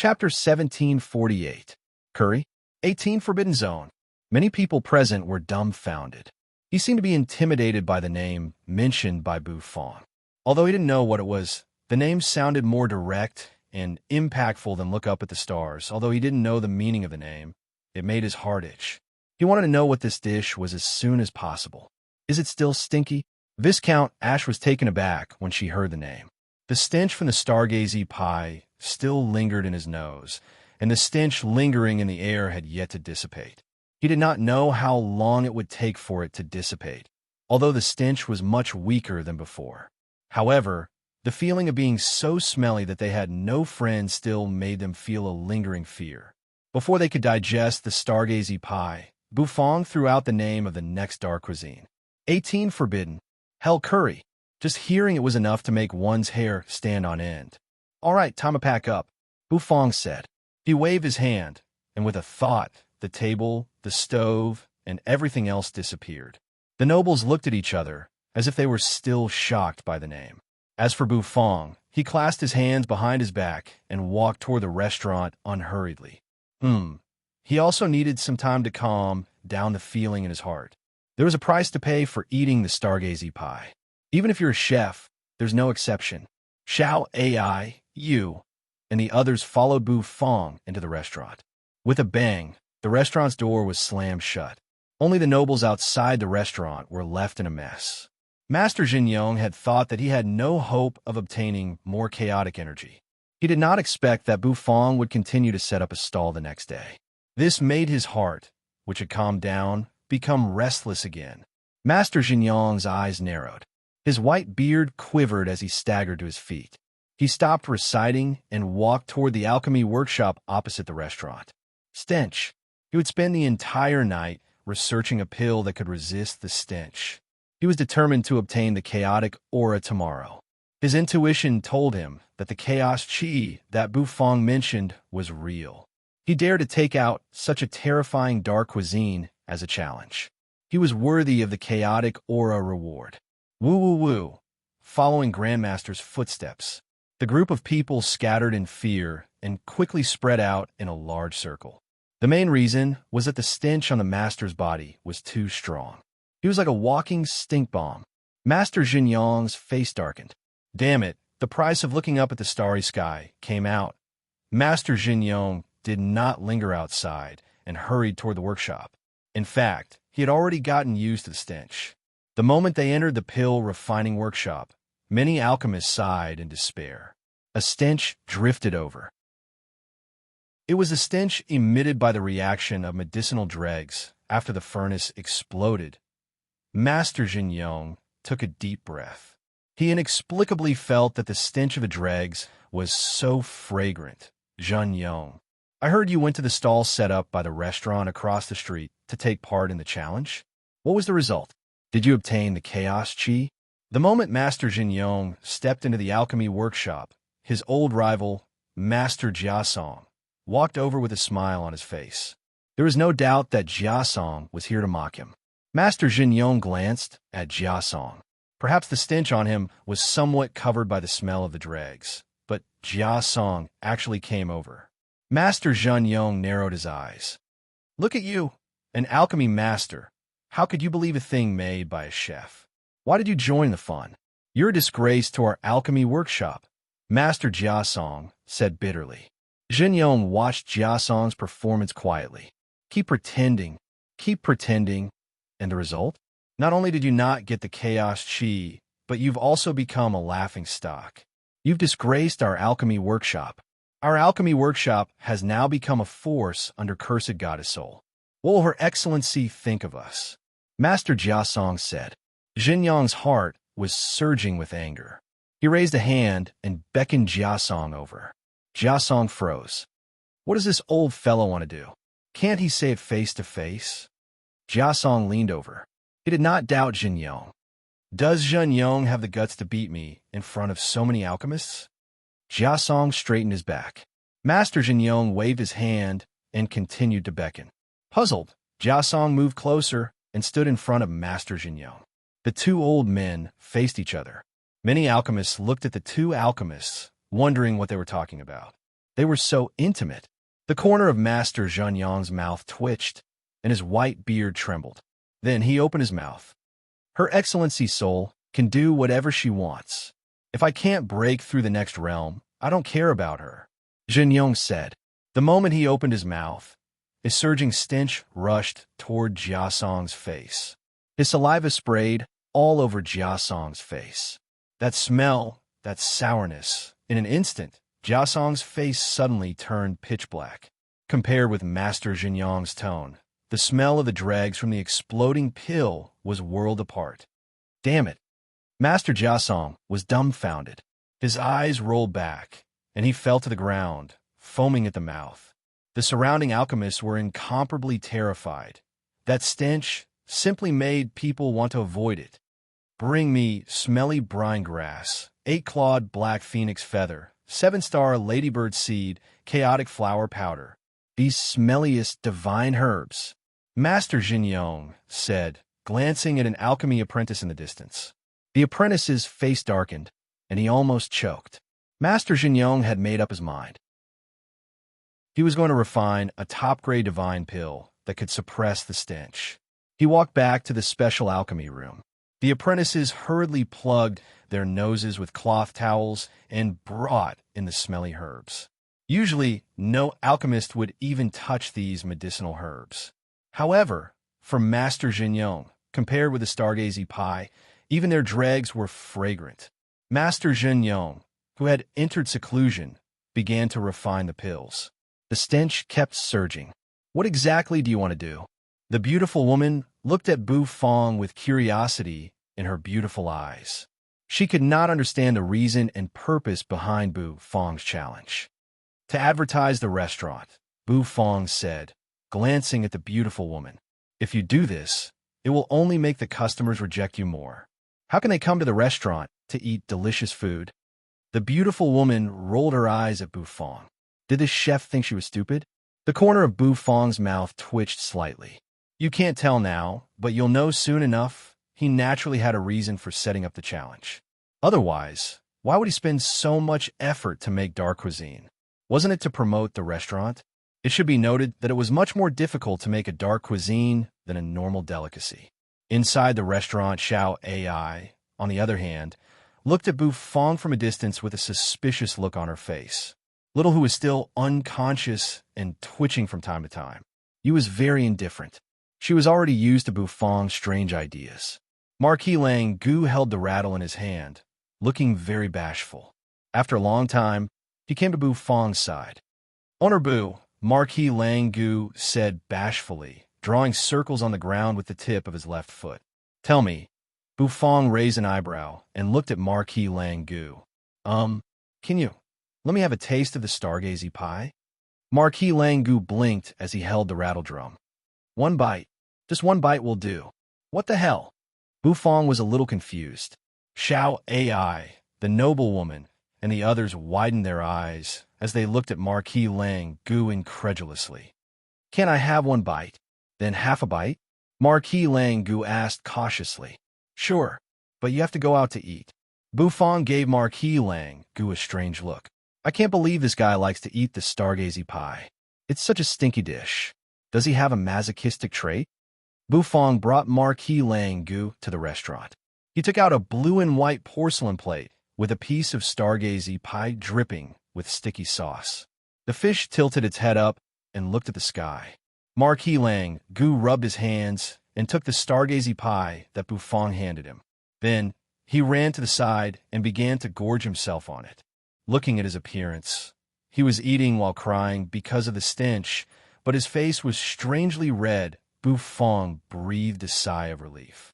Chapter 1748. Curry. 18 Forbidden Zone. Many people present were dumbfounded. He seemed to be intimidated by the name mentioned by Bufang. Although he didn't know what it was, the name sounded more direct and impactful than Look Up at the Stars. Although he didn't know the meaning of the name, it made his heart itch. He wanted to know what this dish was as soon as possible. Is it still stinky? Viscount Ash was taken aback when she heard the name. The stench from the stargazy pie still lingered in his nose, and the stench lingering in the air had yet to dissipate. He did not know how long it would take for it to dissipate, although the stench was much weaker than before. However, the feeling of being so smelly that they had no friends still made them feel a lingering fear. Before they could digest the stargazy pie, Bufang threw out the name of the next dark cuisine. 18 Forbidden. Hell curry. Just hearing it was enough to make one's hair stand on end. All right, time to pack up, Bufang said. He waved his hand, and with a thought, the table, the stove, and everything else disappeared. The nobles looked at each other, as if they were still shocked by the name. As for Bufang, he clasped his hands behind his back and walked toward the restaurant unhurriedly. He also needed some time to calm down the feeling in his heart. There was a price to pay for eating the stargazy pie. Even if you're a chef, there's no exception. Xiao Ai, you, and the others followed Bufang into the restaurant. With a bang, the restaurant's door was slammed shut. Only the nobles outside the restaurant were left in a mess. Master Xingyong had thought that he had no hope of obtaining more chaotic energy. He did not expect that Bufang would continue to set up a stall the next day. This made his heart, which had calmed down, become restless again. Master Xingyong's eyes narrowed. His white beard quivered as he staggered to his feet. He stopped reciting and walked toward the alchemy workshop opposite the restaurant. Stench. He would spend the entire night researching a pill that could resist the stench. He was determined to obtain the chaotic aura tomorrow. His intuition told him that the chaos chi that Bufang mentioned was real. He dared to take out such a terrifying dark cuisine as a challenge. He was worthy of the chaotic aura reward. Woo woo woo. Following Grandmaster's footsteps, the group of people scattered in fear and quickly spread out in a large circle. The main reason was that the stench on the Master's body was too strong. He was like a walking stink bomb. Master Xingyong's face darkened. Damn it, the price of looking up at the starry sky came out. Master Xingyong did not linger outside and hurried toward the workshop. In fact, he had already gotten used to the stench. The moment they entered the pill refining workshop, many alchemists sighed in despair. A stench drifted over. It was the stench emitted by the reaction of medicinal dregs after the furnace exploded. Master Xingyong took a deep breath. He inexplicably felt that the stench of the dregs was so fragrant. Xingyong, I heard you went to the stall set up by the restaurant across the street to take part in the challenge. What was the result? Did you obtain the chaos chi? The moment Master Xingyong stepped into the alchemy workshop, his old rival, Master Jiasong, walked over with a smile on his face. There was no doubt that Jiasong was here to mock him. Master Xingyong glanced at Jiasong. Perhaps the stench on him was somewhat covered by the smell of the dregs, but Jiasong actually came over. Master Xingyong narrowed his eyes. Look at you, an alchemy master. How could you believe a thing made by a chef? Why did you join the fun? You're a disgrace to our alchemy workshop, Master Jiasong said bitterly. Xingyong watched Jiasong's performance quietly. Keep pretending, and the result? Not only did you not get the chaos chi, but you've also become a laughingstock. You've disgraced our alchemy workshop. Our alchemy workshop has now become a force under Cursed Goddess Soul. What will Her Excellency think of us? Master Jiasong said. Xingyong's heart was surging with anger. He raised a hand and beckoned Jiasong over. Jiasong froze. What does this old fellow want to do? Can't he say it face to face? Jiasong leaned over. He did not doubt Xingyong. Does Xingyong have the guts to beat me in front of so many alchemists? Jiasong straightened his back. Master Xingyong waved his hand and continued to beckon. Puzzled, Jiasong moved closer and stood in front of Master Xingyong. The two old men faced each other. Many alchemists looked at the two alchemists, wondering what they were talking about. They were so intimate. The corner of Master Zhenyang's mouth twitched, and his white beard trembled. Then he opened his mouth. Her Excellency Soul can do whatever she wants. If I can't break through the next realm, I don't care about her, Zhenyang said. The moment he opened his mouth, a surging stench rushed toward Jiasong's face. His saliva sprayed all over Jiasong's face. That smell, that sourness, in an instant, Jiasong's face suddenly turned pitch black. Compared with Master Zhenyang's tone, the smell of the dregs from the exploding pill was worlds apart. Damn it! Master Jiasong was dumbfounded. His eyes rolled back, and he fell to the ground, foaming at the mouth. The surrounding alchemists were incomparably terrified. That stench simply made people want to avoid it. Bring me smelly brine grass, 8-clawed black phoenix feather, 7-star ladybird seed, chaotic flower powder. These smelliest divine herbs, Master Zhenyang said, glancing at an alchemy apprentice in the distance. The apprentice's face darkened, and he almost choked. Master Zhenyang had made up his mind. He was going to refine a top-grade divine pill that could suppress the stench. He walked back to the special alchemy room. The apprentices hurriedly plugged their noses with cloth towels and brought in the smelly herbs. Usually, no alchemist would even touch these medicinal herbs. However, for Master Zhenyang, compared with the stargazy pie, even their dregs were fragrant. Master Zhenyang, who had entered seclusion, began to refine the pills. The stench kept surging. What exactly do you want to do? The beautiful woman looked at Bu Fong with curiosity in her beautiful eyes. She could not understand the reason and purpose behind Bu Fong's challenge. To advertise the restaurant, Bu Fong said, glancing at the beautiful woman. If you do this, it will only make the customers reject you more. How can they come to the restaurant to eat delicious food? The beautiful woman rolled her eyes at Bu Fong. Did this chef think she was stupid? The corner of Bu Fong's mouth twitched slightly. You can't tell now, but you'll know soon enough. He naturally had a reason for setting up the challenge. Otherwise, why would he spend so much effort to make dark cuisine? Wasn't it to promote the restaurant? It should be noted that it was much more difficult to make a dark cuisine than a normal delicacy. Inside the restaurant, Xiao AI, on the other hand, looked at Bu Fong from a distance with a suspicious look on her face. Little, who was still unconscious and twitching from time to time. He was very indifferent. She was already used to Bu Fong's strange ideas. Marquis Lang Gu held the rattle in his hand, looking very bashful. After a long time, he came to Bu Fong's side. Owner Bu, Marquis Lang Gu said bashfully, drawing circles on the ground with the tip of his left foot. Tell me. Bu Fong raised an eyebrow and looked at Marquis Lang Gu. Can you let me have a taste of the stargazy pie? Marquis Lang Gu blinked as he held the rattle drum. One bite. Just one bite will do. What the hell? Bu Fong was a little confused. Xiao AI, the noblewoman, and the others widened their eyes as they looked at Marquis Lang Gu incredulously. Can I have one bite? Then half a bite? Marquis Lang Gu asked cautiously. Sure, but you have to go out to eat. Bu Fong gave Marquis Lang Gu a strange look. I can't believe this guy likes to eat the stargazy pie. It's such a stinky dish. Does he have a masochistic trait? Bu Fong brought Marquis Lang Gu to the restaurant. He took out a blue and white porcelain plate with a piece of stargazy pie dripping with sticky sauce. The fish tilted its head up and looked at the sky. Marquis Lang Gu rubbed his hands and took the stargazy pie that Bu Fong handed him. Then he ran to the side and began to gorge himself on it. Looking at his appearance, he was eating while crying because of the stench, but his face was strangely red. Bu Fong breathed a sigh of relief.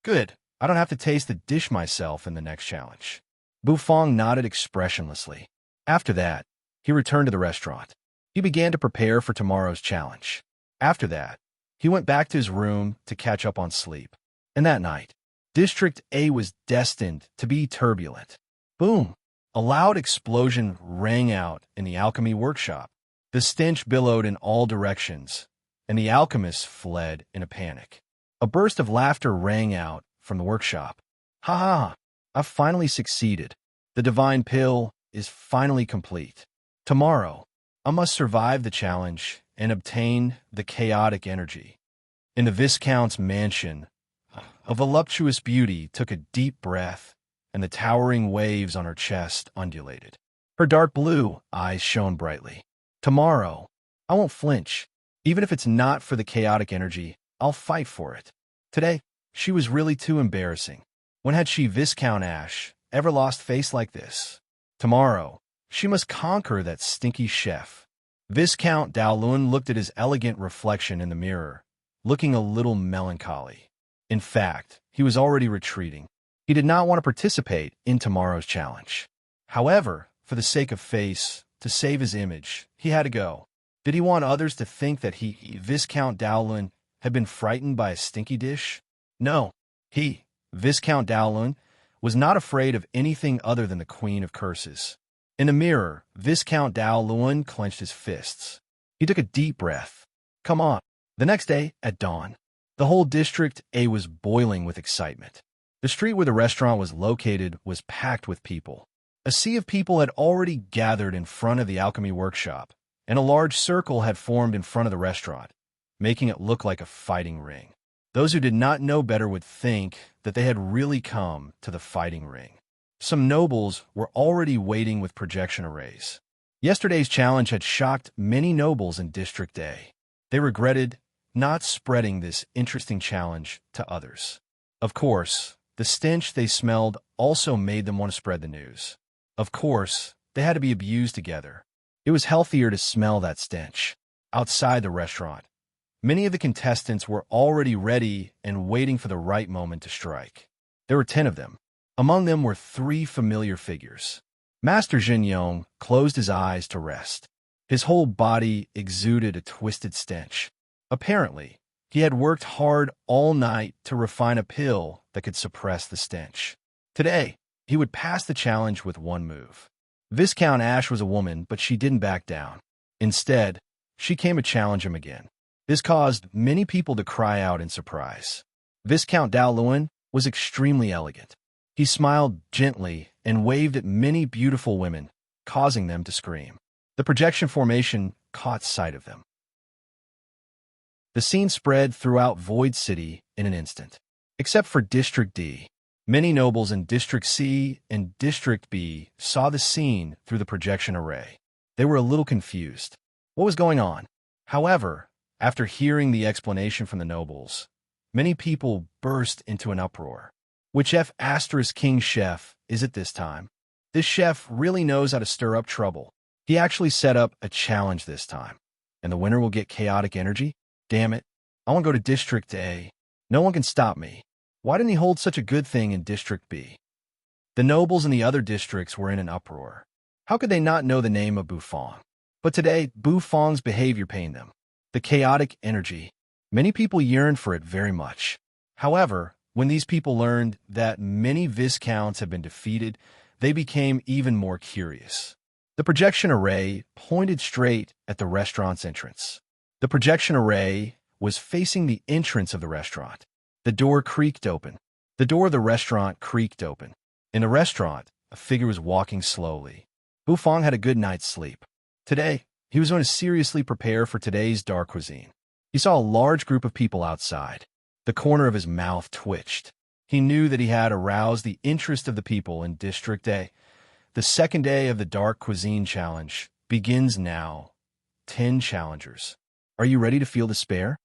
Good. I don't have to taste the dish myself in the next challenge. Bu Fong nodded expressionlessly. After that, he returned to the restaurant. He began to prepare for tomorrow's challenge. After that, he went back to his room to catch up on sleep. And that night, District A was destined to be turbulent. Boom! A loud explosion rang out in the alchemy workshop. The stench billowed in all directions, and the alchemists fled in a panic. A burst of laughter rang out from the workshop. Ha ha! I've finally succeeded. The divine pill is finally complete. Tomorrow, I must survive the challenge and obtain the chaotic energy. In the Viscount's mansion, a voluptuous beauty took a deep breath, and the towering waves on her chest undulated. Her dark blue eyes shone brightly. Tomorrow, I won't flinch. Even if it's not for the chaotic energy, I'll fight for it. Today, she was really too embarrassing. When had she, Viscount Ash, ever lost face like this? Tomorrow, she must conquer that stinky chef. Viscount Daolun looked at his elegant reflection in the mirror, looking a little melancholy. In fact, he was already retreating. He did not want to participate in tomorrow's challenge. However, for the sake of face, to save his image, he had to go. Did he want others to think that he, Viscount Daolun, had been frightened by a stinky dish? No, he, Viscount Daolun, was not afraid of anything other than the Queen of Curses. In the mirror, Viscount Daolun clenched his fists. He took a deep breath. Come on. The next day, at dawn, the whole District A was boiling with excitement. The street where the restaurant was located was packed with people. A sea of people had already gathered in front of the alchemy workshop, and a large circle had formed in front of the restaurant, making it look like a fighting ring. Those who did not know better would think that they had really come to the fighting ring. Some nobles were already waiting with projection arrays. Yesterday's challenge had shocked many nobles in District A. They regretted not spreading this interesting challenge to others. Of course, the stench they smelled also made them want to spread the news. Of course, they had to be abused together. It was healthier to smell that stench. Outside the restaurant, many of the contestants were already ready and waiting for the right moment to strike. There were 10 of them. Among them were 3 familiar figures. Master Jin Yong closed his eyes to rest. His whole body exuded a twisted stench. Apparently, he had worked hard all night to refine a pill that could suppress the stench. Today, he would pass the challenge with one move. Viscount Ash was a woman, but she didn't back down. Instead, she came to challenge him again. This caused many people to cry out in surprise. Viscount Daolun was extremely elegant. He smiled gently and waved at many beautiful women, causing them to scream. The projection formation caught sight of them. The scene spread throughout Void City in an instant. Except for District D, many nobles in District C and District B saw the scene through the projection array. They were a little confused. What was going on? However, after hearing the explanation from the nobles, many people burst into an uproar. Which King chef is it this time? This chef really knows how to stir up trouble. He actually set up a challenge this time. And the winner will get chaotic energy? Damn it. I want to go to District A. No one can stop me. Why didn't he hold such a good thing in District B? The nobles in the other districts were in an uproar. How could they not know the name of Bufong? But today, Bufong's behavior pained them. The chaotic energy. Many people yearned for it very much. However, when these people learned that many Viscounts had been defeated, they became even more curious. The projection array pointed straight at the restaurant's entrance. The projection array was facing the entrance of the restaurant. The door creaked open. The door of the restaurant creaked open. In the restaurant, a figure was walking slowly. Bufong had a good night's sleep. Today, he was going to seriously prepare for today's dark cuisine. He saw a large group of people outside. The corner of his mouth twitched. He knew that he had aroused the interest of the people in District A. The second day of the Dark Cuisine Challenge begins now. 10 challengers. Are you ready to feel despair?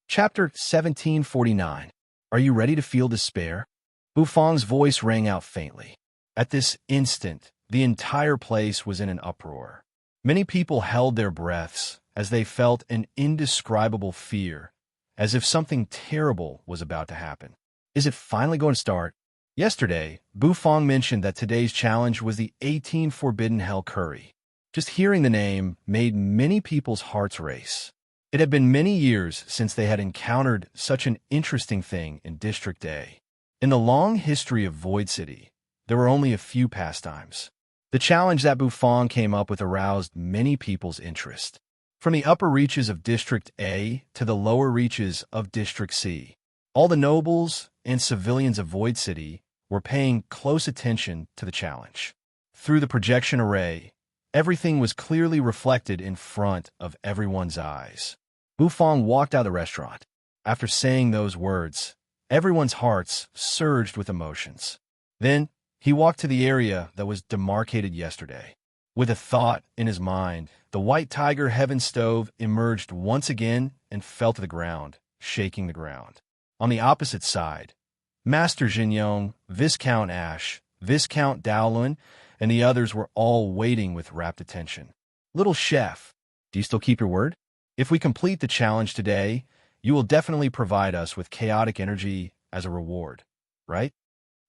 Chapter 1749. Are you ready to feel despair? Bufong's voice rang out faintly. At this instant, the entire place was in an uproar. Many people held their breaths as they felt an indescribable fear, as if something terrible was about to happen. Is it finally going to start? Yesterday, Bufong mentioned that today's challenge was the 18 Forbidden Hell Curry. Just hearing the name made many people's hearts race. It had been many years since they had encountered such an interesting thing in District A. In the long history of Void City, there were only a few pastimes. The challenge that Bufong came up with aroused many people's interest. From the upper reaches of District A to the lower reaches of District C, all the nobles and civilians of Void City were paying close attention to the challenge. Through the projection array, everything was clearly reflected in front of everyone's eyes. Bufong walked out of the restaurant. After saying those words, everyone's hearts surged with emotions. Then, he walked to the area that was demarcated yesterday. With a thought in his mind, the white tiger heaven stove emerged once again and fell to the ground, shaking the ground. On the opposite side, Master Jinyong, Viscount Ash, Viscount Daolin, and the others were all waiting with rapt attention. Little chef, do you still keep your word? If we complete the challenge today, you will definitely provide us with chaotic energy as a reward, right?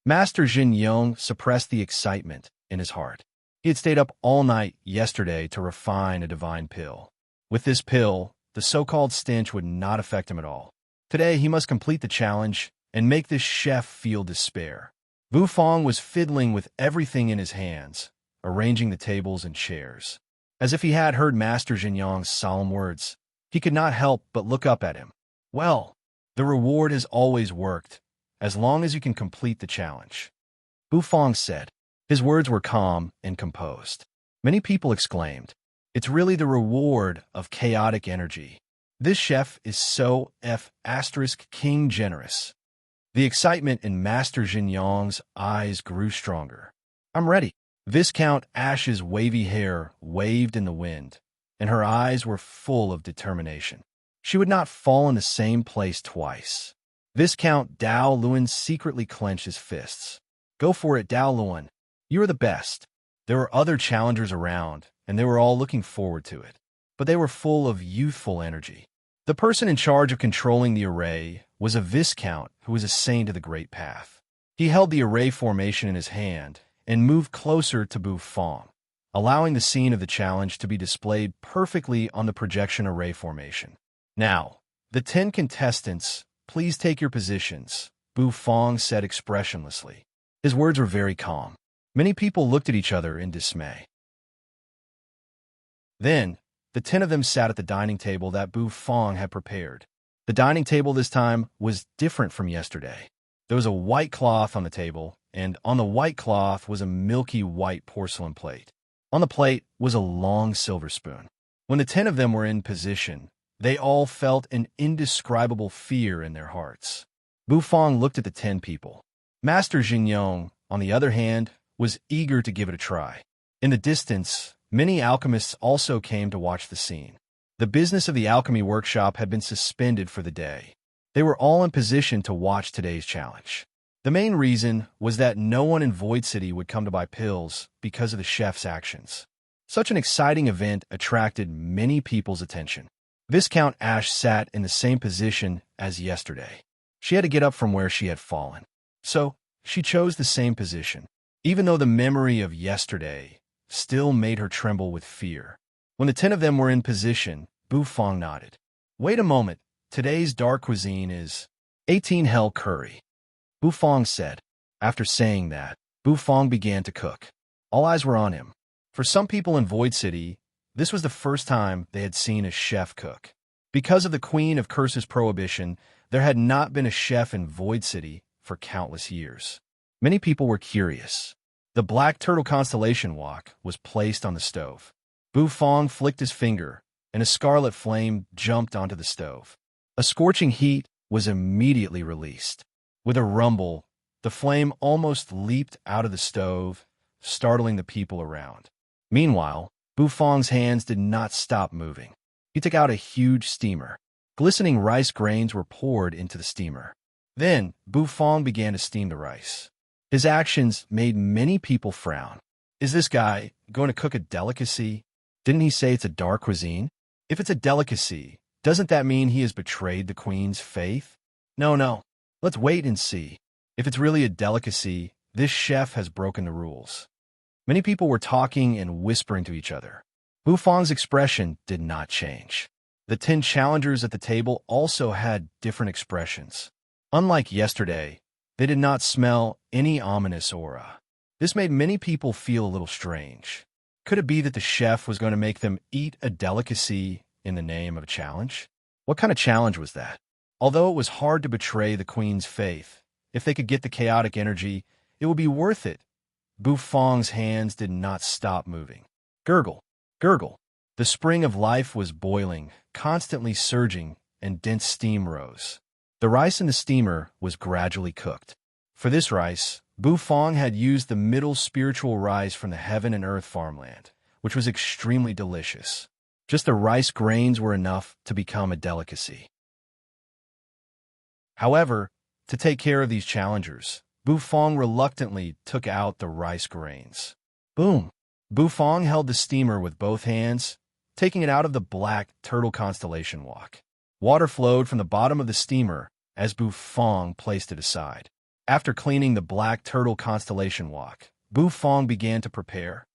Master Jinyong suppressed the excitement in his heart. He had stayed up all night yesterday to refine a divine pill. With this pill, the so-called stench would not affect him at all. Today, he must complete the challenge and make this chef feel despair. Bufong was fiddling with everything in his hands, arranging the tables and chairs. As if he had heard Master Jinyong's solemn words, he could not help but look up at him. Well, the reward has always worked, as long as you can complete the challenge, Bufong said. His words were calm and composed. Many people exclaimed, "It's really the reward of chaotic energy. This chef is so *king generous." The excitement in Master Jinyong's eyes grew stronger. "I'm ready." Viscount Ash's wavy hair waved in the wind, and her eyes were full of determination. She would not fall in the same place twice. Viscount Dao Luan secretly clenched his fists. "Go for it, Dao Luan. You are the best." There were other challengers around, and they were all looking forward to it. But they were full of youthful energy. The person in charge of controlling the array was a viscount who was a saint of the Great Path. He held the array formation in his hand and moved closer to Bufong, allowing the scene of the challenge to be displayed perfectly on the projection array formation. "Now, the 10 contestants, please take your positions," Bufong said expressionlessly. His words were very calm. Many people looked at each other in dismay. Then, the 10 of them sat at the dining table that Bufong had prepared. The dining table this time was different from yesterday. There was a white cloth on the table, and on the white cloth was a milky white porcelain plate. On the plate was a long silver spoon. When the 10 of them were in position, they all felt an indescribable fear in their hearts. Bufong looked at the 10 people. Master Jinyong, on the other hand, was eager to give it a try. In the distance, many alchemists also came to watch the scene. The business of the alchemy workshop had been suspended for the day. They were all in position to watch today's challenge. The main reason was that no one in Void City would come to buy pills because of the chef's actions. Such an exciting event attracted many people's attention. Viscount Ash sat in the same position as yesterday. She had to get up from where she had fallen. So, she chose the same position, even though the memory of yesterday still made her tremble with fear. When the 10 of them were in position, Bufong nodded. "Wait a moment, today's dark cuisine is 18 hell curry," Bufong said. After saying that, Bufong began to cook. All eyes were on him. For some people in Void City, this was the first time they had seen a chef cook. Because of the Queen of Curses prohibition, there had not been a chef in Void City for countless years. Many people were curious. The Black Turtle Constellation Wok was placed on the stove. Bufong flicked his finger, and a scarlet flame jumped onto the stove. A scorching heat was immediately released. With a rumble, the flame almost leaped out of the stove, startling the people around. Meanwhile, Bufong's hands did not stop moving. He took out a huge steamer. Glistening rice grains were poured into the steamer. Then, Bufong began to steam the rice. His actions made many people frown. Is this guy going to cook a delicacy? Didn't he say it's a dark cuisine? If it's a delicacy, doesn't that mean he has betrayed the Queen's faith? No. Let's wait and see. If it's really a delicacy, this chef has broken the rules. Many people were talking and whispering to each other. Bufong's expression did not change. The 10 challengers at the table also had different expressions. Unlike yesterday, they did not smell any ominous aura. This made many people feel a little strange. Could it be that the chef was going to make them eat a delicacy in the name of a challenge? What kind of challenge was that? Although it was hard to betray the Queen's faith, if they could get the chaotic energy, It would be worth it. Bufong's hands did not stop moving. Gurgle, gurgle. The spring of life was boiling, constantly surging, and dense steam rose. The rice in the steamer was gradually cooked. For this rice, Bufong had used the middle spiritual rice from the heaven and earth farmland, which was extremely delicious. Just the rice grains were enough to become a delicacy. However, to take care of these challengers, Bufong reluctantly took out the rice grains. Boom! Bufong held the steamer with both hands, taking it out of the black turtle constellation walk. Water flowed from the bottom of the steamer as Bufong placed it aside. After cleaning the black turtle constellation walk, Bufong began to prepare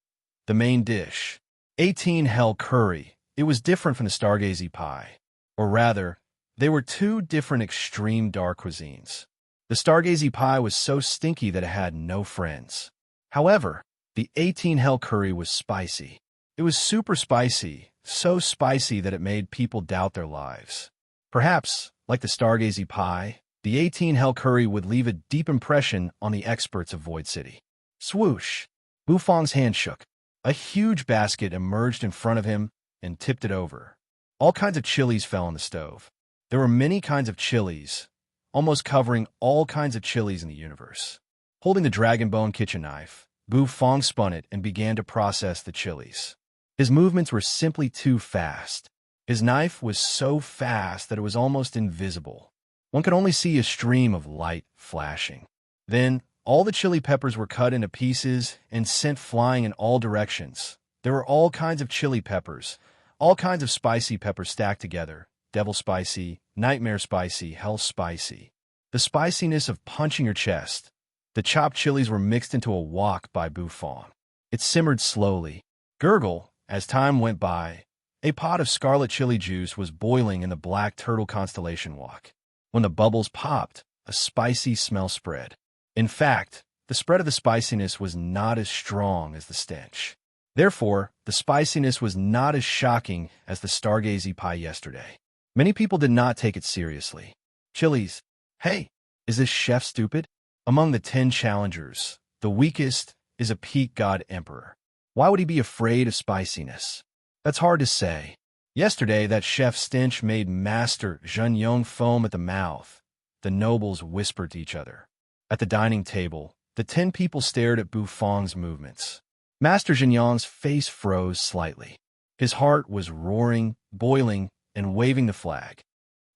the main dish, 18 hell curry. It was different from the stargazy pie. Or rather, they were two different extreme dark cuisines. The stargazy pie was so stinky that it had no friends. However, the 18 hell curry was spicy. It was super spicy, so spicy that it made people doubt their lives. Perhaps, like the stargazy pie, the 18 hell curry would leave a deep impression on the experts of Void City. Swoosh! Bufong's hand shook. A huge basket emerged in front of him and tipped it over. All kinds of chilies fell on the stove. There were many kinds of chilies, almost covering all kinds of chilies in the universe. Holding the dragon bone kitchen knife, Bufong spun it and began to process the chilies. His movements were simply too fast. His knife was so fast that it was almost invisible. One could only see a stream of light flashing. Then, all the chili peppers were cut into pieces and sent flying in all directions. There were all kinds of chili peppers, all kinds of spicy peppers stacked together. Devil spicy, nightmare spicy, hell spicy. The spiciness of punching your chest. The chopped chilies were mixed into a wok by Bufong. It simmered slowly. Gurgle, as time went by, a pot of scarlet chili juice was boiling in the black turtle constellation wok. When the bubbles popped, a spicy smell spread. In fact, the spread of the spiciness was not as strong as the stench. Therefore, the spiciness was not as shocking as the stargazy pie yesterday. Many people did not take it seriously. Chilies. Hey, is this chef stupid? Among the 10 challengers, the weakest is a peak god emperor. Why would he be afraid of spiciness? That's hard to say. Yesterday, that chef's stench made Master Zhenyong foam at the mouth. The nobles whispered to each other. At the dining table, the 10 people stared at Bufong's movements. Master Zhenyong's face froze slightly. His heart was roaring, boiling, and waving the flag.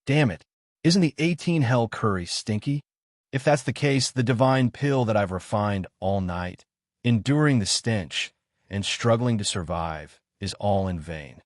Damn it, isn't the 18 hell curry stinky? If that's the case, the divine pill that I've refined all night, enduring the stench and struggling to survive, is all in vain.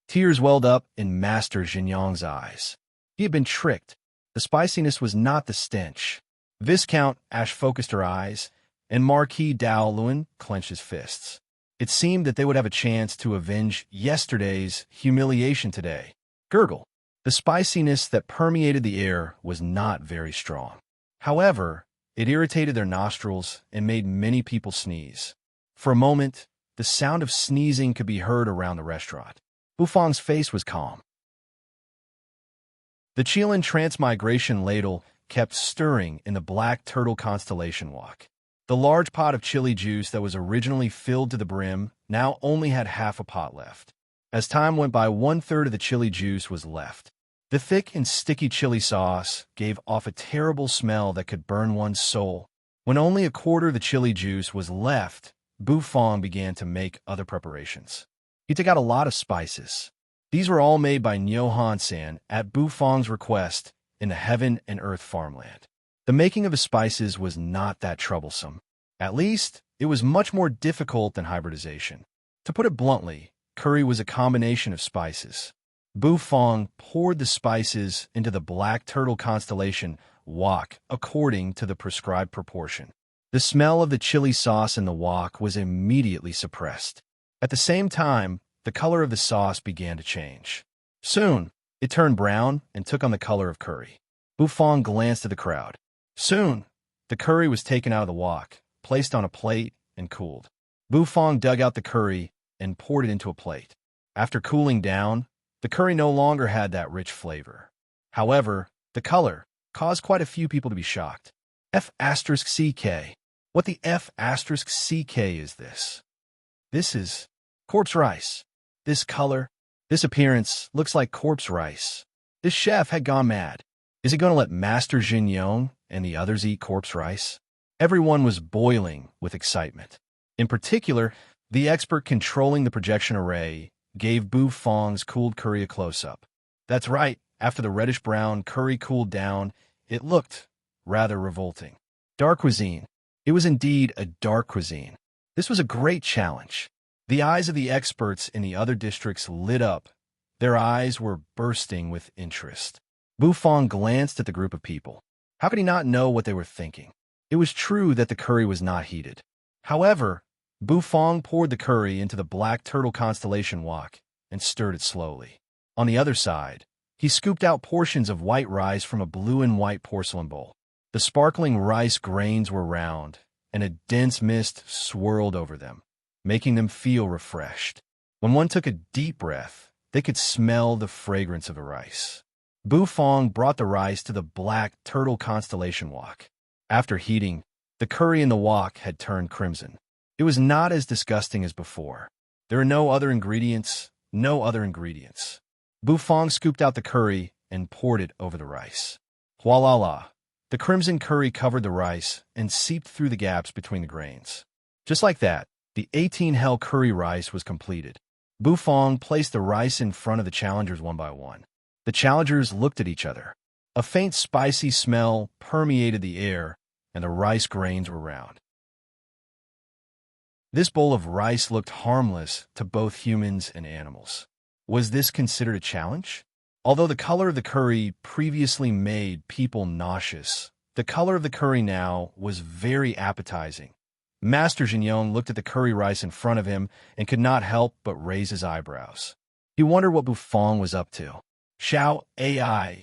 Tears welled up in Master Zhenyong's eyes. He had been tricked. The spiciness was not the stench. Viscount Ash focused her eyes, and Marquis Dao Luan clenched his fists. It seemed that they would have a chance to avenge yesterday's humiliation today. Gurgle. The spiciness that permeated the air was not very strong. However, it irritated their nostrils and made many people sneeze. For a moment, the sound of sneezing could be heard around the restaurant. Bufong's face was calm. The Chilan transmigration ladle kept stirring in the black turtle constellation wok. The large pot of chili juice that was originally filled to the brim now only had half a pot left. As time went by, 1/3 of the chili juice was left. The thick and sticky chili sauce gave off a terrible smell that could burn one's soul. When only a quarter of the chili juice was left, Bufong began to make other preparations. He took out a lot of spices. These were all made by Nyohan-san at Bufong's request in the heaven and earth farmland. The making of the spices was not that troublesome. At least, it was much more difficult than hybridization. To put it bluntly, curry was a combination of spices. Bufong poured the spices into the black turtle constellation wok according to the prescribed proportion. The smell of the chili sauce in the wok was immediately suppressed. At the same time, the color of the sauce began to change. Soon, it turned brown and took on the color of curry. Bufong glanced at the crowd. Soon, the curry was taken out of the wok, placed on a plate, and cooled. Bufong dug out the curry and poured it into a plate. After cooling down, the curry no longer had that rich flavor. However, the color caused quite a few people to be shocked. F*CK. What the F***CK is this? This is corpse rice. This color, this appearance looks like corpse rice. This chef had gone mad. Is he going to let Master Jin Yong and the others eat corpse rice? Everyone was boiling with excitement. In particular, the expert controlling the projection array gave Bu Fong's cooled curry a close-up. That's right, after the reddish-brown curry cooled down, it looked rather revolting. Dark cuisine. It was indeed a dark cuisine. This was a great challenge. The eyes of the experts in the other districts lit up. Their eyes were bursting with interest. Bu Fong glanced at the group of people. How could he not know what they were thinking? It was true that the curry was not heated. However, Bu Fong poured the curry into the black turtle constellation wok and stirred it slowly. On the other side, he scooped out portions of white rice from a blue and white porcelain bowl. The sparkling rice grains were round, and a dense mist swirled over them, making them feel refreshed. When one took a deep breath, they could smell the fragrance of the rice. Bu Fong brought the rice to the black turtle constellation wok. After heating, the curry in the wok had turned crimson. It was not as disgusting as before. There are no other ingredients, no other ingredients. Bu Fong scooped out the curry and poured it over the rice. Voila la! The crimson curry covered the rice and seeped through the gaps between the grains. Just like that, the 18-hell curry rice was completed. Bu Fong placed the rice in front of the challengers one by one. The challengers looked at each other. A faint spicy smell permeated the air, and the rice grains were round. This bowl of rice looked harmless to both humans and animals. Was this considered a challenge? Although the color of the curry previously made people nauseous, the color of the curry now was very appetizing. Master Jinyong looked at the curry rice in front of him and could not help but raise his eyebrows. He wondered what Bu Fong was up to. Xiao AI.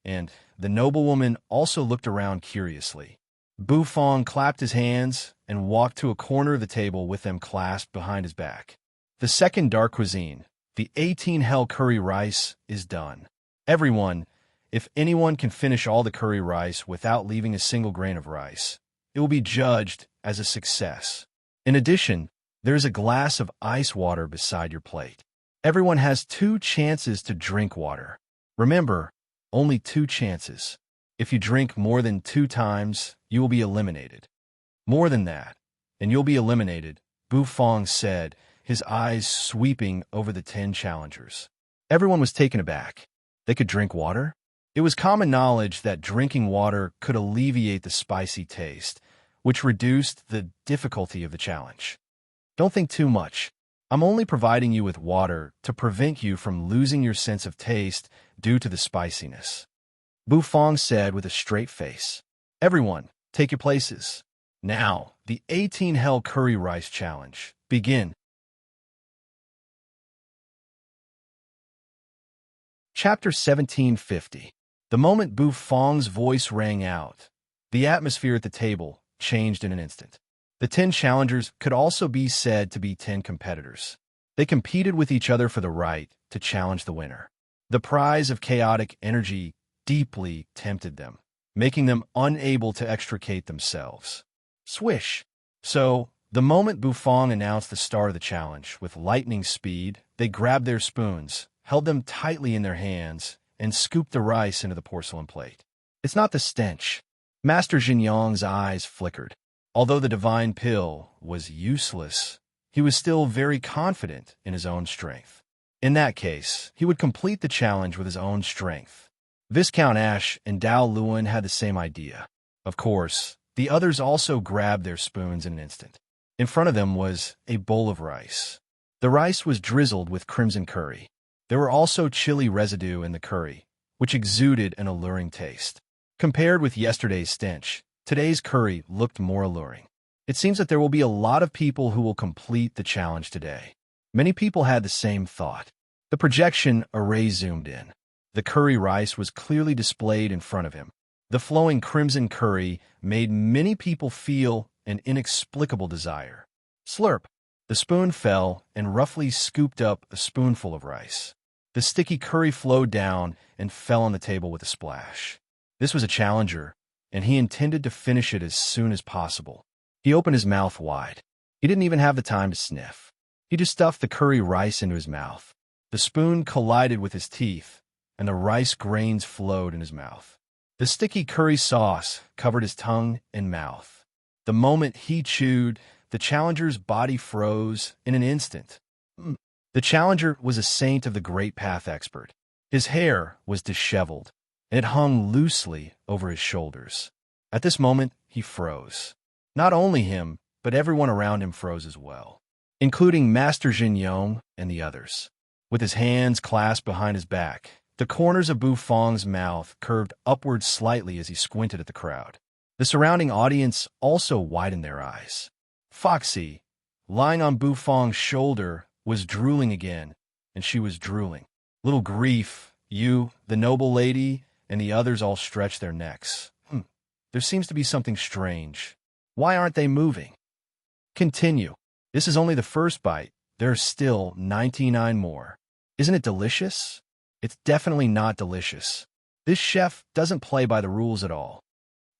And the noblewoman also looked around curiously. Bu Fong clapped his hands and walked to a corner of the table with them clasped behind his back. The second dark cuisine, the 18-hell curry rice, is done. Everyone, if anyone can finish all the curry rice without leaving a single grain of rice, it will be judged as a success. In addition, there is a glass of ice water beside your plate. Everyone has 2 chances to drink water. Remember, only 2 chances. If you drink more than 2 times, you will be eliminated. More than that, and you'll be eliminated, Bu Fong said, his eyes sweeping over the 10 challengers. Everyone was taken aback. They could drink water? It was common knowledge that drinking water could alleviate the spicy taste, which reduced the difficulty of the challenge. Don't think too much. I'm only providing you with water to prevent you from losing your sense of taste due to the spiciness. Bu Fong said with a straight face. Everyone, take your places. Now, the 18-hell curry rice challenge. Begin. Chapter 1750. The moment Bu Fong's voice rang out, the atmosphere at the table changed in an instant. The 10 challengers could also be said to be 10 competitors. They competed with each other for the right to challenge the winner. The prize of chaotic energy deeply tempted them, making them unable to extricate themselves. Swish! So, the moment Bu Fong announced the start of the challenge, with lightning speed, they grabbed their spoons, held them tightly in their hands, and scooped the rice into the porcelain plate. It's not the stench. Master Jinyong's eyes flickered. Although the divine pill was useless, he was still very confident in his own strength. In that case, he would complete the challenge with his own strength. Viscount Ash and Dao Luan had the same idea. Of course, the others also grabbed their spoons in an instant. In front of them was a bowl of rice. The rice was drizzled with crimson curry. There were also chili residue in the curry, which exuded an alluring taste. Compared with yesterday's stench, today's curry looked more alluring. It seems that there will be a lot of people who will complete the challenge today. Many people had the same thought. The projection array zoomed in. The curry rice was clearly displayed in front of him. The flowing crimson curry made many people feel an inexplicable desire. Slurp! The spoon fell and roughly scooped up a spoonful of rice. The sticky curry flowed down and fell on the table with a splash. This was a challenger, and he intended to finish it as soon as possible. He opened his mouth wide. He didn't even have the time to sniff. He just stuffed the curry rice into his mouth. The spoon collided with his teeth, and the rice grains flowed in his mouth. The sticky curry sauce covered his tongue and mouth. The moment he chewed, the challenger's body froze in an instant. The challenger was a saint of the Great Path expert. His hair was disheveled, and it hung loosely over his shoulders. At this moment, he froze. Not only him, but everyone around him froze as well, including Master Jin Yong and the others. With his hands clasped behind his back, the corners of Bu Feng's mouth curved upward slightly as he squinted at the crowd. The surrounding audience also widened their eyes. Foxy, lying on Bu Feng's shoulder, was drooling again, and she was drooling. Little Grief, you, the noble lady, and the others all stretched their necks. There seems to be something strange. Why aren't they moving? Continue. This is only the first bite. There are still 99 more. Isn't it delicious? It's definitely not delicious. This chef doesn't play by the rules at all.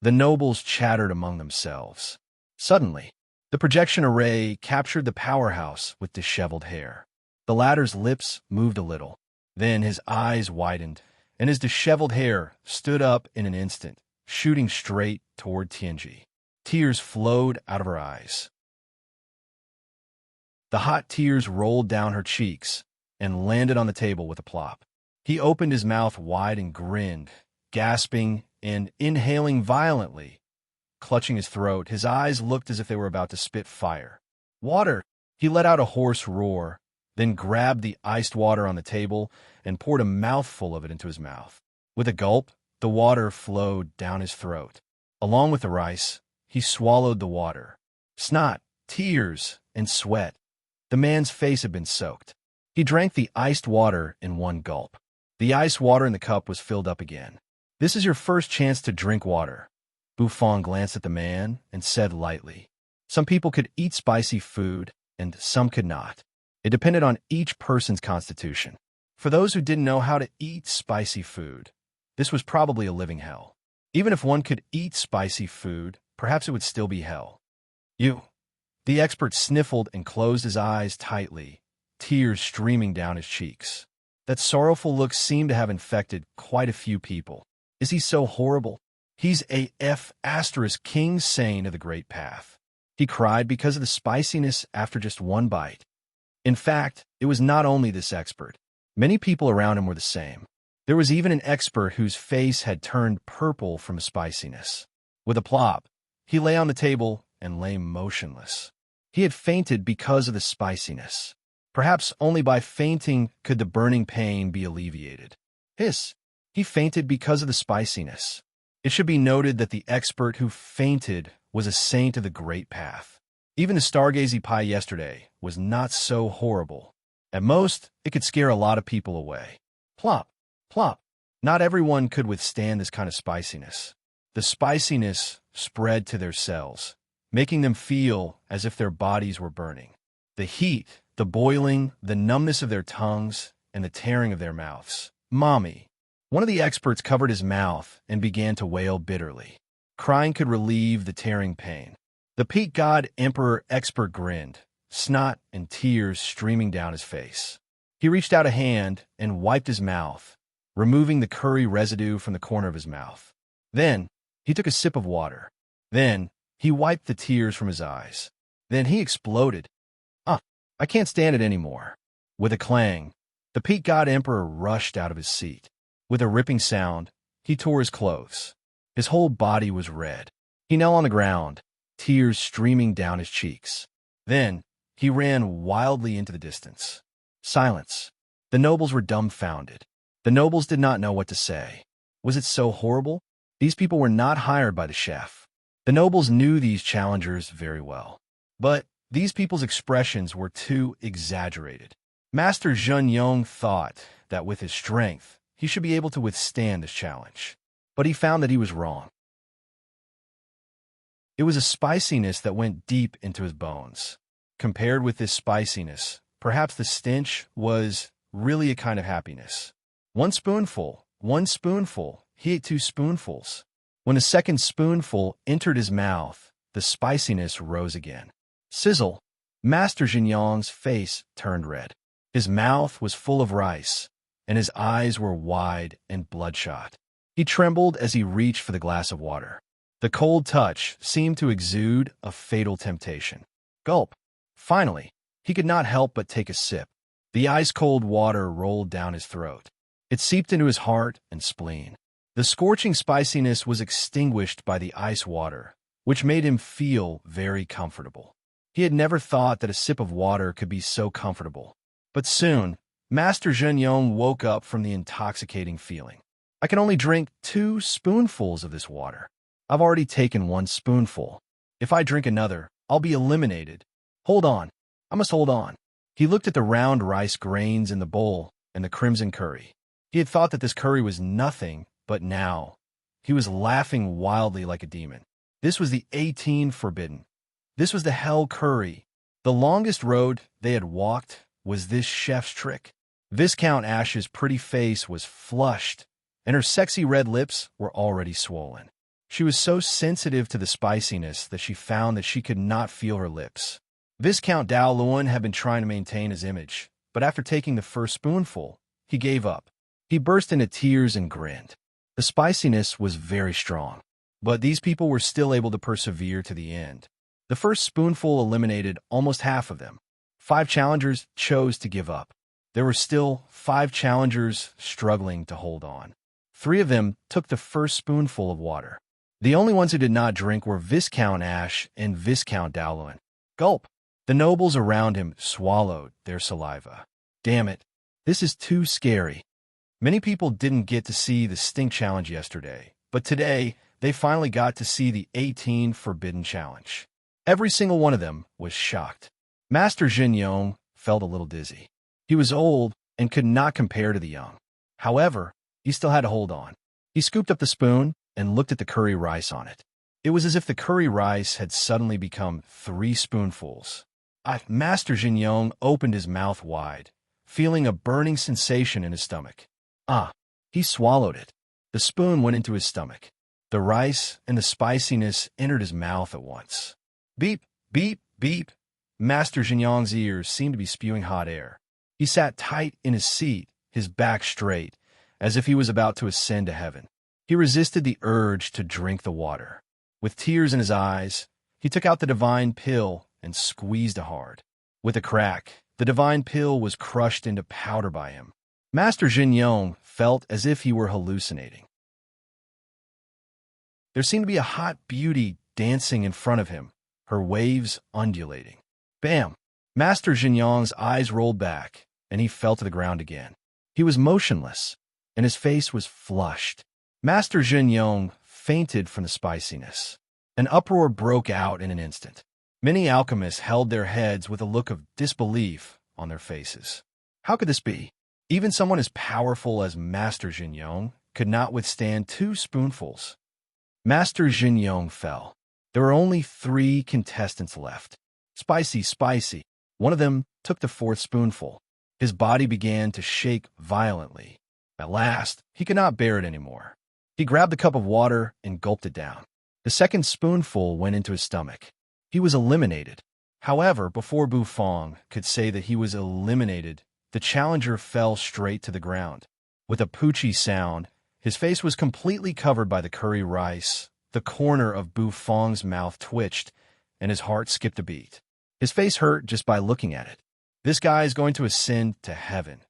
The nobles chattered among themselves. Suddenly, the projection array captured the powerhouse with disheveled hair. The latter's lips moved a little. Then his eyes widened, and his disheveled hair stood up in an instant, shooting straight toward Tianji. Tears flowed out of her eyes. The hot tears rolled down her cheeks and landed on the table with a plop. He opened his mouth wide and grinned, gasping and inhaling violently. Clutching his throat, his eyes looked as if they were about to spit fire. Water! He let out a hoarse roar, then grabbed the iced water on the table and poured a mouthful of it into his mouth. With a gulp, the water flowed down his throat. Along with the rice, he swallowed the water. Snot, tears, and sweat. The man's face had been soaked. He drank the iced water in one gulp. The ice water in the cup was filled up again. This is your first chance to drink water. Bu Feng glanced at the man and said lightly, some people could eat spicy food, and some could not. It depended on each person's constitution. For those who didn't know how to eat spicy food, this was probably a living hell. Even if one could eat spicy food, perhaps it would still be hell. You. The expert sniffled and closed his eyes tightly, tears streaming down his cheeks. That sorrowful look seemed to have infected quite a few people. Is he so horrible? He's a *King Sane of the Great Path. He cried because of the spiciness after just one bite. In fact, it was not only this expert. Many people around him were the same. There was even an expert whose face had turned purple from spiciness. With a plop, he lay on the table and lay motionless. He had fainted because of the spiciness. Perhaps only by fainting could the burning pain be alleviated. Hiss! He fainted because of the spiciness. It should be noted that the expert who fainted was a saint of the Great Path. Even the stargazy pie yesterday was not so horrible. At most, it could scare a lot of people away. Plop, plop. Not everyone could withstand this kind of spiciness. The spiciness spread to their cells, making them feel as if their bodies were burning. The heat, the boiling, the numbness of their tongues, and the tearing of their mouths. Mommy. One of the experts covered his mouth and began to wail bitterly. Crying could relieve the tearing pain. The peak god emperor expert grinned, snot and tears streaming down his face. He reached out a hand and wiped his mouth, removing the curry residue from the corner of his mouth. Then, he took a sip of water. Then, he wiped the tears from his eyes. Then he exploded. I can't stand it anymore. With a clang, the peak god emperor rushed out of his seat. With a ripping sound, he tore his clothes. His whole body was red. He knelt on the ground, tears streaming down his cheeks. Then, he ran wildly into the distance. Silence. The nobles were dumbfounded. The nobles did not know what to say. Was it so horrible? These people were not hired by the chef. The nobles knew these challengers very well. But these people's expressions were too exaggerated. Master Jun Yong thought that with his strength, he should be able to withstand this challenge. But he found that he was wrong. It was a spiciness that went deep into his bones. Compared with this spiciness, perhaps the stench was really a kind of happiness. One spoonful, he ate 2 spoonfuls. When a second spoonful entered his mouth, the spiciness rose again. Sizzle! Master Jinyong's face turned red. His mouth was full of rice, and his eyes were wide and bloodshot. He trembled as he reached for the glass of water. The cold touch seemed to exude a fatal temptation. Gulp! Finally, he could not help but take a sip. The ice-cold water rolled down his throat. It seeped into his heart and spleen. The scorching spiciness was extinguished by the ice water, which made him feel very comfortable. He had never thought that a sip of water could be so comfortable. But soon, Master Jinyong woke up from the intoxicating feeling. I can only drink 2 spoonfuls of this water. I've already taken 1 spoonful. If I drink another, I'll be eliminated. Hold on. I must hold on. He looked at the round rice grains in the bowl and the crimson curry. He had thought that this curry was nothing, but now he was laughing wildly like a demon. This was the 18 forbidden. This was the hell curry. The longest road they had walked was this chef's trick. Viscount Ash's pretty face was flushed, and her sexy red lips were already swollen. She was so sensitive to the spiciness that she found that she could not feel her lips. Viscount Dao Luan had been trying to maintain his image, but after taking the first spoonful, he gave up. He burst into tears and grinned. The spiciness was very strong, but these people were still able to persevere to the end. The first spoonful eliminated almost half of them. 5 challengers chose to give up. There were still 5 challengers struggling to hold on. 3 of them took the first spoonful of water. The only ones who did not drink were Viscount Ash and Viscount Dao Luan. Gulp! The nobles around him swallowed their saliva. Damn it, this is too scary. Many people didn't get to see the stink challenge yesterday, but today they finally got to see the 18 forbidden challenge. Every single one of them was shocked. Master Jinyong felt a little dizzy. He was old and could not compare to the young. However, he still had to hold on. He scooped up the spoon and looked at the curry rice on it. It was as if the curry rice had suddenly become 3 spoonfuls. Master Jinyong opened his mouth wide, feeling a burning sensation in his stomach. He swallowed it. The spoon went into his stomach. The rice and the spiciness entered his mouth at once. Beep, beep, beep. Master Jinyong's ears seemed to be spewing hot air. He sat tight in his seat, his back straight, as if he was about to ascend to heaven. He resisted the urge to drink the water. With tears in his eyes, he took out the divine pill and squeezed it hard. With a crack, the divine pill was crushed into powder by him. Master Jinyong felt as if he were hallucinating. There seemed to be a hot beauty dancing in front of him, her waves undulating. Bam! Master Jinyong's eyes rolled back, and he fell to the ground again. He was motionless, and his face was flushed. Master Jinyong fainted from the spiciness. An uproar broke out in an instant. Many alchemists held their heads with a look of disbelief on their faces. How could this be? Even someone as powerful as Master Jinyong could not withstand 2 spoonfuls. Master Jinyong fell. There were only 3 contestants left. Spicy, spicy. One of them took the 4th spoonful. His body began to shake violently. At last, he could not bear it anymore. He grabbed the cup of water and gulped it down. The 2nd spoonful went into his stomach. He was eliminated. However, before Bufong could say that he was eliminated, the challenger fell straight to the ground. With a poochy sound, his face was completely covered by the curry rice. The corner of Bufong's mouth twitched, and his heart skipped a beat. His face hurt just by looking at it. This guy is going to ascend to heaven.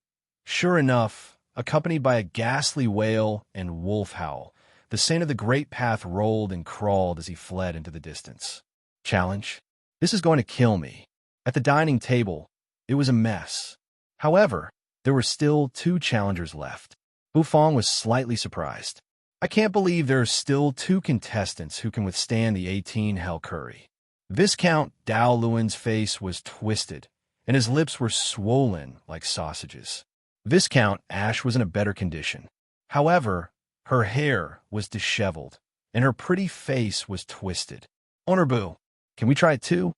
Sure enough, accompanied by a ghastly wail and wolf howl, the saint of the great path rolled and crawled as he fled into the distance. Challenge? This is going to kill me. At the dining table, it was a mess. However, there were still 2 challengers left. Bufong was slightly surprised. I can't believe there are still 2 contestants who can withstand the 18 hell curry. Viscount Dao Luan's face was twisted, and his lips were swollen like sausages. Viscount Ash was in a better condition. However, her hair was disheveled, and her pretty face was twisted. Honorbu, can we try it too?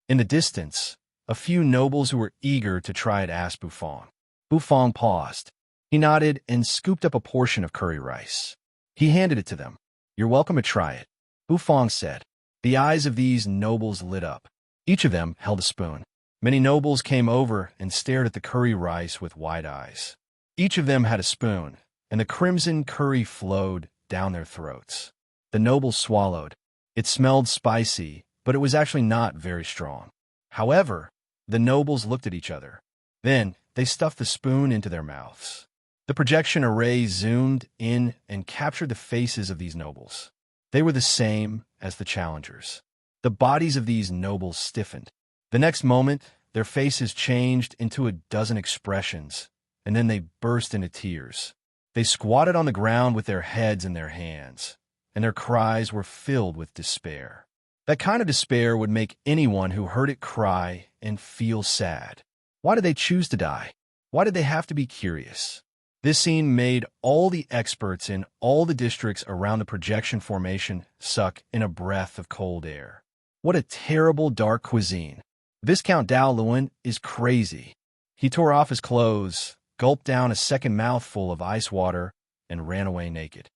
In the distance, a few nobles who were eager to try it asked Bufong. Bufong paused. He nodded and scooped up a portion of curry rice. He handed it to them. You're welcome to try it, Bufong said. The eyes of these nobles lit up. Each of them held a spoon. Many nobles came over and stared at the curry rice with wide eyes. Each of them had a spoon, and the crimson curry flowed down their throats. The nobles swallowed. It smelled spicy, but it was actually not very strong. However, the nobles looked at each other. Then, they stuffed the spoon into their mouths. The projection array zoomed in and captured the faces of these nobles. They were the same as the challengers. The bodies of these nobles stiffened. The next moment, their faces changed into a dozen expressions, and then they burst into tears. They squatted on the ground with their heads in their hands, and their cries were filled with despair. That kind of despair would make anyone who heard it cry and feel sad. Why did they choose to die? Why did they have to be curious? This scene made all the experts in all the districts around the projection formation suck in a breath of cold air. What a terrible dark cuisine. Viscount Dao Luan is crazy. He tore off his clothes, gulped down a second mouthful of ice water, and ran away naked.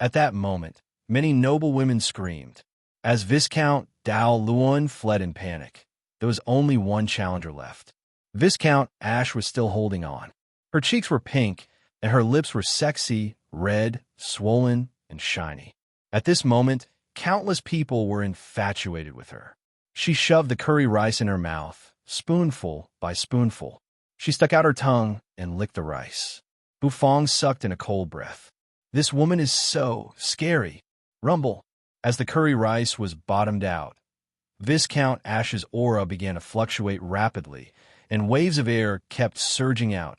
At that moment, many noble women screamed. As Viscount Dao Luan fled in panic, there was only one challenger left. Viscount Ash was still holding on. Her cheeks were pink, and her lips were sexy, red, swollen, and shiny. At this moment, countless people were infatuated with her. She shoved the curry rice in her mouth, spoonful by spoonful. She stuck out her tongue and licked the rice. Bufong sucked in a cold breath. This woman is so scary. Rumble. As the curry rice was bottomed out, Viscount Ash's aura began to fluctuate rapidly, and waves of air kept surging out.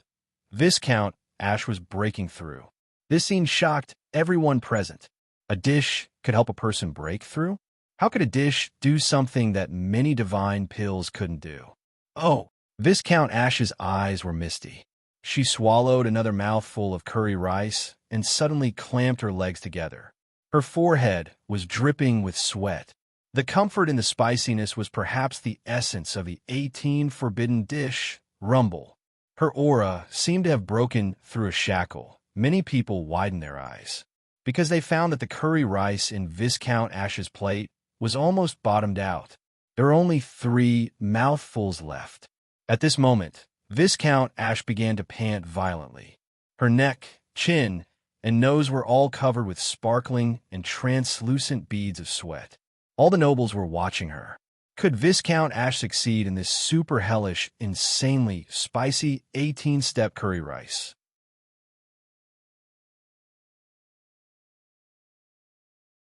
Viscount Ash was breaking through. This scene shocked everyone present. A dish could help a person break through? How could a dish do something that many divine pills couldn't do? Oh, Viscount Ash's eyes were misty. She swallowed another mouthful of curry rice and suddenly clamped her legs together. Her forehead was dripping with sweat. The comfort in the spiciness was perhaps the essence of the 18 forbidden dish, rumble. Her aura seemed to have broken through a shackle. Many people widened their eyes, because they found that the curry rice in Viscount Ash's plate was almost bottomed out. There were only 3 mouthfuls left. At this moment, Viscount Ash began to pant violently. Her neck, chin, and nose were all covered with sparkling and translucent beads of sweat. All the nobles were watching her. Could Viscount Ash succeed in this super hellish, insanely spicy 18-step curry rice?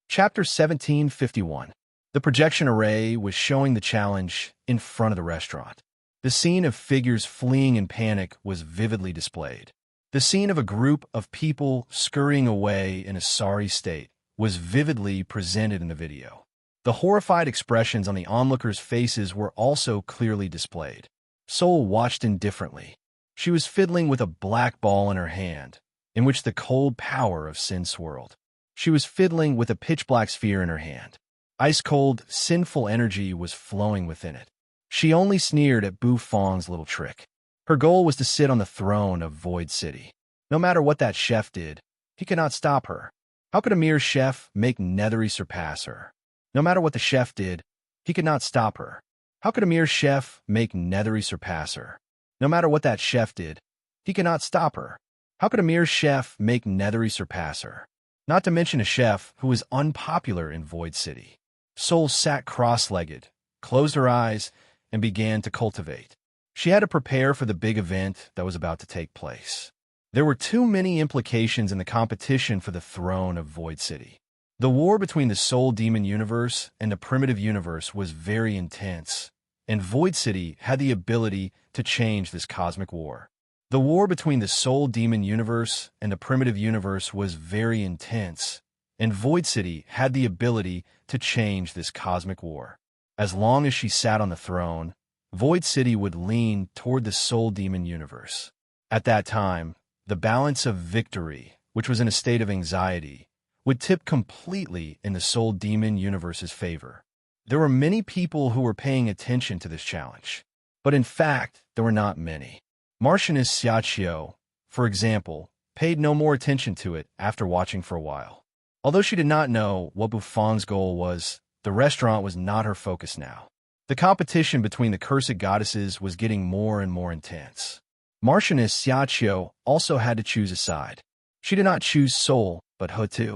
Chapter 1751. The projection array was showing the challenge in front of the restaurant. The scene of figures fleeing in panic was vividly displayed. The scene of a group of people scurrying away in a sorry state was vividly presented in the video. The horrified expressions on the onlookers' faces were also clearly displayed. Soul watched indifferently. She was fiddling with a black ball in her hand, in which the cold power of sin swirled. She was fiddling with a pitch-black sphere in her hand. Ice-cold, sinful energy was flowing within it. She only sneered at Bufong's little trick. Her goal was to sit on the throne of Void City. No matter what that chef did, he could not stop her. How could a mere chef make Nethery surpass her? No matter what the chef did, he could not stop her. How could a mere chef make Nethery surpass her? No matter what that chef did, he could not stop her. How could a mere chef make Nethery surpass her? Not to mention a chef who was unpopular in Void City. Soul sat cross-legged, closed her eyes, and began to cultivate. She had to prepare for the big event that was about to take place. There were too many implications in the competition for the throne of Void City. The war between the Soul Demon universe and the primitive universe was very intense, and Void City had the ability to change this cosmic war. The war between the Soul Demon universe and the primitive universe was very intense, and Void City had the ability to change this cosmic war. As long as she sat on the throne, Void City would lean toward the Soul Demon universe. At that time, the balance of victory, which was in a state of anxiety, would tip completely in the Soul Demon universe's favor. There were many people who were paying attention to this challenge, but in fact, there were not many. Martianist Xiaqiu, for example, paid no more attention to it after watching for a while. Although she did not know what Bufang's goal was, the restaurant was not her focus now. The competition between the cursed goddesses was getting more and more intense. Marchioness Xiaqiu also had to choose a side. She did not choose Sol, but He.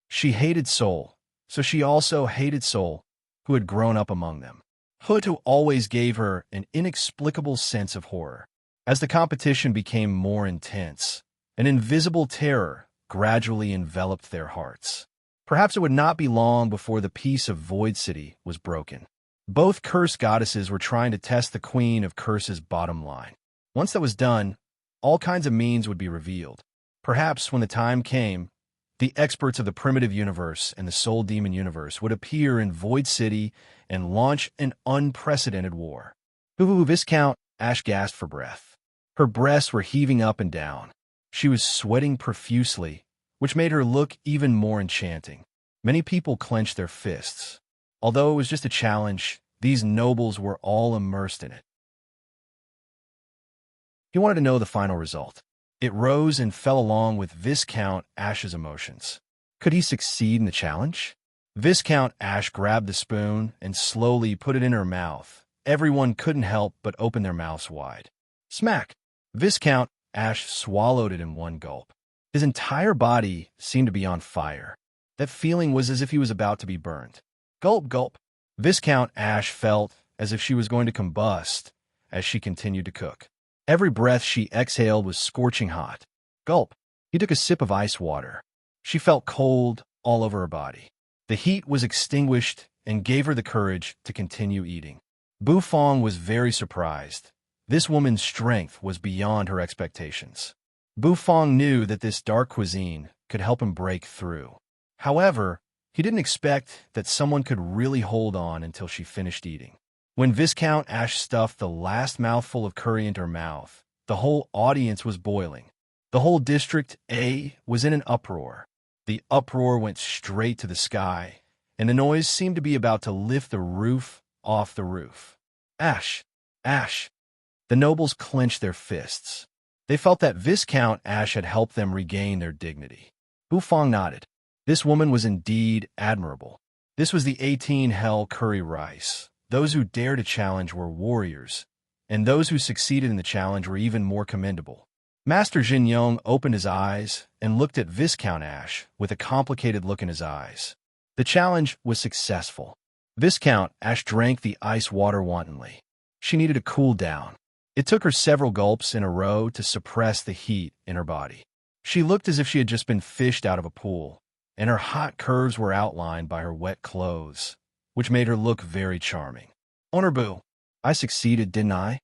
She hated Sol, so she also hated Sol, who had grown up among them. He always gave her an inexplicable sense of horror. As the competition became more intense, an invisible terror gradually enveloped their hearts. Perhaps it would not be long before the peace of Void City was broken. Both cursed goddesses were trying to test the Queen of Curse's bottom line. Once that was done, all kinds of means would be revealed. Perhaps when the time came, the experts of the primitive universe and the soul demon universe would appear in Void City and launch an unprecedented war. Viscount Ash gasped for breath. Her breasts were heaving up and down. She was sweating profusely, which made her look even more enchanting. Many people clenched their fists. Although it was just a challenge, these nobles were all immersed in it. He wanted to know the final result. It rose and fell along with Viscount Ash's emotions. Could he succeed in the challenge? Viscount Ash grabbed the spoon and slowly put it in her mouth. Everyone couldn't help but open their mouths wide. Smack! Viscount Ash swallowed it in one gulp. His entire body seemed to be on fire. That feeling was as if he was about to be burned. Gulp, gulp. Viscount Ash felt as if she was going to combust as she continued to cook. Every breath she exhaled was scorching hot. Gulp. He took a sip of ice water. She felt cold all over her body. The heat was extinguished and gave her the courage to continue eating. Bufang was very surprised. This woman's strength was beyond her expectations. Bufang knew that this dark cuisine could help him break through. However, he didn't expect that someone could really hold on until she finished eating. When Viscount Ash stuffed the last mouthful of curry into her mouth, the whole audience was boiling. The whole District A was in an uproar. The uproar went straight to the sky, and the noise seemed to be about to lift the roof off the roof. Ash! Ash! The nobles clenched their fists. They felt that Viscount Ash had helped them regain their dignity. Bufang nodded. This woman was indeed admirable. This was the 18 Hell Curry Rice. Those who dared to challenge were warriors, and those who succeeded in the challenge were even more commendable. Master Jin Yong opened his eyes and looked at Viscount Ash with a complicated look in his eyes. The challenge was successful. Viscount Ash drank the ice water wantonly. She needed to cool down. It took her several gulps in a row to suppress the heat in her body. She looked as if she had just been fished out of a pool, and her hot curves were outlined by her wet clothes, which made her look very charming. Honorbu, I succeeded, didn't I?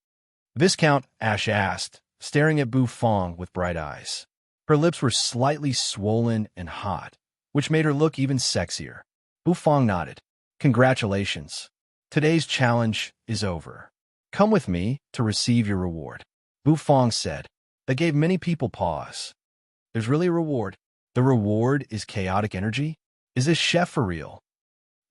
Viscount Ash asked, staring at Bufang with bright eyes. Her lips were slightly swollen and hot, which made her look even sexier. Bufang nodded. Congratulations. Today's challenge is over. Come with me to receive your reward. Bufang said. That gave many people pause. There's really a reward. The reward is chaotic energy? Is this chef for real?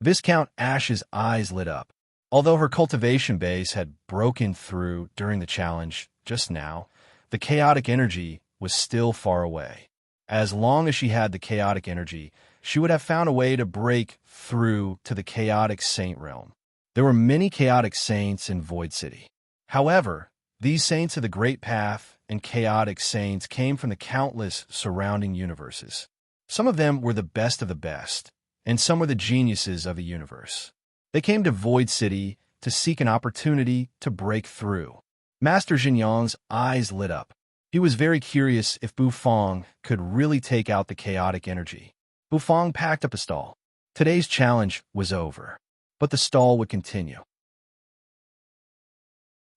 Viscount Ash's eyes lit up. Although her cultivation base had broken through during the challenge just now, the chaotic energy was still far away. As long as she had the chaotic energy, she would have found a way to break through to the chaotic saint realm. There were many chaotic saints in Void City. However, these saints of the Great Path and chaotic saints came from the countless surrounding universes. Some of them were the best of the best, and some were the geniuses of the universe. They came to Void City to seek an opportunity to break through. Master Jinyang's eyes lit up. He was very curious if Bufang could really take out the chaotic energy. Bufang packed up a stall. Today's challenge was over, but the stall would continue.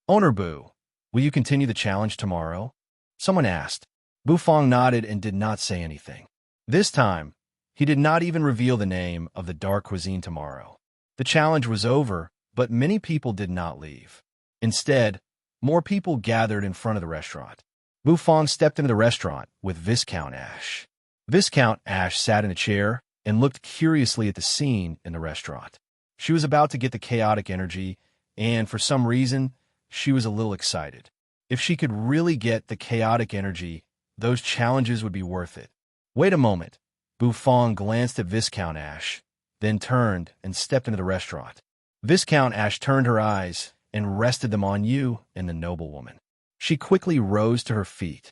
Owner Bu, will you continue the challenge tomorrow? Someone asked. Bufang nodded and did not say anything. This time, he did not even reveal the name of the dark cuisine tomorrow. The challenge was over, but many people did not leave. Instead, more people gathered in front of the restaurant. Bufang stepped into the restaurant with Viscount Ash. Viscount Ash sat in a chair and looked curiously at the scene in the restaurant. She was about to get the chaotic energy, and for some reason, she was a little excited. If she could really get the chaotic energy, those challenges would be worth it. Wait a moment. Buffon glanced at Viscount Ash, then turned and stepped into the restaurant. Viscount Ash turned her eyes and rested them on you and the noblewoman. She quickly rose to her feet.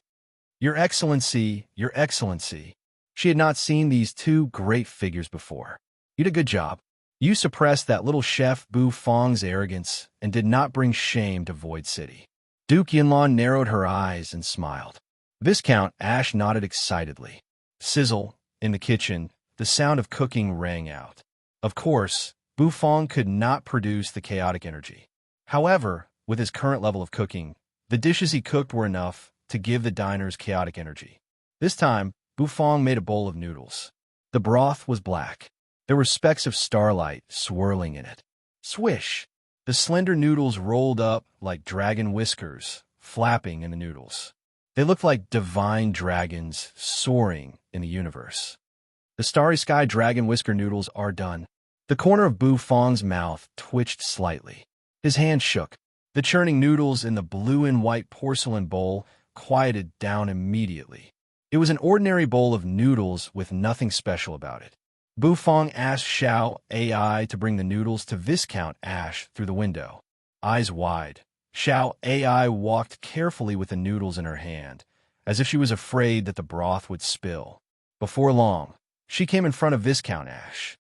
Your Excellency, Your Excellency. She had not seen these two great figures before. You did a good job. You suppressed that little chef Buffong's arrogance and did not bring shame to Void City. Duke Yinlan narrowed her eyes and smiled. Viscount Ash nodded excitedly. Sizzle, in the kitchen, the sound of cooking rang out. Of course, Buffon could not produce the chaotic energy. However, with his current level of cooking, the dishes he cooked were enough to give the diners chaotic energy. This time, Buffon made a bowl of noodles. The broth was black. There were specks of starlight swirling in it. Swish! The slender noodles rolled up like dragon whiskers, flapping in the noodles. They looked like divine dragons soaring in the universe. The Starry Sky Dragon Whisker noodles are done. The corner of Buffon's mouth twitched slightly. His hand shook. The churning noodles in the blue and white porcelain bowl quieted down immediately. It was an ordinary bowl of noodles with nothing special about it. Buffon asked Xiao AI to bring the noodles to Viscount Ash through the window. Eyes wide, Xiao AI walked carefully with the noodles in her hand, as if she was afraid that the broth would spill. Before long, she came in front of Viscount Ash.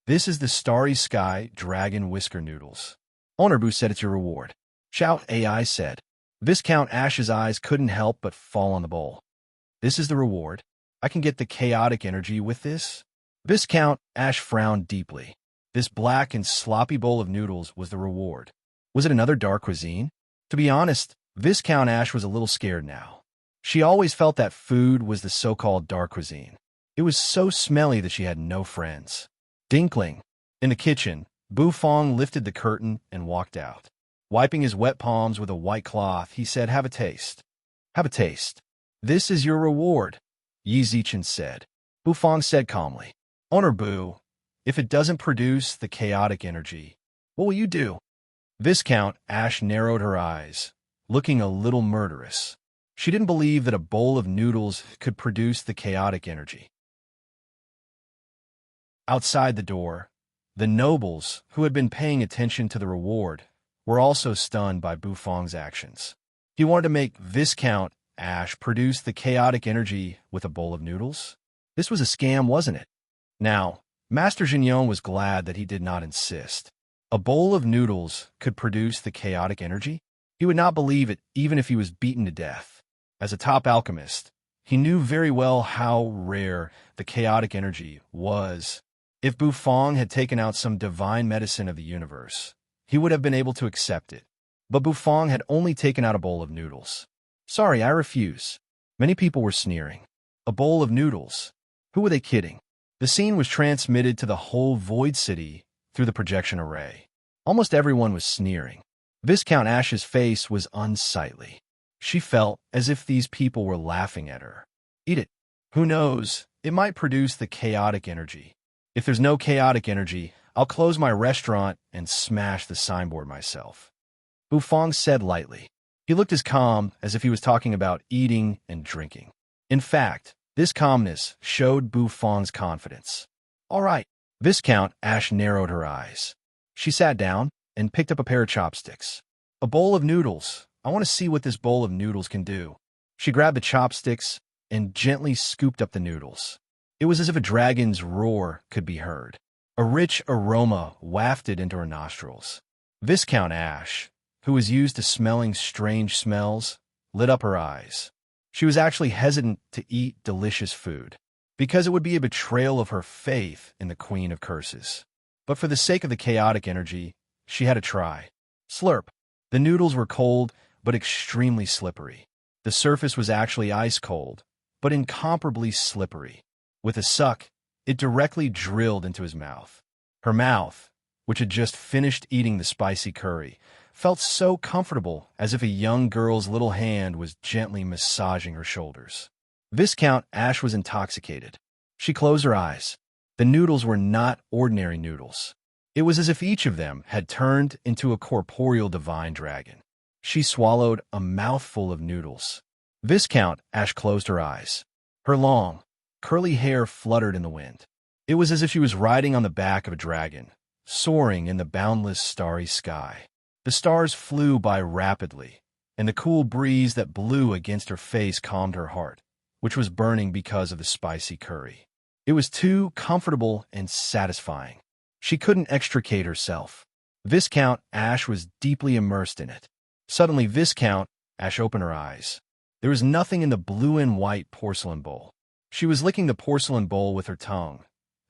This is the Starry Sky Dragon Whisker noodles. Owner Bu said it's your reward. Xiao AI said. Viscount Ash's eyes couldn't help but fall on the bowl. This is the reward. I can get the chaotic energy with this? Viscount Ash frowned deeply. This black and sloppy bowl of noodles was the reward. Was it another dark cuisine? To be honest, Viscount Ash was a little scared now. She always felt that food was the so-called dark cuisine. It was so smelly that she had no friends. Dinkling. In the kitchen, Buffon lifted the curtain and walked out. Wiping his wet palms with a white cloth, he said, "Have a taste. Have a taste. This is your reward," Yi Zichen said. Buffon said calmly, "Owner Bu, if it doesn't produce the chaotic energy, what will you do?" Viscount Ash narrowed her eyes, looking a little murderous. She didn't believe that a bowl of noodles could produce the chaotic energy. Outside the door, the nobles, who had been paying attention to the reward, were also stunned by Buffon's actions. He wanted to make Viscount Ash produce the chaotic energy with a bowl of noodles? This was a scam, wasn't it? Now, Master Jignon was glad that he did not insist. A bowl of noodles could produce the chaotic energy? He would not believe it even if he was beaten to death. As a top alchemist, he knew very well how rare the chaotic energy was. If Buffon had taken out some divine medicine of the universe, he would have been able to accept it. But Buffon had only taken out a bowl of noodles. "Sorry, I refuse." Many people were sneering. A bowl of noodles? Who were they kidding? The scene was transmitted to the whole Void City through the projection array. Almost everyone was sneering. Viscount Ash's face was unsightly. She felt as if these people were laughing at her. Eat it. Who knows? It might produce the chaotic energy. If there's no chaotic energy, I'll close my restaurant and smash the signboard myself. Buffon said lightly. He looked as calm as if he was talking about eating and drinking. In fact, this calmness showed Buffon's confidence. All right. Viscount Ash narrowed her eyes. She sat down and picked up a pair of chopsticks. A bowl of noodles. I want to see what this bowl of noodles can do. She grabbed the chopsticks and gently scooped up the noodles. It was as if a dragon's roar could be heard. A rich aroma wafted into her nostrils. Viscount Ash, who was used to smelling strange smells, lit up her eyes. She was actually hesitant to eat delicious food, because it would be a betrayal of her faith in the Queen of Curses. But for the sake of the chaotic energy, she had to try. Slurp. The noodles were cold, but extremely slippery. The surface was actually ice cold, but incomparably slippery. With a suck, it directly drilled into his mouth. Her mouth, which had just finished eating the spicy curry, felt so comfortable, as if a young girl's little hand was gently massaging her shoulders. Viscount Ash was intoxicated. She closed her eyes. The noodles were not ordinary noodles. It was as if each of them had turned into a corporeal divine dragon. She swallowed a mouthful of noodles. Viscount Ash closed her eyes. Her long, Curly hair fluttered in the wind. It was as if she was riding on the back of a dragon, soaring in the boundless starry sky. The stars flew by rapidly, and the cool breeze that blew against her face calmed her heart, which was burning because of the spicy curry. It was too comfortable and satisfying. She couldn't extricate herself. Viscount Ash was deeply immersed in it. Suddenly, Viscount Ash opened her eyes. There was nothing in the blue and white porcelain bowl. She was licking the porcelain bowl with her tongue.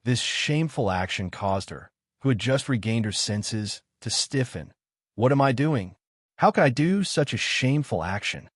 This shameful action caused her, who had just regained her senses, to stiffen. What am I doing? How could I do such a shameful action?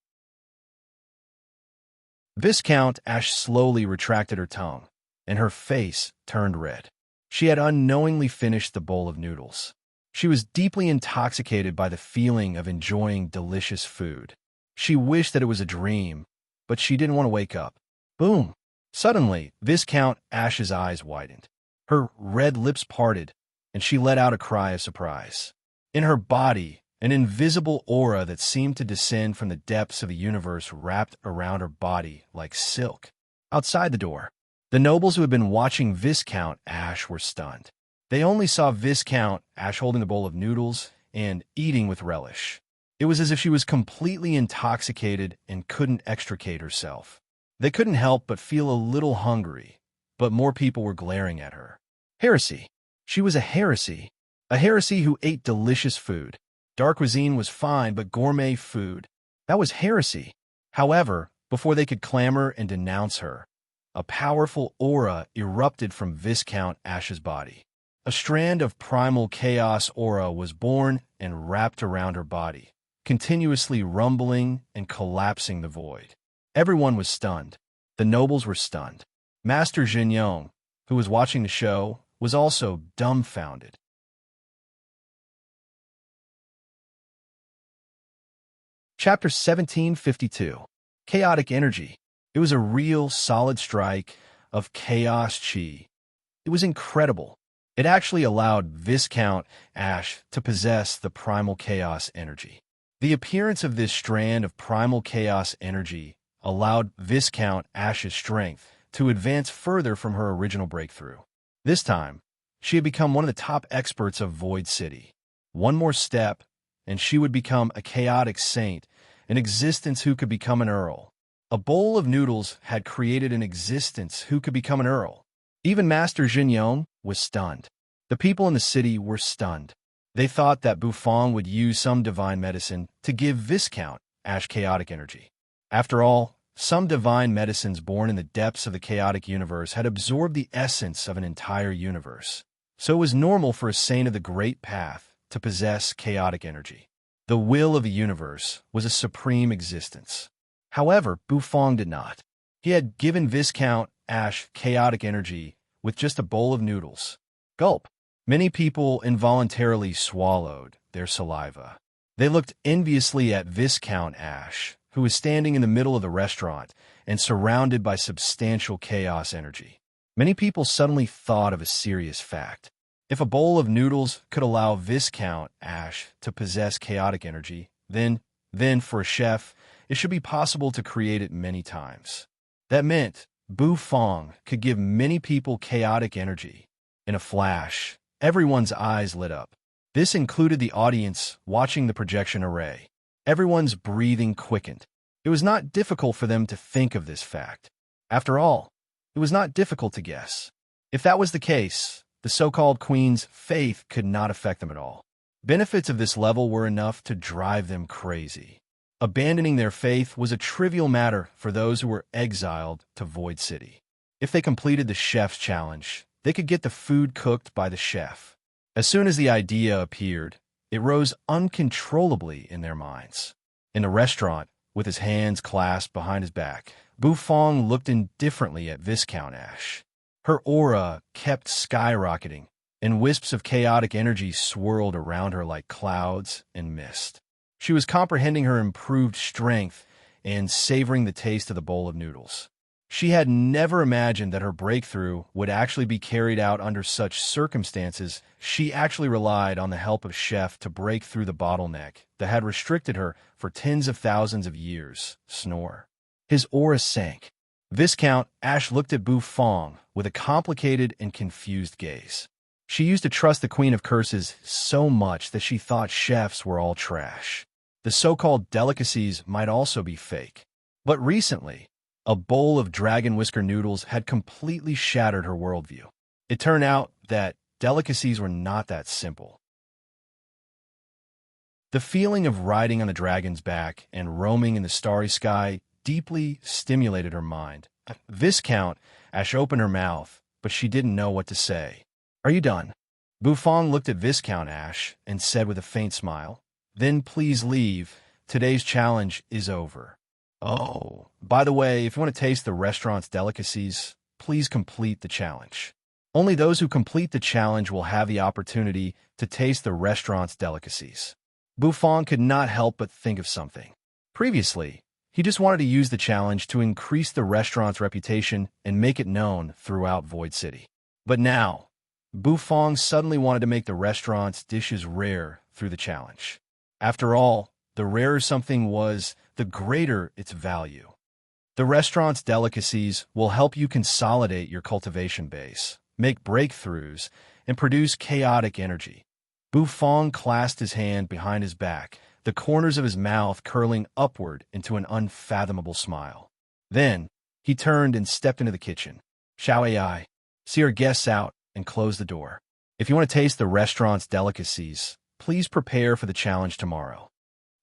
Viscount Ash slowly retracted her tongue, and her face turned red. She had unknowingly finished the bowl of noodles. She was deeply intoxicated by the feeling of enjoying delicious food. She wished that it was a dream, but she didn't want to wake up. Boom! Suddenly, Viscount Ash's eyes widened. Her red lips parted, and she let out a cry of surprise. In her body, an invisible aura that seemed to descend from the depths of the universe wrapped around her body like silk. Outside the door, the nobles who had been watching Viscount Ash were stunned. They only saw Viscount Ash holding the bowl of noodles and eating with relish. It was as if she was completely intoxicated and couldn't extricate herself. They couldn't help but feel a little hungry, but more people were glaring at her. Heresy. She was a heresy who ate delicious food. Dark cuisine was fine, but gourmet food, that was heresy. However, before they could clamor and denounce her, a powerful aura erupted from Viscount Ash's body. A strand of primal chaos aura was born and wrapped around her body, continuously rumbling and collapsing the void. Everyone was stunned. The nobles were stunned. Master Jinyong, who was watching the show, was also dumbfounded. Chapter 1752. Chaotic Energy. It was a real solid strike of chaos chi. It was incredible. It actually allowed Viscount Ash to possess the primal chaos energy. The appearance of this strand of primal chaos energy allowed Viscount Ash's strength to advance further from her original breakthrough. This time, she had become one of the top experts of Void City. One more step, and she would become a chaotic saint, an existence who could become an earl. A bowl of noodles had created an existence who could become an earl. Even Master Jinyong was stunned. The people in the city were stunned. They thought that Bufong would use some divine medicine to give Viscount Ash chaotic energy. After all, some divine medicines born in the depths of the chaotic universe had absorbed the essence of an entire universe. So it was normal for a saint of the Great Path to possess chaotic energy. The will of the universe was a supreme existence. However, Bufong did not. He had given Viscount Ash chaotic energy with just a bowl of noodles. Gulp. Many people involuntarily swallowed their saliva. They looked enviously at Viscount Ash, who was standing in the middle of the restaurant and surrounded by substantial chaos energy. Many people suddenly thought of a serious fact. If a bowl of noodles could allow Viscount Ash to possess chaotic energy, then for a chef, it should be possible to create it many times. That meant Bufong could give many people chaotic energy. In a flash, everyone's eyes lit up. This included the audience watching the projection array. Everyone's breathing quickened. It was not difficult for them to think of this fact. After all, it was not difficult to guess. If that was the case, the so-called queen's faith could not affect them at all. Benefits of this level were enough to drive them crazy. Abandoning their faith was a trivial matter for those who were exiled to Void City. If they completed the chef's challenge, they could get the food cooked by the chef. As soon as the idea appeared, it rose uncontrollably in their minds. In the restaurant, with his hands clasped behind his back, Bufong looked indifferently at Viscount Ash. Her aura kept skyrocketing, and wisps of chaotic energy swirled around her like clouds and mist. She was comprehending her improved strength and savoring the taste of the bowl of noodles. She had never imagined that her breakthrough would actually be carried out under such circumstances. She actually relied on the help of Chef to break through the bottleneck that had restricted her for tens of thousands of years. Snore. His aura sank. Viscount Ash looked at Bufong with a complicated and confused gaze. She used to trust the Queen of Curses so much that she thought chefs were all trash. The so-called delicacies might also be fake. But recently, a bowl of dragon whisker noodles had completely shattered her worldview. It turned out that delicacies were not that simple. The feeling of riding on a dragon's back and roaming in the starry sky deeply stimulated her mind. Viscount Ash opened her mouth, but she didn't know what to say. "Are you done?" Bufong looked at Viscount Ash and said with a faint smile, "Then please leave. Today's challenge is over. Oh, by the way, if you want to taste the restaurant's delicacies, please complete the challenge. Only those who complete the challenge will have the opportunity to taste the restaurant's delicacies." Bufong could not help but think of something. Previously, he just wanted to use the challenge to increase the restaurant's reputation and make it known throughout Void City. But now, Bufong suddenly wanted to make the restaurant's dishes rare through the challenge. After all, the rarer something was, the greater its value. The restaurant's delicacies will help you consolidate your cultivation base, make breakthroughs, and produce chaotic energy. Bufong clasped his hand behind his back, the corners of his mouth curling upward into an unfathomable smile. Then, he turned and stepped into the kitchen. "Xiao AI, see our guests out and close the door. If you want to taste the restaurant's delicacies, please prepare for the challenge tomorrow."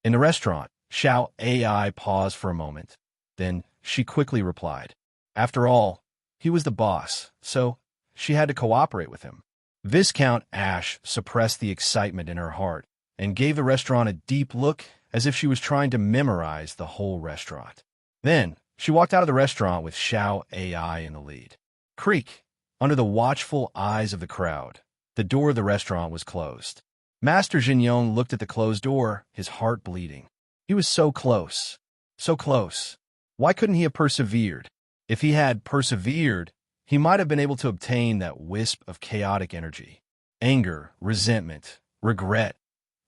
In the restaurant, Xiao AI paused for a moment. Then she quickly replied. After all, he was the boss, so she had to cooperate with him. Viscount Ash suppressed the excitement in her heart and gave the restaurant a deep look as if she was trying to memorize the whole restaurant. Then, she walked out of the restaurant with Xiao AI in the lead. Creak! Under the watchful eyes of the crowd, the door of the restaurant was closed. Master Jinyong looked at the closed door, his heart bleeding. He was so close. So close. Why couldn't he have persevered? If he had persevered, he might have been able to obtain that wisp of chaotic energy. Anger, resentment, regret,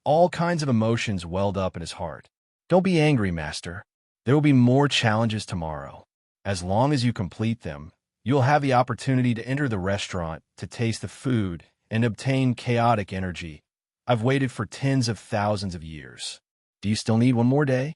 all kinds of emotions welled up in his heart. Don't be angry, Master. There will be more challenges tomorrow. As long as you complete them, you'll have the opportunity to enter the restaurant to taste the food and obtain chaotic energy. I've waited for tens of thousands of years. Do you still need one more day?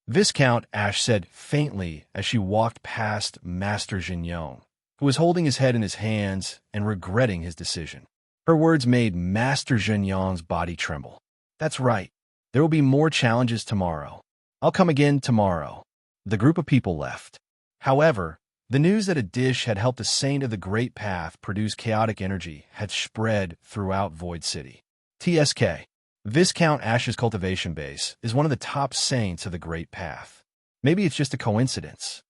Viscount Ash said faintly as she walked past Master Jinyong, who was holding his head in his hands and regretting his decision. Her words made Master Jinyong's body tremble. That's right. There will be more challenges tomorrow. I'll come again tomorrow. The group of people left. However, the news that a dish had helped a saint of the Great Path produce chaotic energy had spread throughout Void City. TSK. Viscount Ash's cultivation base is one of the top saints of the Great Path. Maybe it's just a coincidence.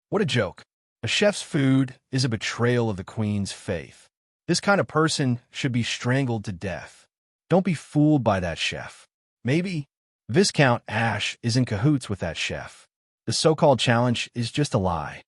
What a joke. A chef's food is a betrayal of the Queen's faith. This kind of person should be strangled to death. Don't be fooled by that chef. Maybe Viscount Ash is in cahoots with that chef. The so-called challenge is just a lie.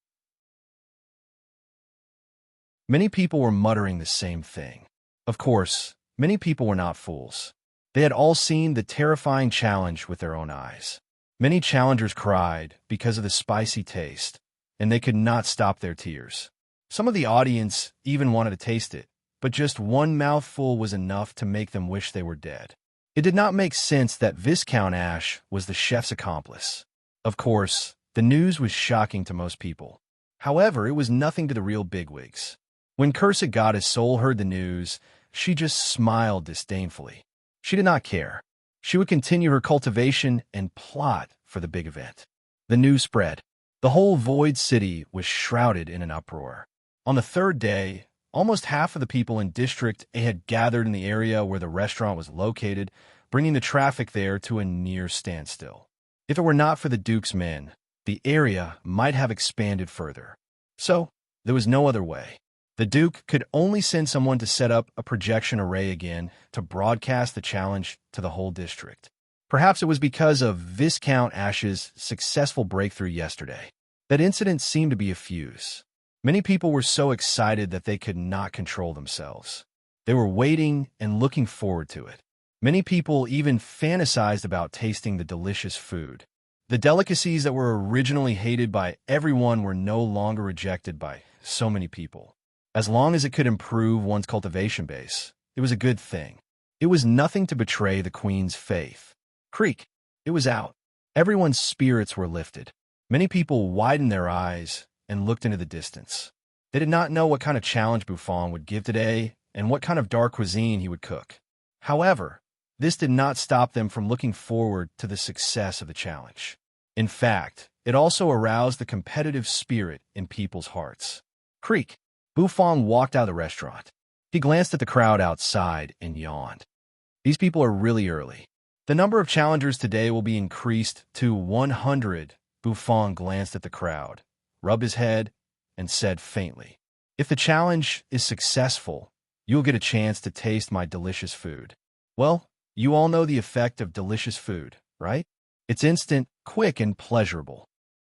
Many people were muttering the same thing. Of course, many people were not fools. They had all seen the terrifying challenge with their own eyes. Many challengers cried because of the spicy taste, and they could not stop their tears. Some of the audience even wanted to taste it, but just one mouthful was enough to make them wish they were dead. It did not make sense that Viscount Ash was the chef's accomplice. Of course, the news was shocking to most people. However, it was nothing to the real bigwigs. When Cursed Goddess Soul heard the news, she just smiled disdainfully. She did not care. She would continue her cultivation and plot for the big event. The news spread. The whole Void City was shrouded in an uproar. On the third day, almost half of the people in District A had gathered in the area where the restaurant was located, bringing the traffic there to a near standstill. If it were not for the Duke's men, the area might have expanded further. So, there was no other way. The Duke could only send someone to set up a projection array again to broadcast the challenge to the whole district. Perhaps it was because of Viscount Ash's successful breakthrough yesterday. That incident seemed to be a fuse. Many people were so excited that they could not control themselves. They were waiting and looking forward to it. Many people even fantasized about tasting the delicious food. The delicacies that were originally hated by everyone were no longer rejected by so many people. As long as it could improve one's cultivation base, it was a good thing. It was nothing to betray the queen's faith. Creak. It was out. Everyone's spirits were lifted. Many people widened their eyes and looked into the distance. They did not know what kind of challenge Buffon would give today and what kind of dark cuisine he would cook. However, this did not stop them from looking forward to the success of the challenge. In fact, it also aroused the competitive spirit in people's hearts. Creak. Buffon walked out of the restaurant. He glanced at the crowd outside and yawned. These people are really early. The number of challengers today will be increased to 100. Buffon glanced at the crowd, rubbed his head, and said faintly, "If the challenge is successful, you'll get a chance to taste my delicious food." Well, you all know the effect of delicious food, right? It's instant, quick, and pleasurable.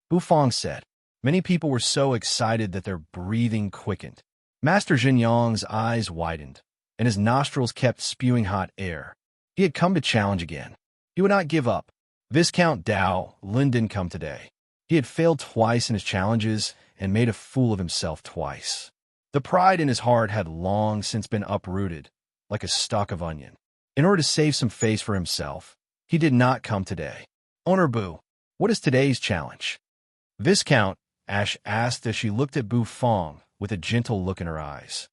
Buffon said. Many people were so excited that their breathing quickened. Master Jinyang's eyes widened, and his nostrils kept spewing hot air. He had come to challenge again. He would not give up. Viscount Dao Lin didn't come today. He had failed twice in his challenges and made a fool of himself twice. The pride in his heart had long since been uprooted, like a stalk of onion. In order to save some face for himself, he did not come today. Owner Bu, what is today's challenge? Viscount Ash asked as she looked at Buffon with a gentle look in her eyes.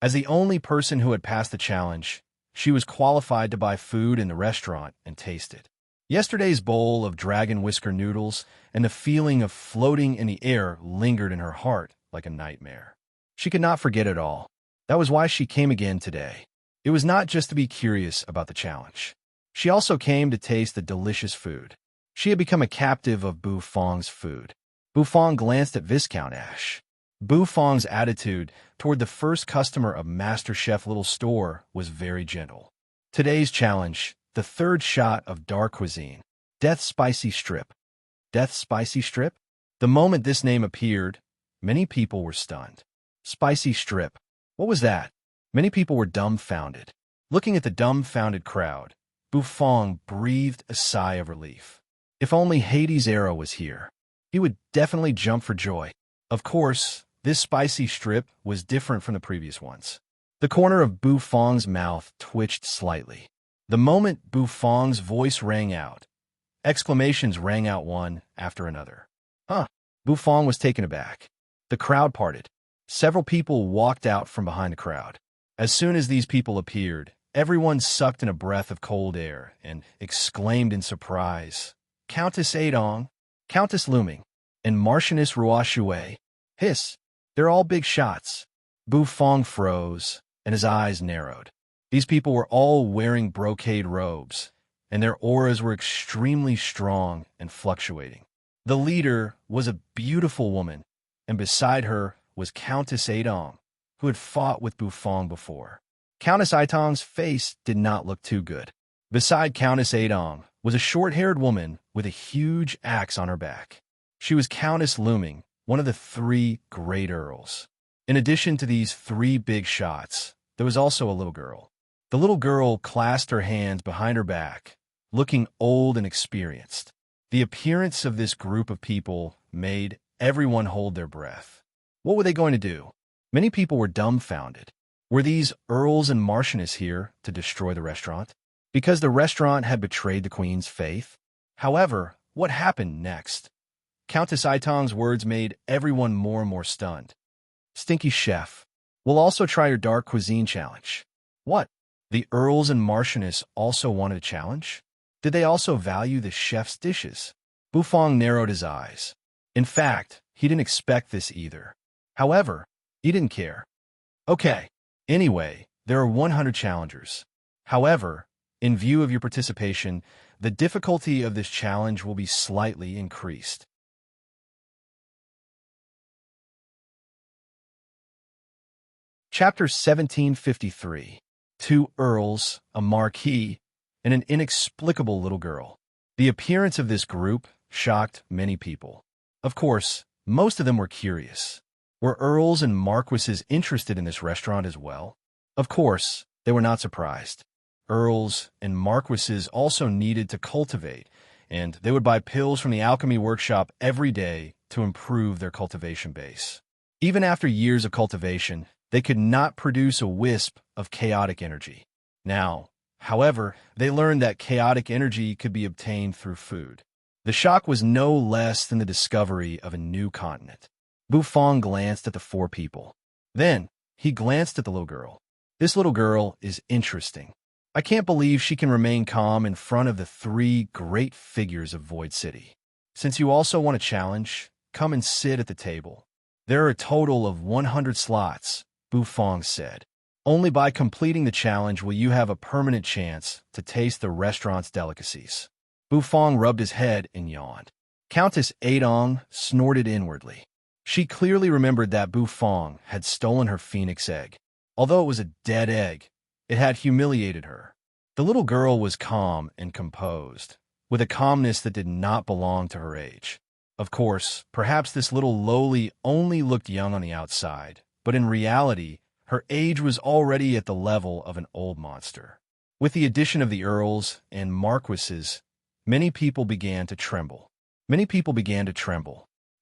As the only person who had passed the challenge, she was qualified to buy food in the restaurant and taste it. Yesterday's bowl of dragon whisker noodles and the feeling of floating in the air lingered in her heart like a nightmare. She could not forget it all. That was why she came again today. It was not just to be curious about the challenge. She also came to taste the delicious food. She had become a captive of Buffon's food. Buffon glanced at Viscount Ash. Buffon's attitude toward the first customer of Master Chef Little Store was very gentle. Today's challenge, the third shot of dark cuisine, Death Spicy Strip. Death Spicy Strip? The moment this name appeared, many people were stunned. Spicy Strip. What was that? Many people were dumbfounded. Looking at the dumbfounded crowd, Buffon breathed a sigh of relief. If only Hades' arrow was here, he would definitely jump for joy. Of course, this spicy strip was different from the previous ones. The corner of Buffon's mouth twitched slightly. The moment Buffon's voice rang out, exclamations rang out one after another. Huh! Buffon was taken aback. The crowd parted. Several people walked out from behind the crowd. As soon as these people appeared, everyone sucked in a breath of cold air and exclaimed in surprise, "Countess Adong, Countess Luming, and Marchioness Ruoxue. Hiss! They're all big shots." Buffon froze, and his eyes narrowed. These people were all wearing brocade robes, and their auras were extremely strong and fluctuating. The leader was a beautiful woman, and beside her was Countess Adong, who had fought with Buffon before. Countess Aitong's face did not look too good. Beside Countess Adong was a short-haired woman with a huge axe on her back. She was Countess Luming, one of the 3 great earls. In addition to these 3 big shots, there was also a little girl. The little girl clasped her hands behind her back, looking old and experienced. The appearance of this group of people made everyone hold their breath. What were they going to do? Many people were dumbfounded. Were these earls and marchionesses here to destroy the restaurant? Because the restaurant had betrayed the queen's faith? However, what happened next? Countess Aitong's words made everyone more and more stunned. "Stinky Chef, we'll also try your dark cuisine challenge." What? The earls and marchionesses also wanted a challenge? Did they also value the chef's dishes? Buffon narrowed his eyes. In fact, he didn't expect this either. However, he didn't care. Okay, anyway, there are 100 challengers. However, in view of your participation, the difficulty of this challenge will be slightly increased. Chapter 1753. 2 earls, a marquis, and an inexplicable little girl. The appearance of this group shocked many people. Of course, most of them were curious. Were earls and marquises interested in this restaurant as well? Of course, they were not surprised. earls, and marquises also needed to cultivate, and they would buy pills from the alchemy workshop every day to improve their cultivation base. Even after years of cultivation, they could not produce a wisp of chaotic energy. Now, however, they learned that chaotic energy could be obtained through food. The shock was no less than the discovery of a new continent. Bufang glanced at the four people. Then, he glanced at the little girl. This little girl is interesting. I can't believe she can remain calm in front of the three great figures of Void City. Since you also want a challenge, come and sit at the table. There are a total of 100 slots, Bufang said. Only by completing the challenge will you have a permanent chance to taste the restaurant's delicacies. Bufang rubbed his head and yawned. Countess Adong snorted inwardly. She clearly remembered that Bufang had stolen her phoenix egg. Although it was a dead egg, it had humiliated her. The little girl was calm and composed, with a calmness that did not belong to her age. Of course, perhaps this little lowly only looked young on the outside, but in reality, her age was already at the level of an old monster. With the addition of the earls and marquises, many people began to tremble.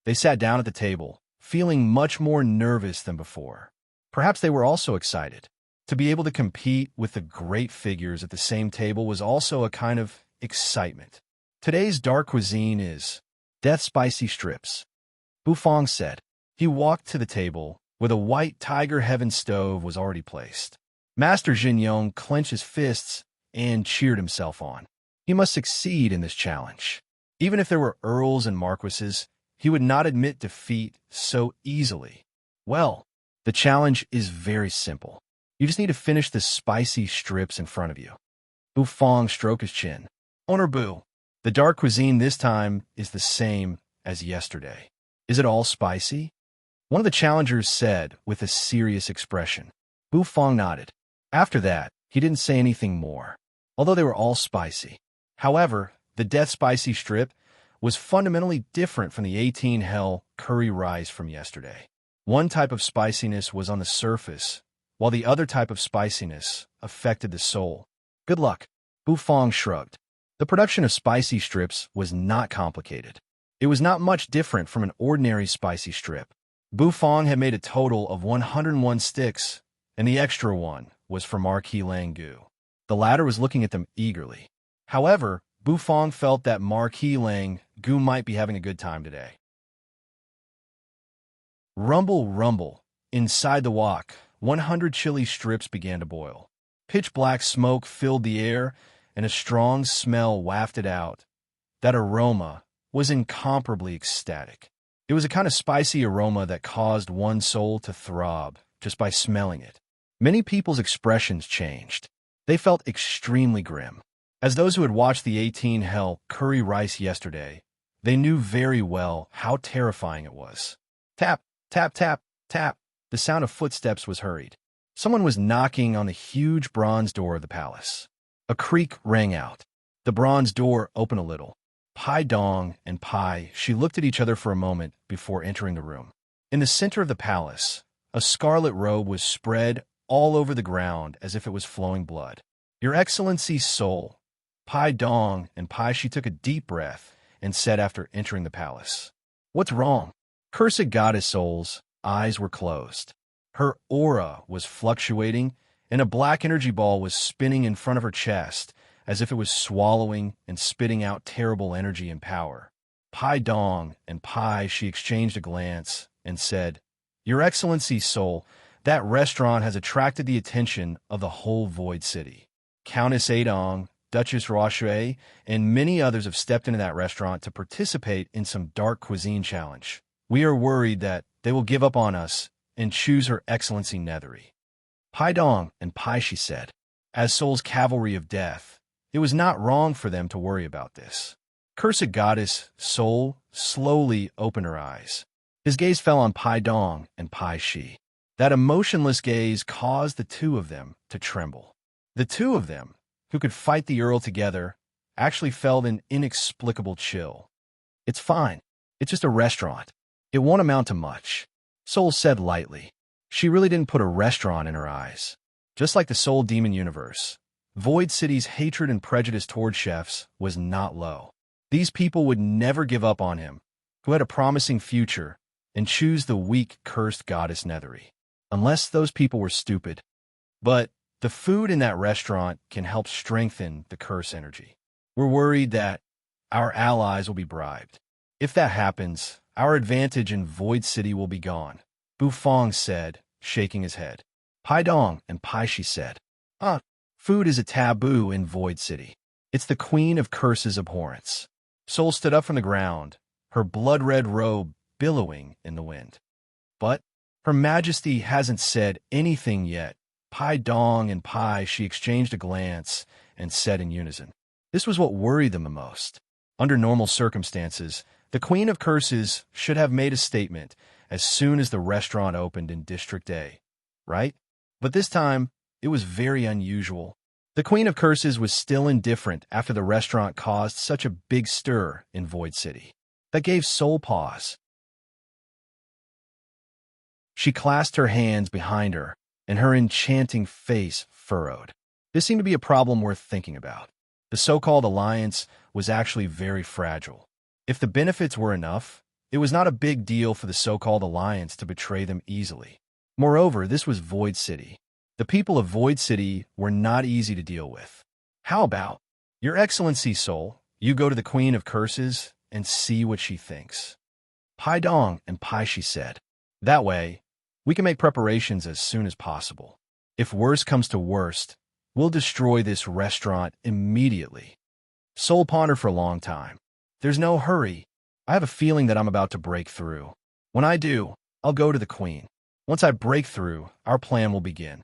They sat down at the table, feeling much more nervous than before. Perhaps they were also excited. To be able to compete with the great figures at the same table was also a kind of excitement. Today's dark cuisine is death spicy strips, Bufang said. He walked to the table, where the white tiger heaven stove was already placed. Master Jinyong clenched his fists and cheered himself on. He must succeed in this challenge. Even if there were earls and marquises, he would not admit defeat so easily. Well, the challenge is very simple. You just need to finish the spicy strips in front of you. Bufang stroked his chin. Owner Bu, the dark cuisine this time is the same as yesterday. Is it all spicy? One of the challengers said with a serious expression. Bufang nodded. After that, he didn't say anything more, although they were all spicy. However, the death spicy strip was fundamentally different from the 18 hell curry rice from yesterday. One type of spiciness was on the surface, while the other type of spiciness affected the soul. Good luck. Bufang shrugged. The production of spicy strips was not complicated. It was not much different from an ordinary spicy strip. Bufang had made a total of 101 sticks, and the extra one was for Marquis Langu. The latter was looking at them eagerly. However, Bufang felt that Marquis Langu might be having a good time today. Rumble, rumble. Inside the wok, 100 chili strips began to boil. Pitch-black smoke filled the air, and a strong smell wafted out. That aroma was incomparably ecstatic. It was a kind of spicy aroma that caused one's soul to throb just by smelling it. Many people's expressions changed. They felt extremely grim. As those who had watched the 18 hell curry rice yesterday, they knew very well how terrifying it was. Tap, tap, tap, tap. The sound of footsteps was hurried. Someone was knocking on the huge bronze door of the palace. A creak rang out. The bronze door opened a little. Pai Dong and Pai, she looked at each other for a moment before entering the room. In the center of the palace, a scarlet robe was spread all over the ground as if it was flowing blood. Your Excellency's soul. Pai Dong and Pai, she took a deep breath and said after entering the palace. What's wrong? Cursed goddess soul's eyes were closed. Her aura was fluctuating, and a black energy ball was spinning in front of her chest, as if it was swallowing and spitting out terrible energy and power. Pai Dong and Pai, she exchanged a glance and said, Your Excellency's soul, that restaurant has attracted the attention of the whole Void City. Countess Adong, Duchess Roche, and many others have stepped into that restaurant to participate in some dark cuisine challenge. We are worried that they will give up on us and choose Her Excellency Nethery. Pai Dong and Pai, she said, as Soul's cavalry of death, it was not wrong for them to worry about this. Cursed goddess Soul slowly opened her eyes. His gaze fell on Pai Dong and Pai Shi. That emotionless gaze caused the two of them to tremble. The two of them, who could fight the Earl together, actually felt an inexplicable chill. It's fine. It's just a restaurant. It won't amount to much, Soul said lightly. She really didn't put a restaurant in her eyes. Just like the Soul Demon universe, Void City's hatred and prejudice toward chefs was not low. These people would never give up on him, who had a promising future, and choose the weak, cursed goddess Nethery. Unless those people were stupid. But the food in that restaurant can help strengthen the curse energy. We're worried that our allies will be bribed. If that happens, our advantage in Void City will be gone, Bufong said, shaking his head. Pai Dong and Pai Shi said, food is a taboo in Void City. It's the queen of curses' abhorrence. Soul stood up from the ground, her blood-red robe billowing in the wind. But Her Majesty hasn't said anything yet. Pai Dong and Pai Shi exchanged a glance and said in unison. This was what worried them the most. Under normal circumstances, the Queen of Curses should have made a statement as soon as the restaurant opened in District A, right? But this time, it was very unusual. The Queen of Curses was still indifferent after the restaurant caused such a big stir in Void City. That gave Soul pause. She clasped her hands behind her, and her enchanting face furrowed. This seemed to be a problem worth thinking about. The so-called alliance was actually very fragile. If the benefits were enough, it was not a big deal for the so-called alliance to betray them easily. Moreover, this was Void City. The people of Void City were not easy to deal with. How about, Your Excellency Soul, you go to the Queen of Curses and see what she thinks? Pai Dong and Pai Shi said. That way, we can make preparations as soon as possible. If worst comes to worst, we'll destroy this restaurant immediately. Soul pondered for a long time. There's no hurry. I have a feeling that I'm about to break through. When I do, I'll go to the Queen. Once I break through, our plan will begin.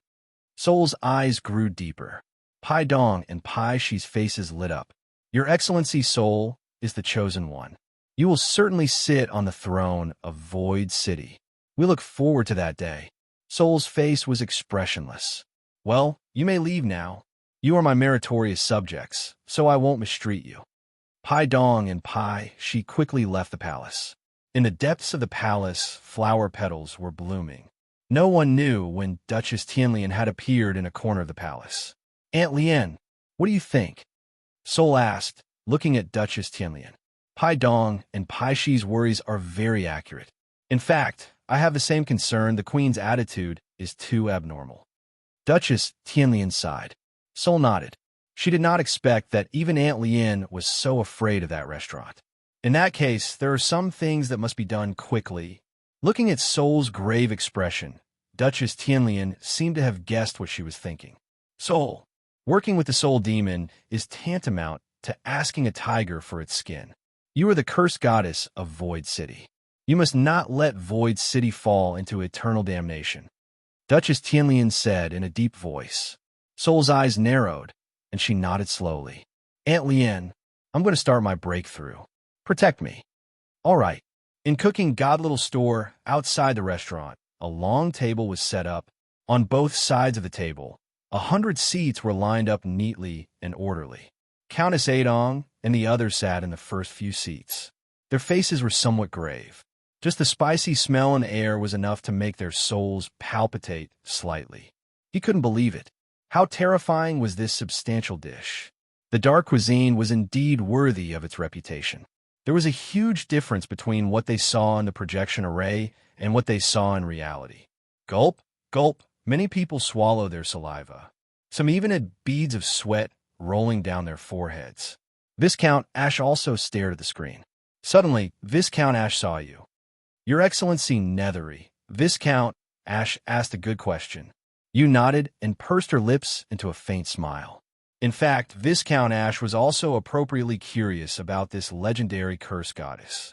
Soul's eyes grew deeper. Pai Dong and Pai Shi's faces lit up. Your Excellency Soul is the chosen one. You will certainly sit on the throne of Void City. We look forward to that day. Soul's face was expressionless. Well, you may leave now. You are my meritorious subjects, so I won't mistreat you. Pai Dong and Pai Shi quickly left the palace. In the depths of the palace, flower petals were blooming. No one knew when Duchess Tianlian had appeared in a corner of the palace. Aunt Lien, what do you think? Soul asked, looking at Duchess Tianlian. Pai Dong and Pai Shi's worries are very accurate. In fact, I have the same concern. The Queen's attitude is too abnormal. Duchess Tianlian sighed. Soul nodded. She did not expect that even Aunt Lien was so afraid of that restaurant. In that case, there are some things that must be done quickly. Looking at Soul's grave expression, Duchess Tianlian seemed to have guessed what she was thinking. Soul, working with the Soul Demon is tantamount to asking a tiger for its skin. You are the cursed goddess of Void City. You must not let Void City fall into eternal damnation. Duchess Tianlian said in a deep voice. Soul's eyes narrowed, and she nodded slowly. Aunt Lien, I'm going to start my breakthrough. Protect me. All right. In Cooking God Little Store, outside the restaurant, a long table was set up. On both sides of the table, 100 seats were lined up neatly and orderly. Countess Adong and the others sat in the first few seats. Their faces were somewhat grave. Just the spicy smell in the air was enough to make their souls palpitate slightly. He couldn't believe it. How terrifying was this substantial dish? The dark cuisine was indeed worthy of its reputation. There was a huge difference between what they saw in the projection array and what they saw in reality. Gulp, gulp, many people swallowed their saliva. Some even had beads of sweat rolling down their foreheads. Viscount Ash also stared at the screen. Suddenly, Viscount Ash saw you. Your Excellency Nethery, Viscount Ash asked a good question. You nodded and pursed her lips into a faint smile. In fact, Viscount Ash was also appropriately curious about this legendary curse goddess.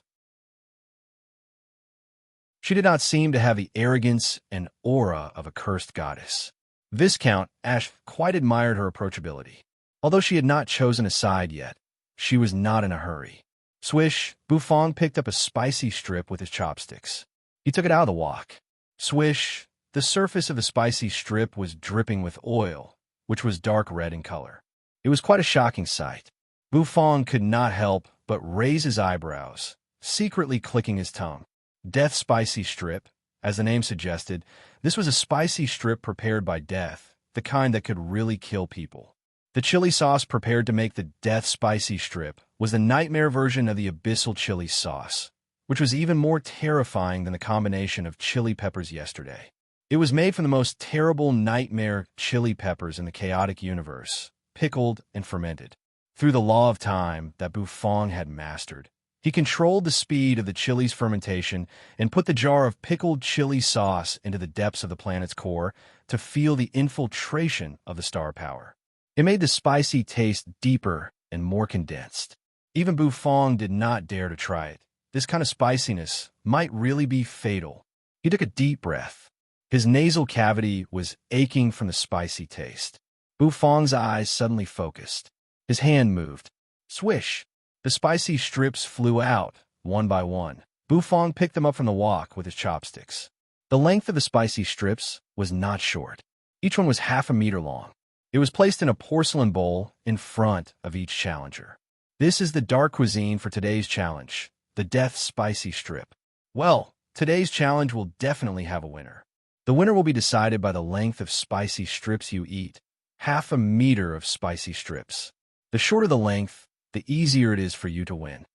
She did not seem to have the arrogance and aura of a cursed goddess. Viscount Ash quite admired her approachability. Although she had not chosen a side yet, she was not in a hurry. Swish, Bufong picked up a spicy strip with his chopsticks. He took it out of the wok. Swish, the surface of the spicy strip was dripping with oil, which was dark red in color. It was quite a shocking sight. Bufong could not help but raise his eyebrows, secretly clicking his tongue. Death spicy strip, as the name suggested, this was a spicy strip prepared by death, the kind that could really kill people. The chili sauce prepared to make the death spicy strip was the nightmare version of the abyssal chili sauce, which was even more terrifying than the combination of chili peppers yesterday. It was made from the most terrible nightmare chili peppers in the chaotic universe, pickled and fermented. Through the law of time that Bufong had mastered, he controlled the speed of the chili's fermentation and put the jar of pickled chili sauce into the depths of the planet's core to feel the infiltration of the star power. It made the spicy taste deeper and more condensed. Even Bufong did not dare to try it. This kind of spiciness might really be fatal. He took a deep breath. His nasal cavity was aching from the spicy taste. Bufong's eyes suddenly focused. His hand moved. Swish! The spicy strips flew out, one by one. Bufong picked them up from the wok with his chopsticks. The length of the spicy strips was not short. Each one was half a meter long. It was placed in a porcelain bowl in front of each challenger. This is the dark cuisine for today's challenge, the Death Spicy Strip. Well, today's challenge will definitely have a winner. The winner will be decided by the length of spicy strips you eat. Half a meter of spicy strips. The shorter the length, the easier it is for you to win.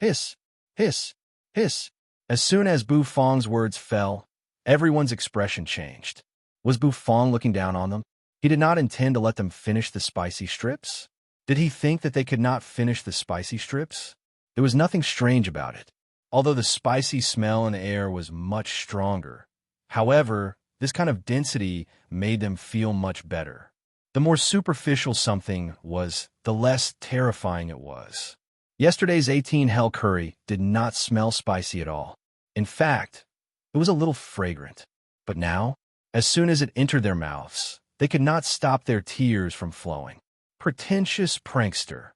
Hiss, hiss, hiss. As soon as Bufong's words fell, everyone's expression changed. Was Bufong looking down on them? He did not intend to let them finish the spicy strips. Did he think that they could not finish the spicy strips? There was nothing strange about it, although the spicy smell in the air was much stronger. However, this kind of density made them feel much better. The more superficial something was, the less terrifying it was. Yesterday's 18 hell curry did not smell spicy at all. In fact, it was a little fragrant. But now, as soon as it entered their mouths, they could not stop their tears from flowing. Pretentious prankster.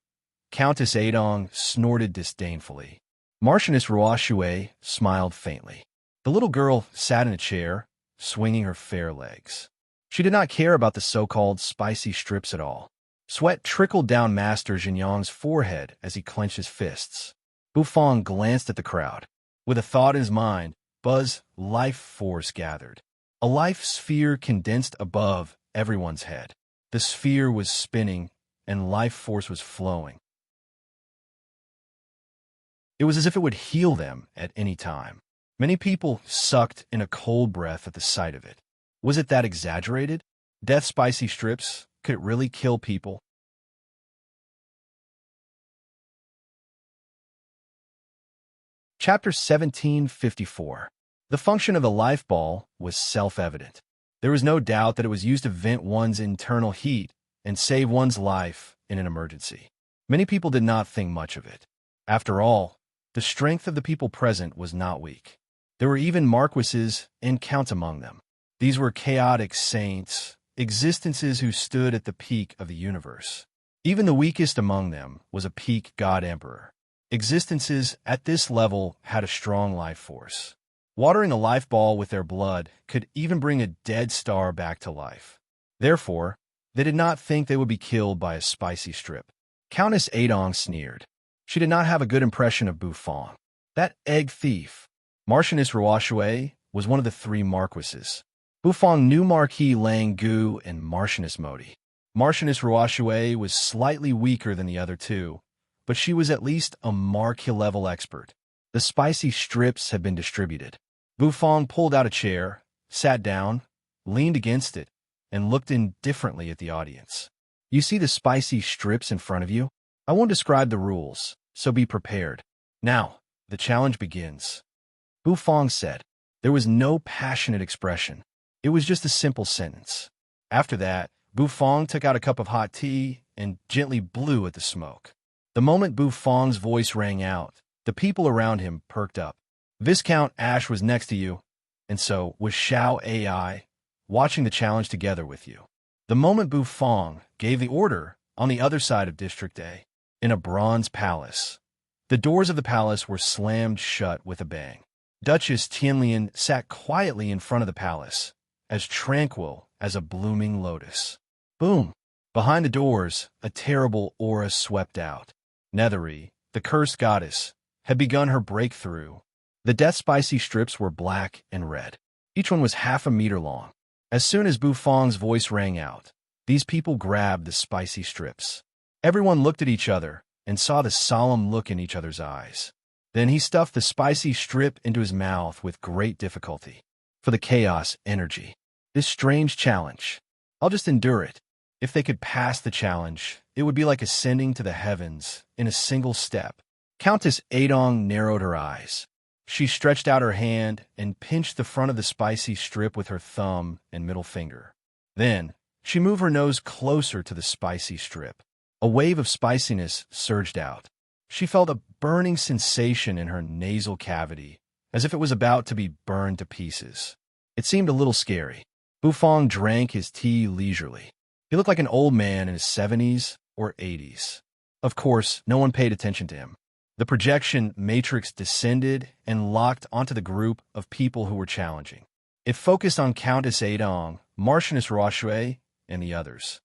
Countess Adong snorted disdainfully. Marchioness Ruoxue smiled faintly. The little girl sat in a chair, swinging her fair legs. She did not care about the so-called spicy strips at all. Sweat trickled down Master Jinyang's forehead as he clenched his fists. Bufong glanced at the crowd. With a thought in his mind, Buzz life force gathered. A life sphere condensed above everyone's head. The sphere was spinning, and life force was flowing. It was as if it would heal them at any time. Many people sucked in a cold breath at the sight of it. Was it that exaggerated? Death spicy strips? Could it really kill people? Chapter 1754. The function of the life ball was self-evident. There was no doubt that it was used to vent one's internal heat and save one's life in an emergency. Many people did not think much of it. After all, the strength of the people present was not weak. There were even marquises and counts among them. These were chaotic saints, existences who stood at the peak of the universe. Even the weakest among them was a peak god-emperor. Existences at this level had a strong life force. Watering a life ball with their blood could even bring a dead star back to life. Therefore, they did not think they would be killed by a spicy strip. Countess Adong sneered. She did not have a good impression of Bufong. That egg thief. Marchioness Ruoxue was one of the three marquises. Bufong knew Marquis Lang Gu and Marchioness Modi. Marchioness Ruoxue was slightly weaker than the other two, but she was at least a Marquis-level expert. The spicy strips had been distributed. Bufong pulled out a chair, sat down, leaned against it, and looked indifferently at the audience. You see the spicy strips in front of you? I won't describe the rules, so be prepared. Now, the challenge begins. Bufong said. There was no passionate expression. It was just a simple sentence. After that, Bufong took out a cup of hot tea and gently blew at the smoke. The moment Bufong's voice rang out, the people around him perked up. Viscount Ash was next to you, and so was Xiao Ai, watching the challenge together with you. The moment Bufong gave the order on the other side of District A, in a bronze palace, the doors of the palace were slammed shut with a bang. Duchess Tianlian sat quietly in front of the palace, as tranquil as a blooming lotus. Boom! Behind the doors, a terrible aura swept out. Nethery, the cursed goddess, had begun her breakthrough. The death spicy strips were black and red. Each one was half a meter long. As soon as Bufong's voice rang out, These people grabbed the spicy strips. Everyone looked at each other and saw the solemn look in each other's eyes. Then he stuffed the spicy strip into his mouth with great difficulty. For the chaos energy. This strange challenge. I'll just endure it. If they could pass the challenge, it would be like ascending to the heavens in a single step. Countess Adong narrowed her eyes. She stretched out her hand and pinched the front of the spicy strip with her thumb and middle finger. Then, she moved her nose closer to the spicy strip. A wave of spiciness surged out. She felt a burning sensation in her nasal cavity, as if it was about to be burned to pieces. It seemed a little scary. Bufong drank his tea leisurely. He looked like an old man in his 70s or 80s. Of course, no one paid attention to him. The projection matrix descended and locked onto the group of people who were challenging. It focused on Countess Adong, Marchioness Rochue, and the others.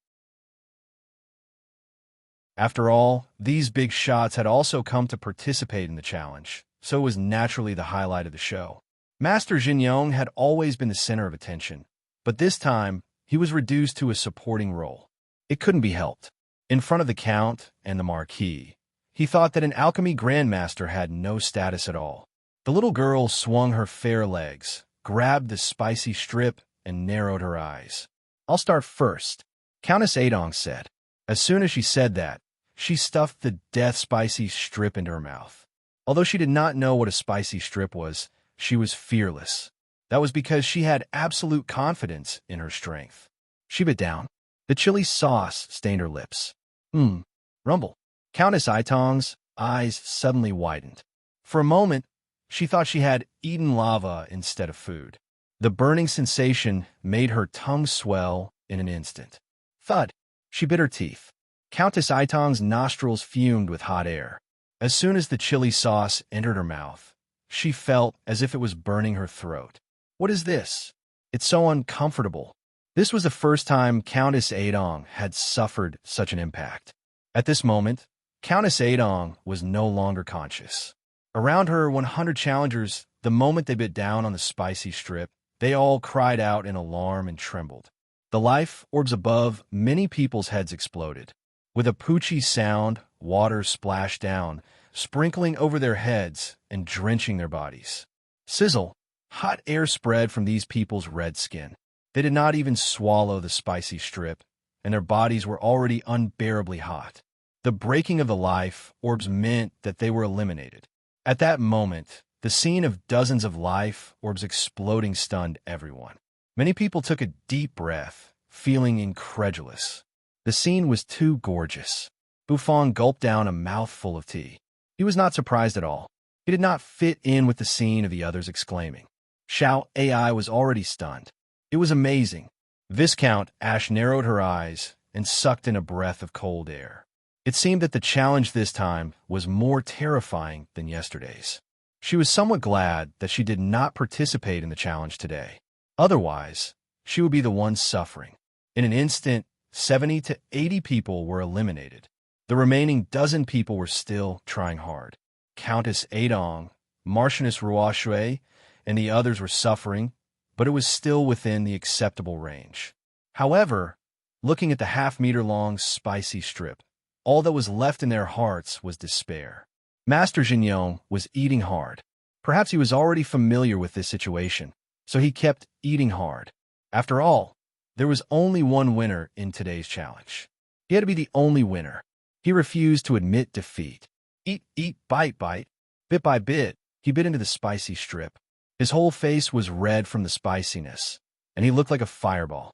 After all, these big shots had also come to participate in the challenge, so it was naturally the highlight of the show. Master Jinyong had always been the center of attention, but this time, he was reduced to a supporting role. It couldn't be helped. In front of the Count and the Marquis, he thought that an alchemy grandmaster had no status at all. The little girl swung her fair legs, grabbed the spicy strip, and narrowed her eyes. "I'll start first," Countess Adong said. As soon as she said that, she stuffed the death-spicy strip into her mouth. Although she did not know what a spicy strip was, she was fearless. That was because she had absolute confidence in her strength. She bit down. The chili sauce stained her lips. Rumble. Countess Aitong's eyes suddenly widened. For a moment, she thought she had eaten lava instead of food. The burning sensation made her tongue swell in an instant. Thud. She bit her teeth. Countess Aitong's nostrils fumed with hot air. As soon as the chili sauce entered her mouth, she felt as if it was burning her throat. What is this? It's so uncomfortable. This was the first time Countess Adong had suffered such an impact. At this moment, Countess Adong was no longer conscious. Around her 100 challengers, the moment they bit down on the spicy strip, they all cried out in alarm and trembled. The life orbs above many people's heads exploded. With a poochy sound, water splashed down, sprinkling over their heads and drenching their bodies. Sizzle. Hot air spread from these people's red skin. They did not even swallow the spicy strip, and their bodies were already unbearably hot. The breaking of the life orbs meant that they were eliminated. At that moment, the scene of dozens of life orbs exploding stunned everyone. Many people took a deep breath, feeling incredulous. The scene was too gorgeous. Bufong gulped down a mouthful of tea. He was not surprised at all. He did not fit in with the scene of the others exclaiming. Xiao Ai was already stunned. It was amazing. Viscount Ash narrowed her eyes and sucked in a breath of cold air. It seemed that the challenge this time was more terrifying than yesterday's. She was somewhat glad that she did not participate in the challenge today. Otherwise, she would be the one suffering. In an instant, 70 to 80 people were eliminated. The remaining dozen people were still trying hard. Countess Adong, Marchioness Ruoxue, and the others were suffering, but it was still within the acceptable range. However, looking at the half-meter-long spicy strip, all that was left in their hearts was despair. Master Jinyong was eating hard. Perhaps he was already familiar with this situation, so he kept eating hard. After all, there was only one winner in today's challenge. He had to be the only winner. He refused to admit defeat. Eat, eat, bite, bite. Bit by bit, he bit into the spicy strip. His whole face was red from the spiciness, and he looked like a fireball.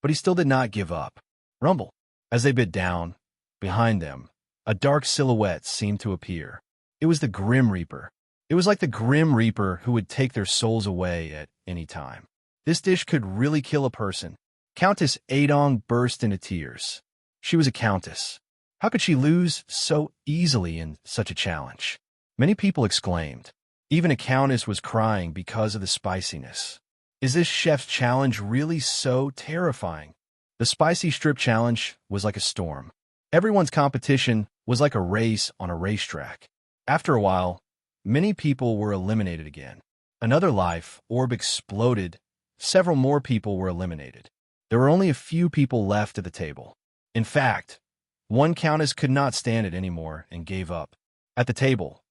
But he still did not give up. Rumble. As they bit down, behind them, a dark silhouette seemed to appear. It was the Grim Reaper. It was like the Grim Reaper who would take their souls away at any time. This dish could really kill a person. Countess Adong burst into tears. She was a countess. How could she lose so easily in such a challenge? Many people exclaimed. Even a countess was crying because of the spiciness. Is this chef's challenge really so terrifying? The spicy strip challenge was like a storm. Everyone's competition was like a race on a racetrack. After a while, many people were eliminated again. Another life orb exploded. Several more people were eliminated. There were only a few people left at the table. In fact, one countess could not stand it anymore and gave up. At the table,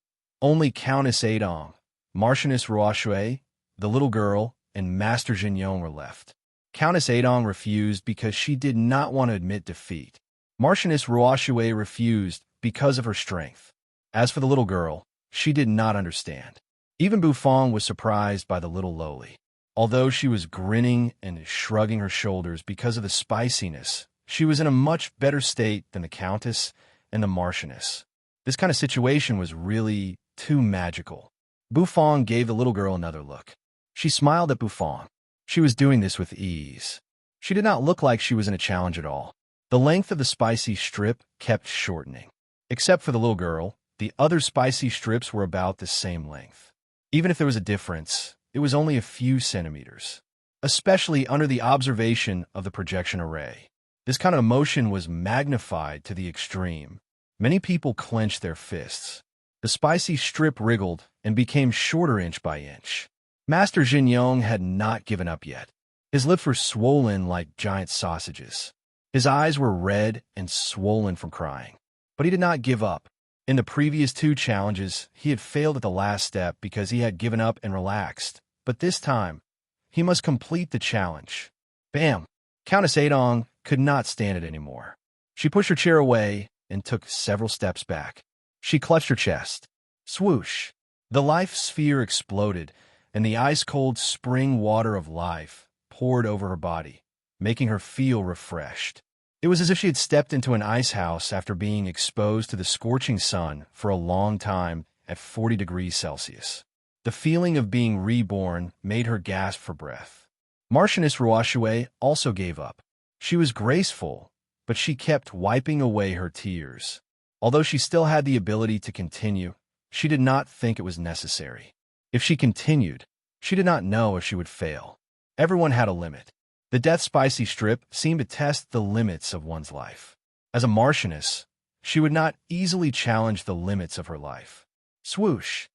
only Countess Adong, Marchioness Roachue, the little girl, and Master Jinyong were left. Countess Adong refused because she did not want to admit defeat. Marchioness Roachue refused because of her strength. As for the little girl, she did not understand. Even Bufong was surprised by the little lowly. Although she was grinning and shrugging her shoulders because of the spiciness, she was in a much better state than the countess and the marchioness. This kind of situation was really too magical. Bufong gave the little girl another look. She smiled at Bufong. She was doing this with ease. She did not look like she was in a challenge at all. The length of the spicy strip kept shortening. Except for the little girl, the other spicy strips were about the same length. Even if there was a difference, it was only a few centimeters, especially under the observation of the projection array. This kind of emotion was magnified to the extreme. Many people clenched their fists. The spicy strip wriggled and became shorter inch by inch. Master Jinyong had not given up yet. His lips were swollen like giant sausages. His eyes were red and swollen from crying. But he did not give up. In the previous two challenges, he had failed at the last step because he had given up and relaxed. But this time, he must complete the challenge. Bam! Countess Adong could not stand it anymore. She pushed her chair away and took several steps back. She clutched her chest. Swoosh! The life sphere exploded, and the ice-cold spring water of life poured over her body, making her feel refreshed. It was as if she had stepped into an ice house after being exposed to the scorching sun for a long time at 40 degrees Celsius. The feeling of being reborn made her gasp for breath. Marchioness Roachue also gave up. She was graceful, but she kept wiping away her tears. Although she still had the ability to continue, she did not think it was necessary. If she continued, she did not know if she would fail. Everyone had a limit. The death spicy strip seemed to test the limits of one's life. As a marchioness, she would not easily challenge the limits of her life. Swoosh!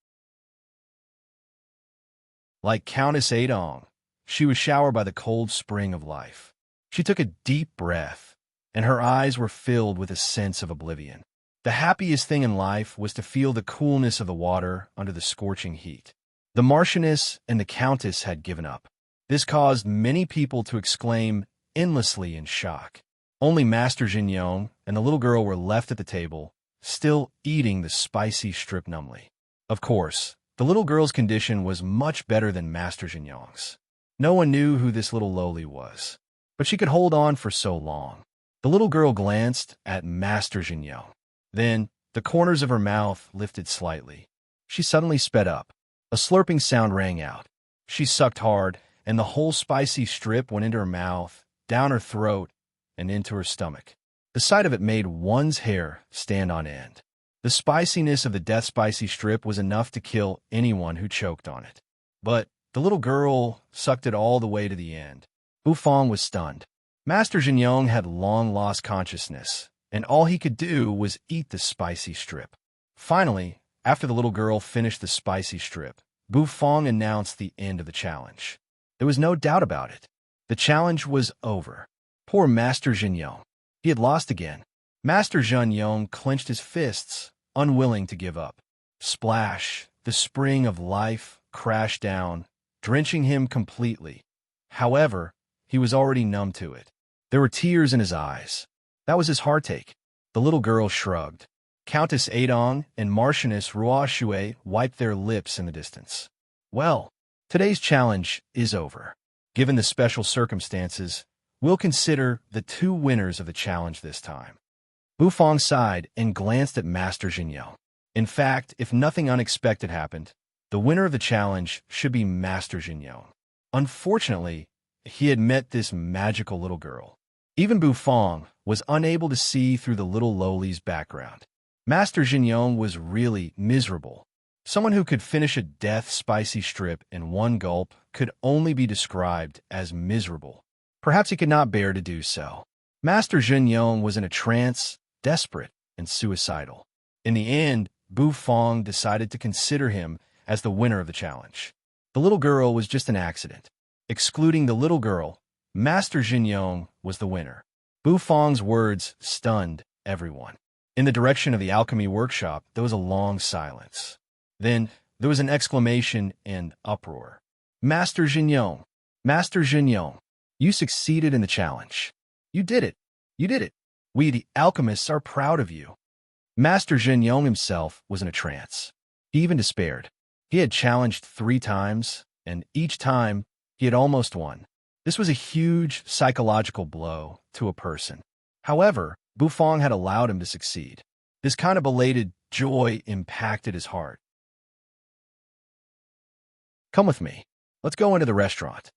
Like Countess Adong, she was showered by the cold spring of life. She took a deep breath, and her eyes were filled with a sense of oblivion. The happiest thing in life was to feel the coolness of the water under the scorching heat. The marchioness and the countess had given up. This caused many people to exclaim endlessly in shock. Only Master Jinyong and the little girl were left at the table, still eating the spicy strip numbly. Of course, the little girl's condition was much better than Master Jinyong's. No one knew who this little lowly was, but she could hold on for so long. The little girl glanced at Master Jinyong. Then, the corners of her mouth lifted slightly. She suddenly sped up. A slurping sound rang out. She sucked hard, and the whole spicy strip went into her mouth, down her throat, and into her stomach. The sight of it made one's hair stand on end. The spiciness of the death spicy strip was enough to kill anyone who choked on it. But the little girl sucked it all the way to the end. Bufong was stunned. Master Jinyong had long lost consciousness, and all he could do was eat the spicy strip. Finally, after the little girl finished the spicy strip, Bufong announced the end of the challenge. There was no doubt about it. The challenge was over. Poor Master Jinyong. He had lost again. Master Jinyong clenched his fists, unwilling to give up. Splash! The spring of life crashed down, drenching him completely. However, he was already numb to it. There were tears in his eyes. That was his heartache. The little girl shrugged. Countess Adong and Marchioness Roachue wiped their lips in the distance. Well, today's challenge is over. Given the special circumstances, we'll consider the two winners of the challenge this time. Bufong sighed and glanced at Master Jinyong. In fact, if nothing unexpected happened, the winner of the challenge should be Master Jinyong. Unfortunately, he had met this magical little girl. Even Bufong was unable to see through the little lowly's background. Master Jinyong was really miserable. Someone who could finish a death spicy strip in one gulp could only be described as miserable. Perhaps he could not bear to do so. Master Jinyong was in a trance, desperate and suicidal. In the end, Bufong decided to consider him as the winner of the challenge. The little girl was just an accident. Excluding the little girl, Master Jinyong was the winner. Bu Fang's words stunned everyone. In the direction of the alchemy workshop, there was a long silence. Then there was an exclamation and uproar. Master Jinyong! Master Jinyong! You succeeded in the challenge. You did it! You did it! We, the alchemists, are proud of you. Master Jinyong himself was in a trance. He even despaired. He had challenged 3 times, and each time he had almost won. This was a huge psychological blow to a person. However, Bu Fang had allowed him to succeed. This kind of belated joy impacted his heart. Come with me. Let's go into the restaurant.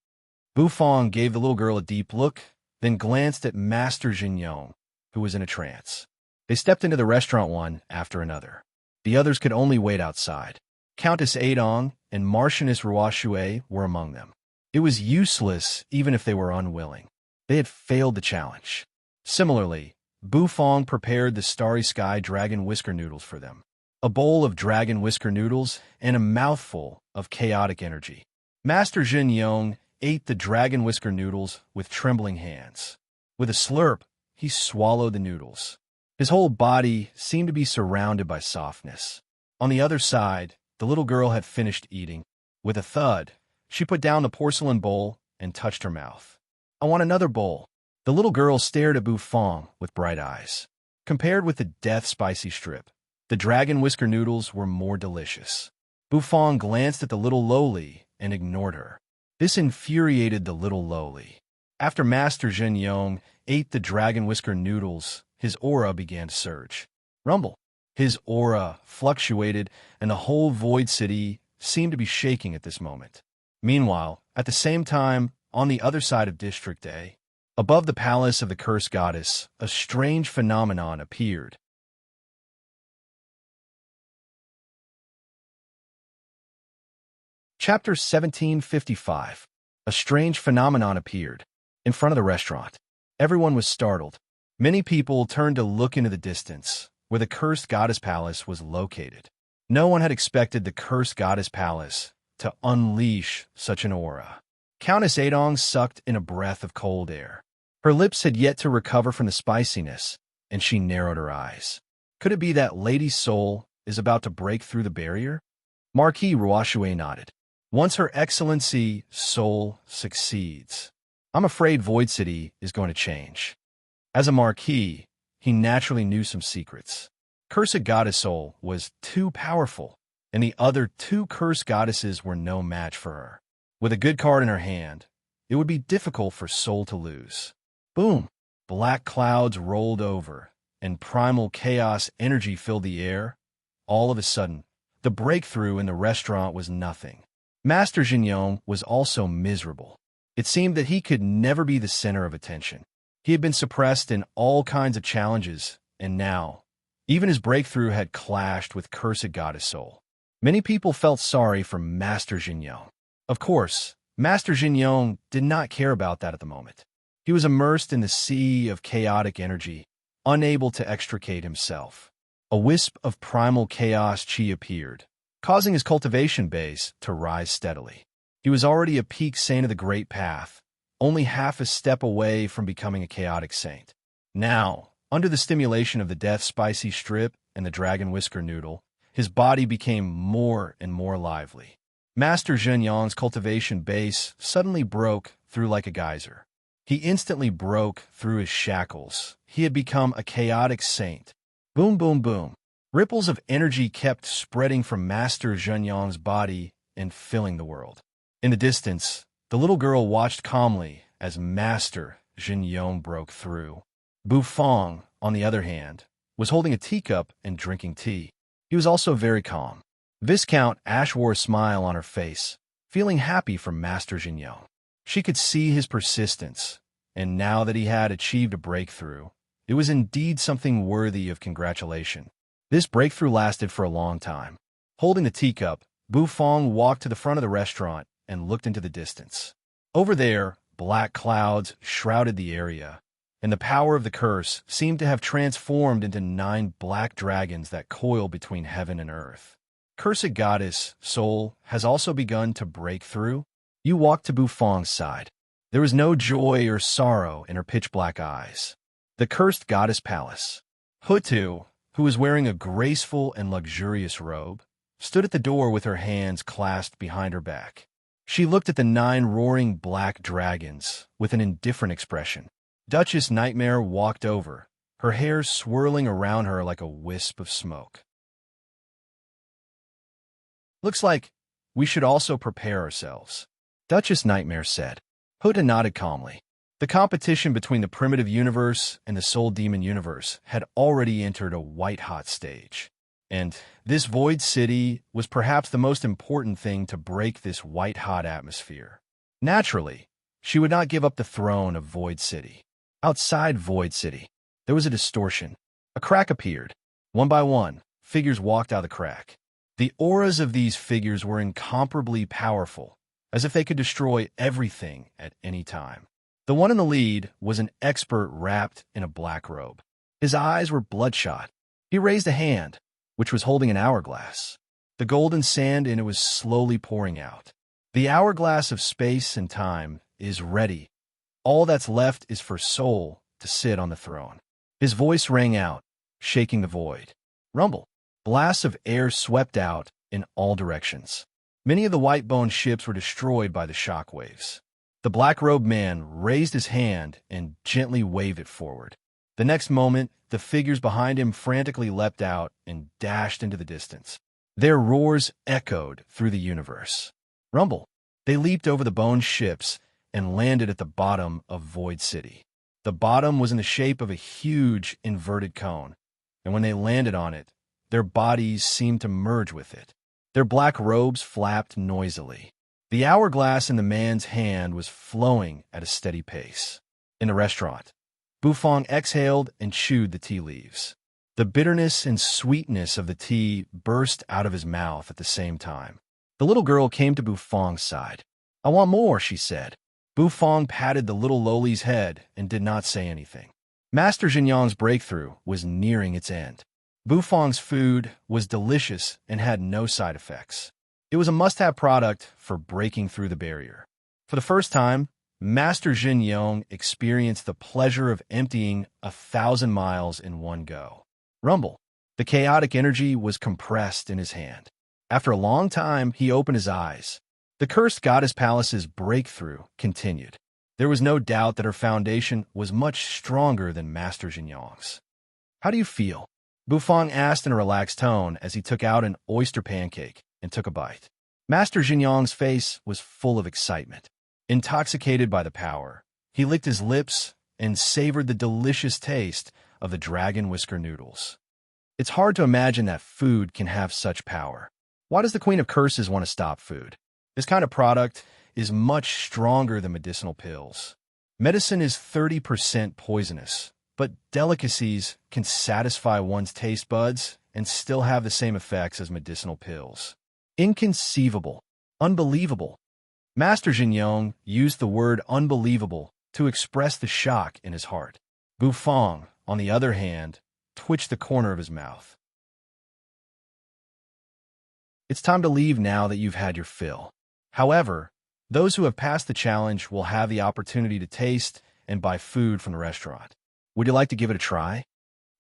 Bu Fang gave the little girl a deep look, then glanced at Master Jinyong, who was in a trance. They stepped into the restaurant one after another. The others could only wait outside. Countess Adong and Marchioness Ruoxue were among them. It was useless even if they were unwilling. They had failed the challenge. Similarly, Bu Fang prepared the Starry Sky Dragon Whisker Noodles for them. A bowl of Dragon Whisker Noodles and a mouthful of chaotic energy. Master Jinyong ate the Dragon Whisker Noodles with trembling hands. With a slurp, he swallowed the noodles. His whole body seemed to be surrounded by softness. On the other side, the little girl had finished eating. With a thud, she put down the porcelain bowl and touched her mouth. I want another bowl. The little girl stared at Bu Fang with bright eyes. Compared with the death spicy strip, the Dragon Whisker Noodles were more delicious. Bu Fang glanced at the little lowly and ignored her. This infuriated the little lowly. After Master Jinyong ate the Dragon Whisker Noodles, his aura began to surge. Rumble. His aura fluctuated, and the whole Void City seemed to be shaking at this moment. Meanwhile, at the same time, on the other side of District A, above the palace of the Cursed Goddess, a strange phenomenon appeared. Chapter 1755. A strange phenomenon appeared. In front of the restaurant. Everyone was startled. Many people turned to look into the distance, where the Cursed Goddess Palace was located. No one had expected the Cursed Goddess Palace to unleash such an aura. Countess Adong sucked in a breath of cold air. Her lips had yet to recover from the spiciness, and she narrowed her eyes. Could it be that Lady Soul is about to break through the barrier? Marquis Ruoxue nodded. Once Her Excellency Soul succeeds, I'm afraid Void City is going to change. As a Marquis, he naturally knew some secrets. Cursed Goddess Soul was too powerful, and the other 2 cursed goddesses were no match for her. With a good card in her hand, it would be difficult for Soul to lose. Boom! Black clouds rolled over, and primal chaos energy filled the air. All of a sudden, the breakthrough in the restaurant was nothing. Master Jinyong was also miserable. It seemed that he could never be the center of attention. He had been suppressed in all kinds of challenges, and now, even his breakthrough had clashed with Cursed Goddess Soul. Many people felt sorry for Master Jinyong. Of course, Master Jinyong did not care about that at the moment. He was immersed in the sea of chaotic energy, unable to extricate himself. A wisp of primal chaos chi appeared, causing his cultivation base to rise steadily. He was already a peak saint of the Great Path, only half a step away from becoming a chaotic saint. Now, under the stimulation of the death spicy strip and the Dragon Whisker Noodle, his body became more and more lively. Master Jinyong's cultivation base suddenly broke through like a geyser. He instantly broke through his shackles. He had become a chaotic saint. Boom, boom, boom. Ripples of energy kept spreading from Master Jinyong's body and filling the world. In the distance, the little girl watched calmly as Master Jinyong broke through. Bu Fang, on the other hand, was holding a teacup and drinking tea. He was also very calm. Viscount Ash wore a smile on her face, feeling happy for Master Jinyong. She could see his persistence, and now that he had achieved a breakthrough, it was indeed something worthy of congratulation. This breakthrough lasted for a long time. Holding the teacup, Bu Fang walked to the front of the restaurant and looked into the distance. Over there, black clouds shrouded the area, and the power of the curse seemed to have transformed into 9 black dragons that coil between heaven and earth. Cursed Goddess Soul has also begun to break through. You walked to Bu Fang's side. There was no joy or sorrow in her pitch-black eyes. The cursed goddess palace. Hutu, who was wearing a graceful and luxurious robe, stood at the door with her hands clasped behind her back. She looked at the 9 roaring black dragons with an indifferent expression. Duchess Nightmare walked over, her hair swirling around her like a wisp of smoke. "Looks like we should also prepare ourselves," Duchess Nightmare said. Huta nodded calmly. The competition between the primitive universe and the soul demon universe had already entered a white-hot stage. And this void city was perhaps the most important thing to break this white-hot atmosphere. Naturally, she would not give up the throne of Void City. Outside Void City, there was a distortion. A crack appeared. One by one, figures walked out of the crack. The auras of these figures were incomparably powerful, as if they could destroy everything at any time. The one in the lead was an expert wrapped in a black robe. His eyes were bloodshot. He raised a hand, which was holding an hourglass. The golden sand in it was slowly pouring out. The hourglass of space and time is ready. All that's left is for Soul to sit on the throne. His voice rang out, shaking the void. Rumble. Blasts of air swept out in all directions. Many of the white-boned ships were destroyed by the shockwaves. The black-robed man raised his hand and gently waved it forward. The next moment, the figures behind him frantically leapt out and dashed into the distance. Their roars echoed through the universe. Rumble. They leaped over the boned ships and landed at the bottom of Void City. The bottom was in the shape of a huge inverted cone, and when they landed on it, their bodies seemed to merge with it. Their black robes flapped noisily. The hourglass in the man's hand was flowing at a steady pace. In the restaurant, Bufong exhaled and chewed the tea leaves. The bitterness and sweetness of the tea burst out of his mouth at the same time. The little girl came to Bufong's side. "I want more," she said. Bufong patted the little loli's head and did not say anything. Master Xinyan's breakthrough was nearing its end. Bufong's food was delicious and had no side effects. It was a must-have product for breaking through the barrier. For the first time, Master Xinyan experienced the pleasure of emptying 1,000 miles in one go. Rumble. The chaotic energy was compressed in his hand. After a long time, he opened his eyes. The cursed goddess palace's breakthrough continued. There was no doubt that her foundation was much stronger than Master Xinyan's. "How do you feel?" Bufong asked in a relaxed tone as he took out an oyster pancake and took a bite. Master Xinyan's face was full of excitement. Intoxicated by the power, he licked his lips and savored the delicious taste of the dragon whisker noodles. It's hard to imagine that food can have such power. Why does the Queen of Curses want to stop food? This kind of product is much stronger than medicinal pills. Medicine is 30% poisonous, but delicacies can satisfy one's taste buds and still have the same effects as medicinal pills. Inconceivable. Unbelievable. Master Xinyan used the word unbelievable to express the shock in his heart. Bufong, on the other hand, twitched the corner of his mouth. It's time to leave now that you've had your fill. However, those who have passed the challenge will have the opportunity to taste and buy food from the restaurant. Would you like to give it a try?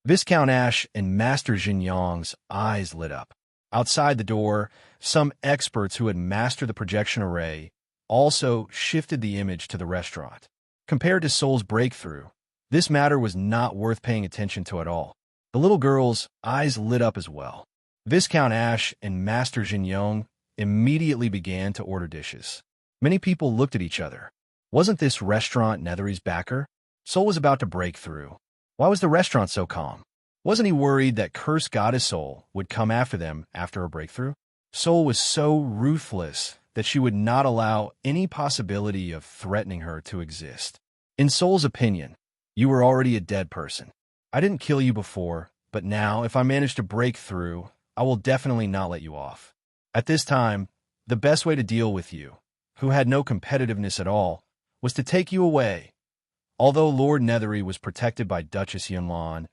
Viscount Ash and Master Xinyan's eyes lit up. Outside the door, some experts who had mastered the projection array also shifted the image to the restaurant. Compared to Soul's breakthrough, this matter was not worth paying attention to at all. The little girl's eyes lit up as well. Viscount Ash and Master Xinyan immediately began to order dishes. Many people looked at each other. Wasn't this restaurant Nethery's backer? Soul was about to break through. Why was the restaurant so calm? Wasn't he worried that cursed goddess Soul would come after them after a breakthrough? Soul was so ruthless that she would not allow any possibility of threatening her to exist. In Soul's opinion, you were already a dead person. I didn't kill you before, but now, if I manage to break through, I will definitely not let you off. At this time, the best way to deal with you, who had no competitiveness at all, was to take you away. Although Lord Nethery was protected by Duchess Yunlan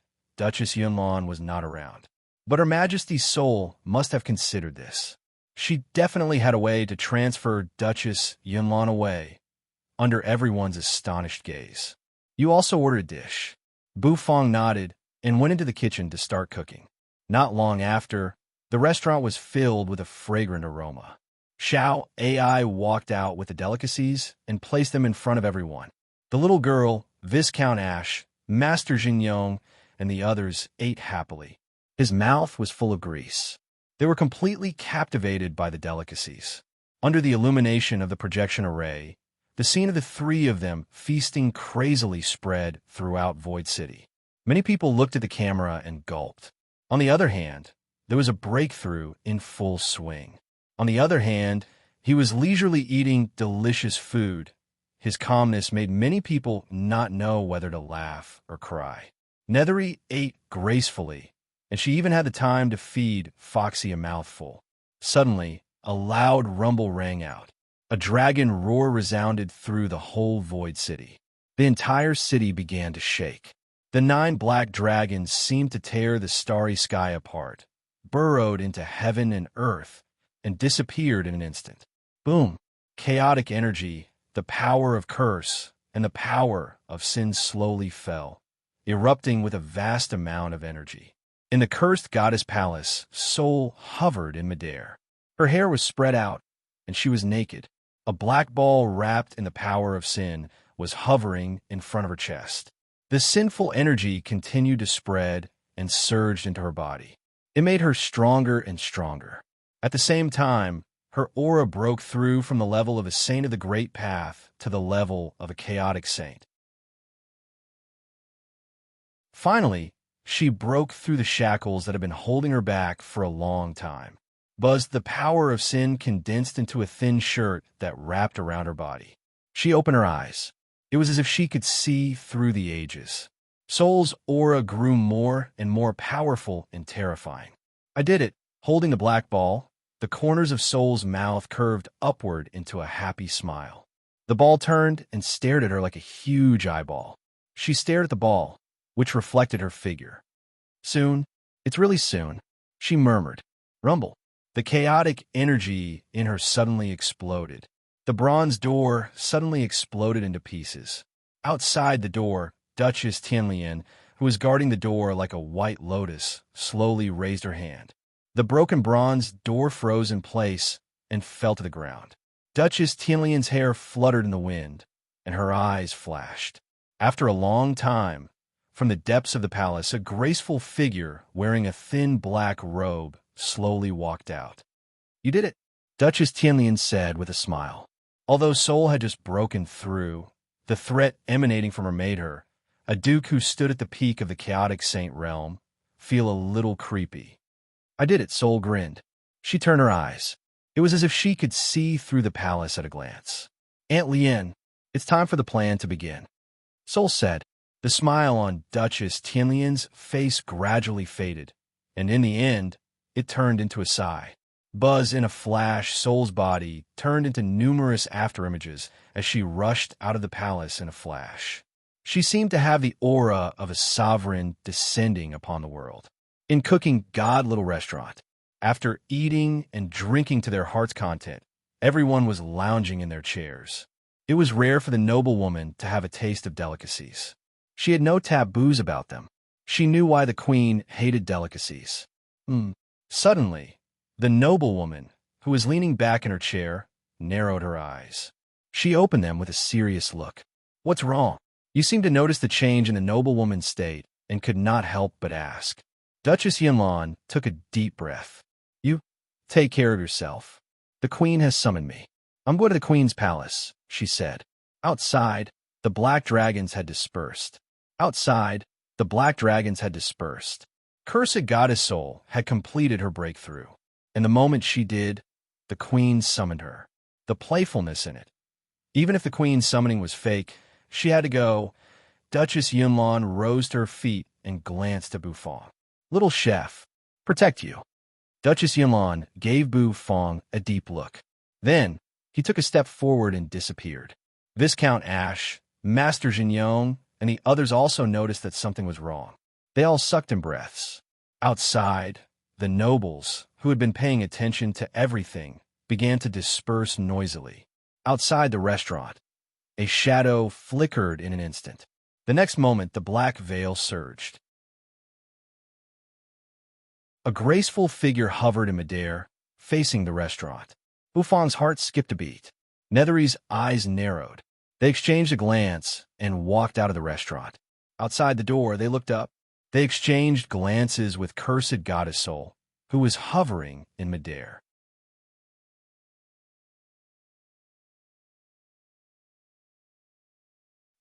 was not around. But Her Majesty's Soul must have considered this. She definitely had a way to transfer Duchess Yunlan away. under everyone's astonished gaze. You also ordered a dish. Bufong nodded and went into the kitchen to start cooking. Not long after, the restaurant was filled with a fragrant aroma. Xiao AI walked out with the delicacies and placed them in front of everyone. The little girl, Viscount Ash, Master Jinyong, and the others ate happily. His mouth was full of grease. They were completely captivated by the delicacies. Under the illumination of the projection array, the scene of the three of them feasting crazily spread throughout Void City. Many people looked at the camera and gulped. On the other hand, there was a breakthrough in full swing. On the other hand, he was leisurely eating delicious food. His calmness made many people not know whether to laugh or cry. Nethery ate gracefully, and she even had the time to feed Foxy a mouthful. Suddenly, a loud rumble rang out. A dragon roar resounded through the whole Void City. The entire city began to shake. The 9 black dragons seemed to tear the starry sky apart, burrowed into heaven and earth, and disappeared in an instant. Boom! Chaotic energy, the power of curse, and the power of sin slowly fell, erupting with a vast amount of energy. In the cursed goddess palace, Soul hovered in midair. Her hair was spread out, and she was naked. A black ball wrapped in the power of sin was hovering in front of her chest. The sinful energy continued to spread and surged into her body. It made her stronger and stronger. At the same time, her aura broke through from the level of a saint of the great path to the level of a chaotic saint. Finally, she broke through the shackles that had been holding her back for a long time. Buzzed, the power of sin condensed into a thin shirt that wrapped around her body. She opened her eyes. It was as if she could see through the ages. Soul's aura grew more and more powerful and terrifying. I did it, holding the black ball. The corners of Soul's mouth curved upward into a happy smile. The ball turned and stared at her like a huge eyeball. She stared at the ball, which reflected her figure. Soon, it's really soon, she murmured. Rumble. The chaotic energy in her suddenly exploded. The bronze door suddenly exploded into pieces. Outside the door, Duchess Tianlian, who was guarding the door like a white lotus, slowly raised her hand. The broken bronze door froze in place and fell to the ground. Duchess Tianlian's hair fluttered in the wind, and her eyes flashed. After a long time, from the depths of the palace, a graceful figure wearing a thin black robe slowly walked out. You did it, Duchess Tianlian said with a smile. Although Soul had just broken through, the threat emanating from her made her, a duke who stood at the peak of the chaotic saint realm, feel a little creepy. I did it, Soul grinned. She turned her eyes. It was as if she could see through the palace at a glance. Aunt Lien, it's time for the plan to begin. Soul said. The smile on Duchess Tianlian's face gradually faded, and in the end, it turned into a sigh. Buzz, in a flash, Soul's body turned into numerous afterimages as she rushed out of the palace in a flash. She seemed to have the aura of a sovereign descending upon the world. In Cooking God Little Restaurant, after eating and drinking to their heart's content, everyone was lounging in their chairs. It was rare for the noblewoman to have a taste of delicacies. She had no taboos about them. She knew why the queen hated delicacies. Suddenly, the noblewoman, who was leaning back in her chair, narrowed her eyes. She opened them with a serious look. What's wrong? You seem to notice the change in the noblewoman's state and could not help but ask. Duchess Yinlan took a deep breath. You take care of yourself. The queen has summoned me. I'm going to the queen's palace, she said. Outside, the black dragons had dispersed. Cursed Goddess Soul had completed her breakthrough. And the moment she did, the queen summoned her. The playfulness in it. Even if the queen's summoning was fake, she had to go. Duchess Yunlan rose to her feet and glanced at Bufong. Little chef, protect you. Duchess Yunlan gave Bufong a deep look. Then, he took a step forward and disappeared. Viscount Ash, Master Jinyong, and the others also noticed that something was wrong. They all sucked in breaths. Outside, the nobles, who had been paying attention to everything, began to disperse noisily. Outside the restaurant, A shadow flickered in an instant. The next moment, the black veil surged. A graceful figure hovered in midair, facing the restaurant. Buffon's heart skipped a beat. Nethery's eyes narrowed. They exchanged a glance and walked out of the restaurant. Outside the door, they looked up. They exchanged glances with cursed goddess Soul, who was hovering in midair.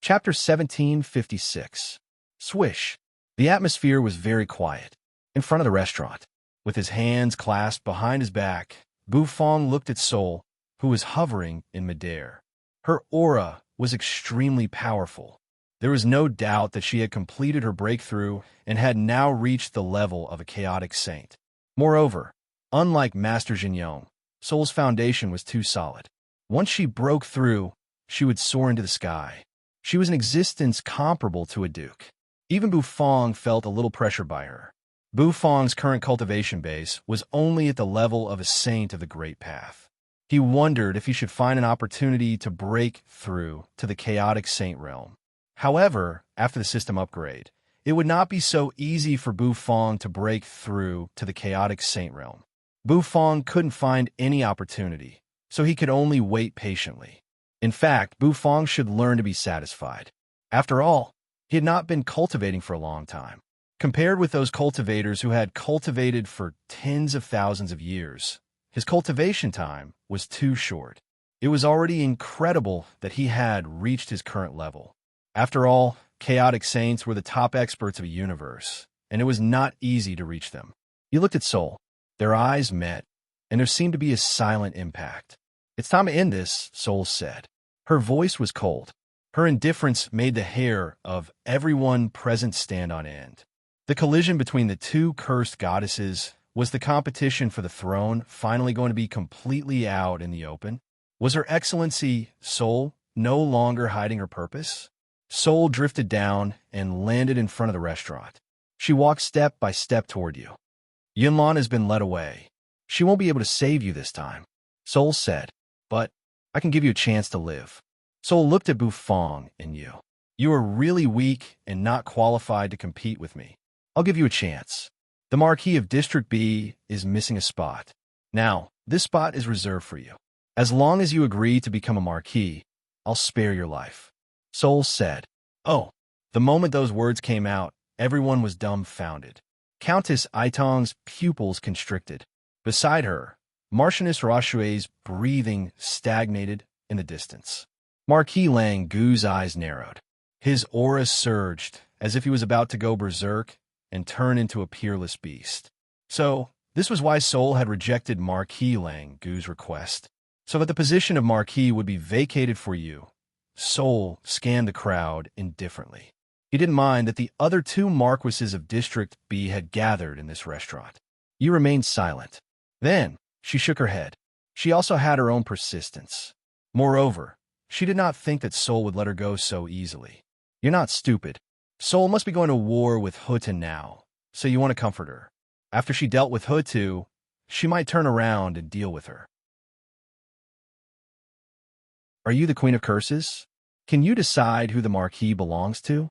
Chapter 1756. Swish. The atmosphere was very quiet. In front of the restaurant, with his hands clasped behind his back, Buffon looked at Soul, who was hovering in midair. Her aura was extremely powerful. There was no doubt that she had completed her breakthrough and had now reached the level of a chaotic saint. Moreover, unlike Master Jinyong, Soul's foundation was too solid. Once she broke through, she would soar into the sky. She was an existence comparable to a duke. Even Buffon felt a little pressure by her. Buffon's current cultivation base was only at the level of a saint of the Great Path. He wondered if he should find an opportunity to break through to the chaotic saint realm. However, after the system upgrade, it would not be so easy for Buffon to break through to the chaotic saint realm. Buffon couldn't find any opportunity, so he could only wait patiently. In fact, Buffon should learn to be satisfied. After all, he had not been cultivating for a long time. Compared with those cultivators who had cultivated for tens of thousands of years, his cultivation time was too short. It was already incredible that he had reached his current level. After all, chaotic saints were the top experts of a universe, and it was not easy to reach them. He looked at Soul. Their eyes met, and there seemed to be a silent impact. "It's time to end this," Soul said. Her voice was cold. Her indifference made the hair of everyone present stand on end. The collision between the two cursed goddesses, was the competition for the throne finally going to be completely out in the open? Was Her Excellency, Soul, no longer hiding her purpose? Soul drifted down and landed in front of the restaurant. She walked step by step toward you. "Yunlan has been led away. She won't be able to save you this time," Soul said. "But I can give you a chance to live." Soul looked at Buffon and you. "You are really weak and not qualified to compete with me. I'll give you a chance. The Marquis of District B is missing a spot. Now, this spot is reserved for you. As long as you agree to become a Marquis, I'll spare your life." Soul said. "Oh." The moment those words came out, everyone was dumbfounded. Countess Aitong's pupils constricted. Beside her, Marchioness Rochue's breathing stagnated in the distance. Marquis Lang Gu's eyes narrowed. His aura surged, as if he was about to go berserk and turn into a peerless beast. So, this was why Soul had rejected Marquis Lang Gu's request, so that the position of Marquis would be vacated for you. Soul scanned the crowd indifferently. He didn't mind that the other two Marquises of District B had gathered in this restaurant. You remained silent. Then, she shook her head. She also had her own persistence. Moreover, she did not think that Soul would let her go so easily. "You're not stupid. Soul must be going to war with Hutu now, so you want to comfort her. After she dealt with Hutu, she might turn around and deal with her." "Are you the Queen of Curses? Can you decide who the Marquis belongs to?"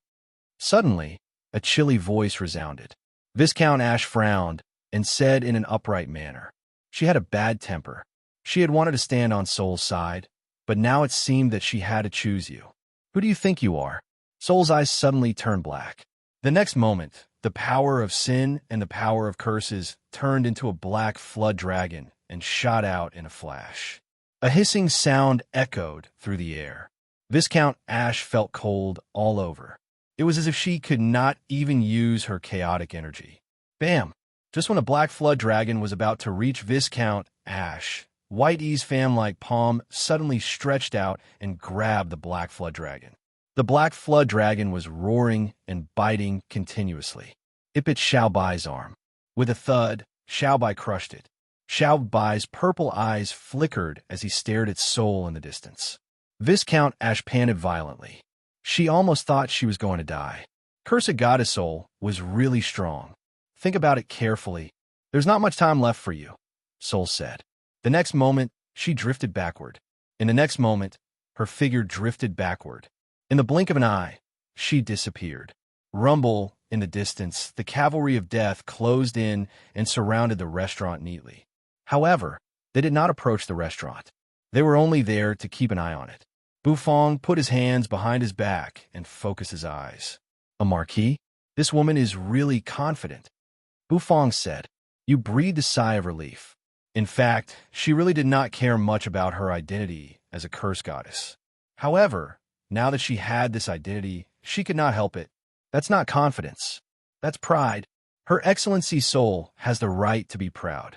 Suddenly, a chilly voice resounded. Viscount Ash frowned and said in an upright manner. She had a bad temper. She had wanted to stand on Soul's side, but now it seemed that she had to choose you. "Who do you think you are?" Soul's eyes suddenly turned black. The next moment, the power of sin and the power of curses turned into a black flood dragon and shot out in a flash. A hissing sound echoed through the air. Viscount Ash felt cold all over. It was as if she could not even use her chaotic energy. Bam! Just when a black flood dragon was about to reach Viscount Ash, White E's fan-like palm suddenly stretched out and grabbed the black flood dragon. The black flood dragon was roaring and biting continuously. It bit Xiao Bai's arm. With a thud, Xiao Bai crushed it. Xiao Bai's purple eyes flickered as he stared at Soul in the distance. Viscount Ash panted violently. She almost thought she was going to die. Cursed Goddess Soul was really strong. "Think about it carefully. There's not much time left for you," Soul said. The next moment, she drifted backward. In the next moment, her figure drifted backward. In the blink of an eye, she disappeared. Rumble, in the distance, the cavalry of death closed in and surrounded the restaurant neatly. However, they did not approach the restaurant. They were only there to keep an eye on it. Bufong put his hands behind his back and focused his eyes. A marquis? This woman is really confident. Bufong said. You breathed a sigh of relief. In fact, she really did not care much about her identity as a curse goddess. However, now that she had this identity, she could not help it. That's not confidence. That's pride. Her Excellency's soul has the right to be proud.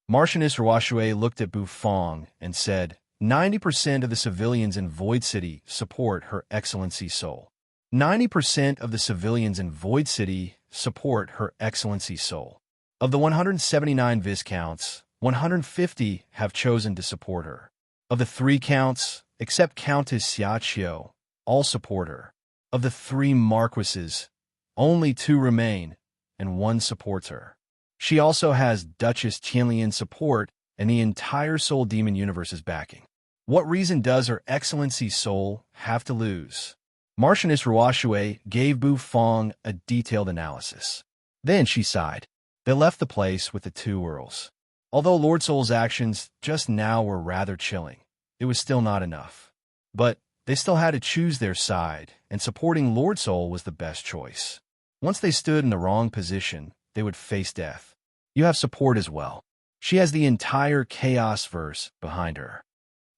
Marchioness Ruashue looked at Bufong and said, 90% of the civilians in Void City support Her Excellency's soul. 90% of the civilians in Void City support Her Excellency's soul. Of the 179 viscounts, 150 have chosen to support her. Of the 3 counts, except Countess Xiaqiu, all support her. Of the 3 marquises, only 2 remain, and 1 supports her. She also has Duchess Tianlian's support and the entire Soul Demon universe's backing. What reason does Her Excellency's soul have to lose? Marchioness Ruashue gave Bufong a detailed analysis. Then she sighed. They left the place with the 2 earls. Although Lord Soul's actions just now were rather chilling, it was still not enough. But they still had to choose their side, and supporting Lord Soul was the best choice. Once they stood in the wrong position, they would face death. You have support as well. She has the entire Chaos Verse behind her.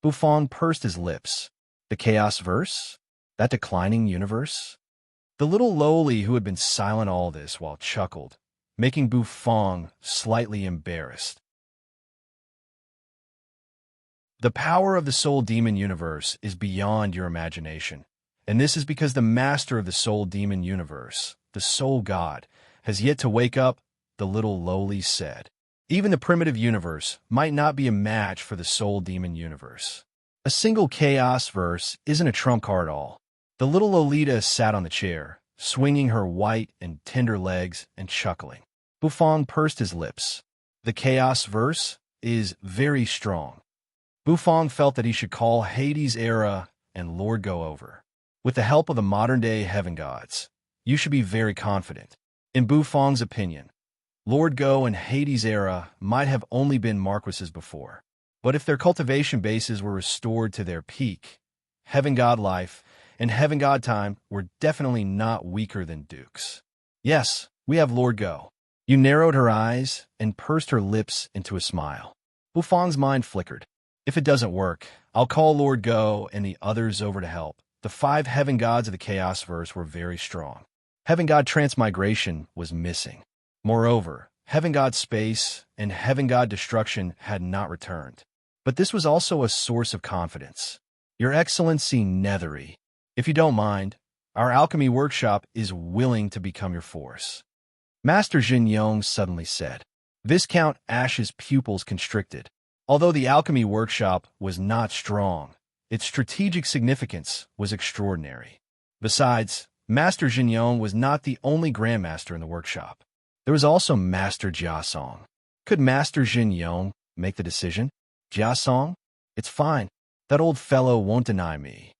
Bufong pursed his lips. The Chaos Verse? That declining universe? The little lowly who had been silent all this while chuckled, making Bufong slightly embarrassed. The power of the Soul Demon universe is beyond your imagination, and this is because the master of the Soul Demon universe, the Soul God, has yet to wake up, the little lowly said. Even the primitive universe might not be a match for the Soul Demon universe. A single Chaos Verse isn't a trump card at all. The little Lolita sat on the chair, swinging her white and tender legs and chuckling. Bufong pursed his lips. The Chaos Verse is very strong. Bufong felt that he should call Hades' era and Lord Go over. With the help of the modern-day heaven gods, you should be very confident. In Bufong's opinion, Lord Go and Hades' era might have only been marquises before. But if their cultivation bases were restored to their peak, heaven god life and heaven god time were definitely not weaker than dukes. Yes, we have Lord Go. You narrowed her eyes and pursed her lips into a smile. Bufong's mind flickered. If it doesn't work, I'll call Lord Go and the others over to help. The 5 heaven gods of the Chaos Verse were very strong. Heaven god Transmigration was missing. Moreover, heaven god Space and heaven god Destruction had not returned. But this was also a source of confidence. Your Excellency Nethery, if you don't mind, our alchemy workshop is willing to become your force. Master Jin Yong suddenly said. Viscount Ash's pupils constricted. Although the alchemy workshop was not strong, its strategic significance was extraordinary. Besides, Master Jin Yong was not the only grandmaster in the workshop. There was also Master Jia Song. Could Master Jin Yong make the decision? Jia Song? It's fine. That old fellow won't deny me.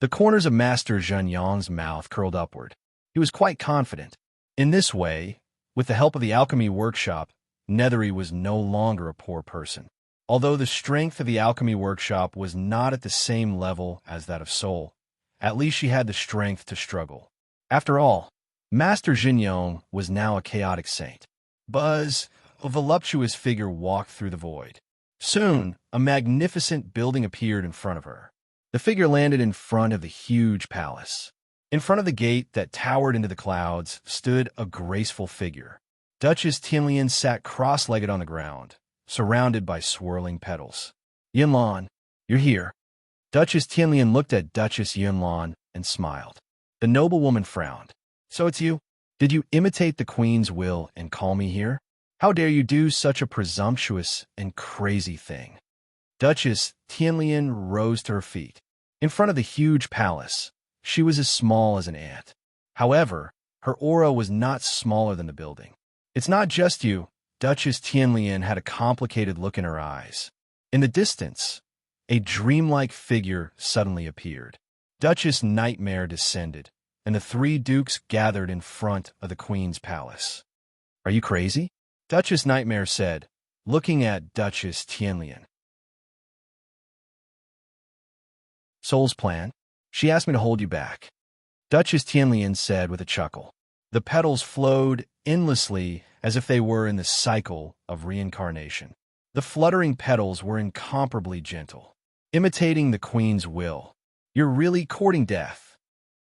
The corners of Master Jin Yong's mouth curled upward. He was quite confident. In this way, with the help of the alchemy workshop, Nethery was no longer a poor person. Although the strength of the alchemy workshop was not at the same level as that of Soul, at least she had the strength to struggle. After all, Master Jin Yong was now a chaotic saint. Buzz, a voluptuous figure walked through the void. Soon, a magnificent building appeared in front of her. The figure landed in front of the huge palace. In front of the gate that towered into the clouds stood a graceful figure. Duchess Tianlian sat cross-legged on the ground, surrounded by swirling petals. Yunlan, you're here. Duchess Tianlian looked at Duchess Yunlan and smiled. The noblewoman frowned. So it's you? Did you imitate the queen's will and call me here? How dare you do such a presumptuous and crazy thing? Duchess Tianlian rose to her feet. In front of the huge palace, she was as small as an ant. However, her aura was not smaller than the building. It's not just you. Duchess Tianlian had a complicated look in her eyes. In the distance, a dreamlike figure suddenly appeared. Duchess Nightmare descended, and the three dukes gathered in front of the queen's palace. "Are you crazy?" Duchess Nightmare said, looking at Duchess Tianlian. "Soul's plan? She asked me to hold you back," Duchess Tianlian said with a chuckle. The petals flowed endlessly as if they were in the cycle of reincarnation. The fluttering petals were incomparably gentle, imitating the queen's will. "You're really courting death."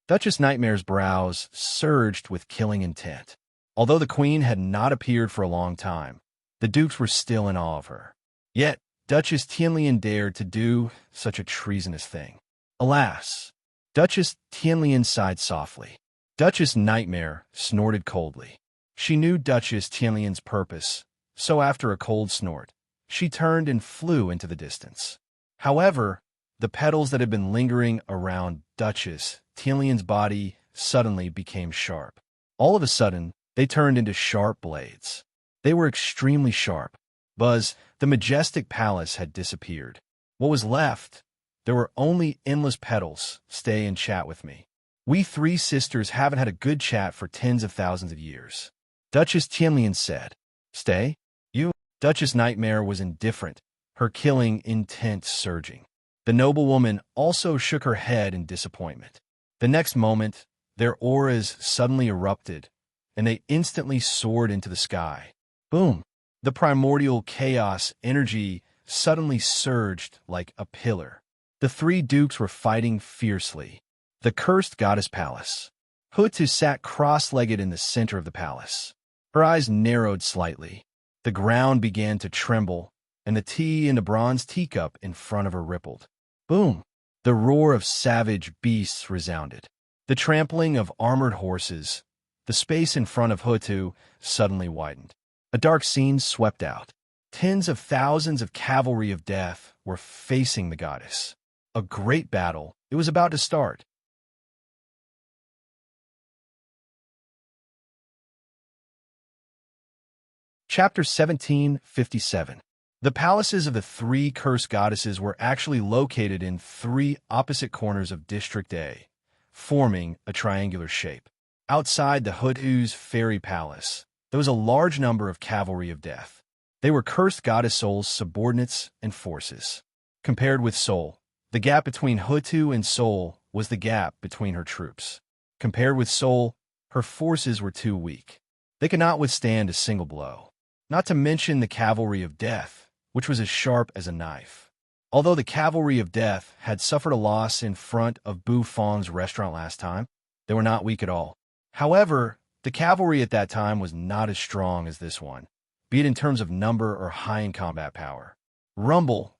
Duchess Nightmare's brows surged with killing intent. Although the queen had not appeared for a long time, the dukes were still in awe of her. Yet, Duchess Tianlian dared to do such a treasonous thing. Alas! Duchess Tianlian sighed softly. Duchess Nightmare snorted coldly. She knew Duchess Tianlian's purpose, so after a cold snort, she turned and flew into the distance. However, the petals that had been lingering around Duchess Tianlian's body suddenly became sharp. All of a sudden, they turned into sharp blades. They were extremely sharp. Buzz, the majestic palace had disappeared. What was left? There were only endless petals. "Stay and chat with me. We three sisters haven't had a good chat for tens of thousands of years," Duchess Tianlian said. "Stay? You?" Duchess Nightmare was indifferent, her killing intent surging. The noblewoman also shook her head in disappointment. The next moment, their auras suddenly erupted, and they instantly soared into the sky. Boom! The primordial chaos energy suddenly surged like a pillar. The three dukes were fighting fiercely. The cursed goddess palace. Hutu sat cross-legged in the center of the palace. Her eyes narrowed slightly. The ground began to tremble, and the tea in the bronze teacup in front of her rippled. Boom! The roar of savage beasts resounded. The trampling of armored horses. The space in front of Hutu suddenly widened. A dark scene swept out. Tens of thousands of cavalry of death were facing the goddess. A great battle. It was about to start. Chapter 1757. The palaces of the three cursed goddesses were actually located in three opposite corners of District A, forming a triangular shape. Outside the Hutu's fairy palace, there was a large number of cavalry of death. They were cursed goddess Soul's subordinates and forces. Compared with Soul, the gap between Hutu and Soul was the gap between her troops. Compared with Soul, her forces were too weak. They could not withstand a single blow. Not to mention the cavalry of death, which was as sharp as a knife. Although the cavalry of death had suffered a loss in front of Bu Fong's restaurant last time, they were not weak at all. However, the cavalry at that time was not as strong as this one, be it in terms of number or high in combat power. Rumble.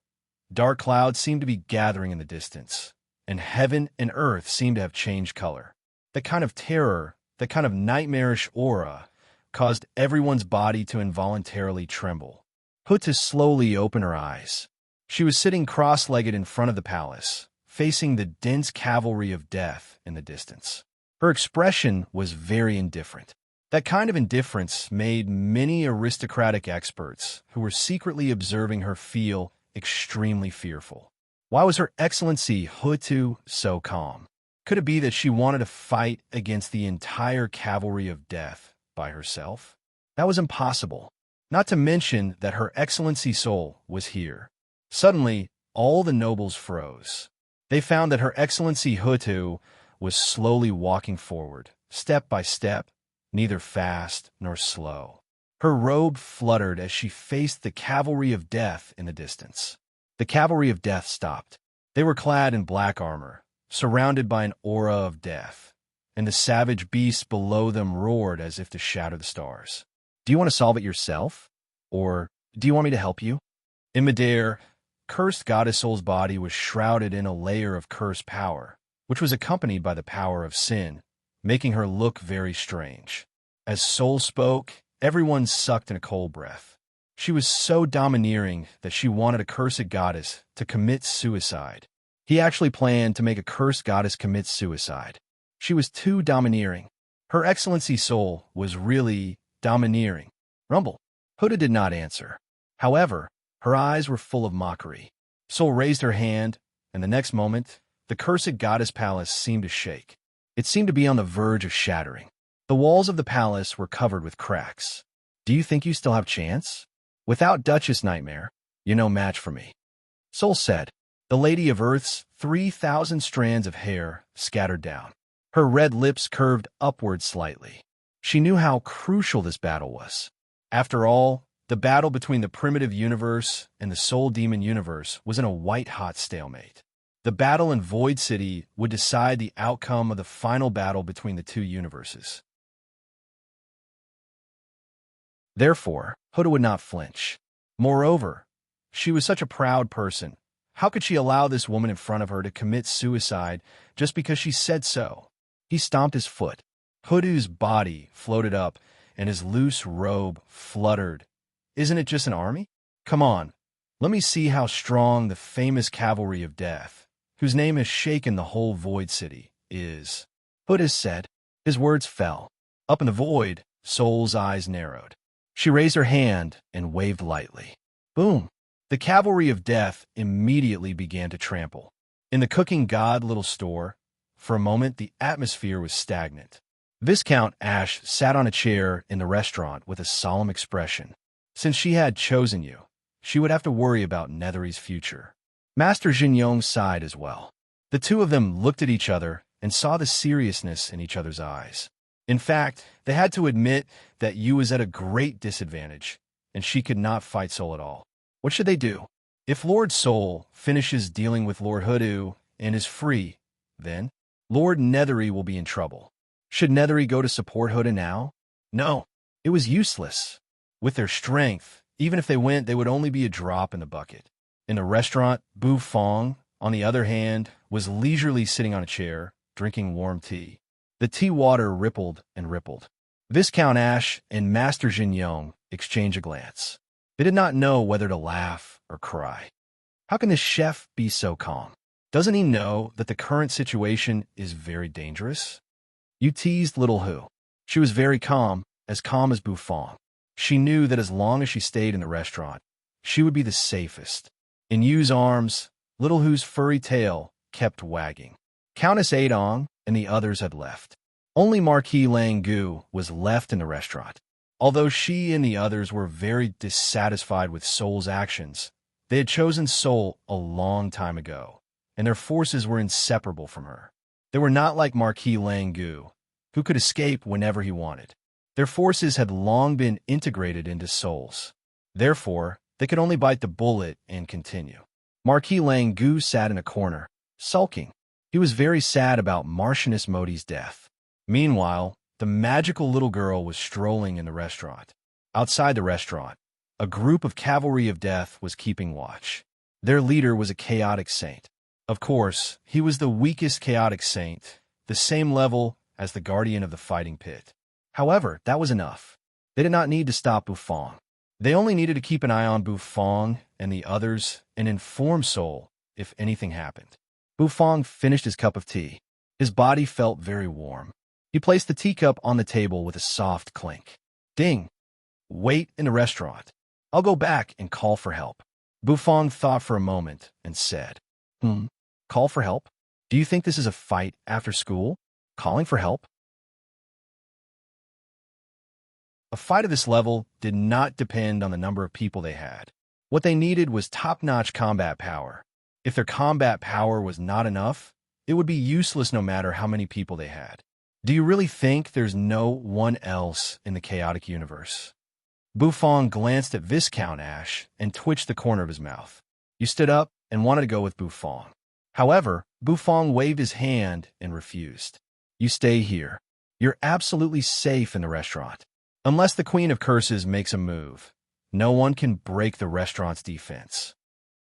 Dark clouds seemed to be gathering in the distance, and heaven and earth seemed to have changed color. That kind of terror, that kind of nightmarish aura, caused everyone's body to involuntarily tremble. Hutu slowly opened her eyes. She was sitting cross-legged in front of the palace, facing the dense cavalry of death in the distance. Her expression was very indifferent. That kind of indifference made many aristocratic experts who were secretly observing her feel extremely fearful. Why was Her Excellency Hutu so calm? Could it be that she wanted to fight against the entire cavalry of death by herself? That was impossible. Not to mention that Her Excellency Soul was here. Suddenly, all the nobles froze. They found that Her Excellency Hutu was slowly walking forward, step by step, neither fast nor slow. Her robe fluttered as she faced the cavalry of death in the distance. The cavalry of death stopped. They were clad in black armor, surrounded by an aura of death, and the savage beasts below them roared as if to shatter the stars. "Do you want to solve it yourself? Or do you want me to help you?" In midair, cursed goddess Soul's body was shrouded in a layer of cursed power, which was accompanied by the power of sin, making her look very strange. As Soul spoke, everyone sucked in a cold breath. She was so domineering that she wanted a cursed goddess to commit suicide. He actually planned to make a cursed goddess commit suicide. She was too domineering. Her Excellency Soul was really domineering. Rumble. Huda did not answer. However, her eyes were full of mockery. Sol raised her hand, and the next moment, the cursed goddess palace seemed to shake. It seemed to be on the verge of shattering. The walls of the palace were covered with cracks. Do you think you still have chance? Without Duchess Nightmare, you're no match for me. Sol said. The Lady of Earth's 3,000 strands of hair scattered down. Her red lips curved upward slightly. She knew how crucial this battle was. After all, the battle between the primitive universe and the soul demon universe was in a white-hot stalemate. The battle in Void City would decide the outcome of the final battle between the two universes. Therefore, Huda would not flinch. Moreover, she was such a proud person. How could she allow this woman in front of her to commit suicide just because she said so? He stomped his foot. Huda's body floated up, and his loose robe fluttered. Isn't it just an army? Come on, let me see how strong the famous cavalry of death, whose name has shaken the whole Void City, is. Huda said. His words fell. Up in the void, Sol's eyes narrowed. She raised her hand and waved lightly. Boom! The cavalry of death immediately began to trample. In the cooking god little store, for a moment the atmosphere was stagnant. Viscount Ash sat on a chair in the restaurant with a solemn expression. Since she had chosen you, she would have to worry about Nethery's future. Master Jinyong sighed as well. The two of them looked at each other and saw the seriousness in each other's eyes. In fact, they had to admit that Yu was at a great disadvantage, and she could not fight Sol at all. What should they do? If Lord Sol finishes dealing with Lord Hudu and is free, then Lord Nethery will be in trouble. Should Nethery go to support Huda now? No, it was useless. With their strength, even if they went, they would only be a drop in the bucket. In the restaurant, Bu Fong, on the other hand, was leisurely sitting on a chair, drinking warm tea. The tea water rippled and rippled. Viscount Ash and Master Jinyong exchanged a glance. They did not know whether to laugh or cry. How can this chef be so calm? Doesn't he know that the current situation is very dangerous? You teased little Hu. She was very calm as Bu Fong. She knew that as long as she stayed in the restaurant, she would be the safest. In Yu's arms, little Hu's furry tail kept wagging. Countess Adong and the others had left. Only Marquis Lang Gu was left in the restaurant. Although she and the others were very dissatisfied with Sol's actions, they had chosen Sol a long time ago, and their forces were inseparable from her. They were not like Marquis Lang Gu, who could escape whenever he wanted. Their forces had long been integrated into Sol's. Therefore, they could only bite the bullet and continue. Marquis Lang Gu sat in a corner, sulking. He was very sad about Marchioness Modi's death. Meanwhile, the magical little girl was strolling in the restaurant. Outside the restaurant, a group of cavalry of death was keeping watch. Their leader was a chaotic saint. Of course, he was the weakest chaotic saint, the same level as the guardian of the fighting pit. However, that was enough. They did not need to stop Bu Fong. They only needed to keep an eye on Bu Fong and the others and inform Sol if anything happened. Bu Fong finished his cup of tea. His body felt very warm. He placed the teacup on the table with a soft clink. Ding! Wait in the restaurant. I'll go back and call for help. Bu Fong thought for a moment and said, Call for help? Do you think this is a fight after school? Calling for help? A fight of this level did not depend on the number of people they had. What they needed was top-notch combat power. If their combat power was not enough, it would be useless no matter how many people they had. Do you really think there's no one else in the chaotic universe? Bu Fong glanced at Viscount Ash and twitched the corner of his mouth. You stood up and wanted to go with Bu Fong. However, Bu Fong waved his hand and refused. You stay here. You're absolutely safe in the restaurant. Unless the Queen of Curses makes a move, no one can break the restaurant's defense.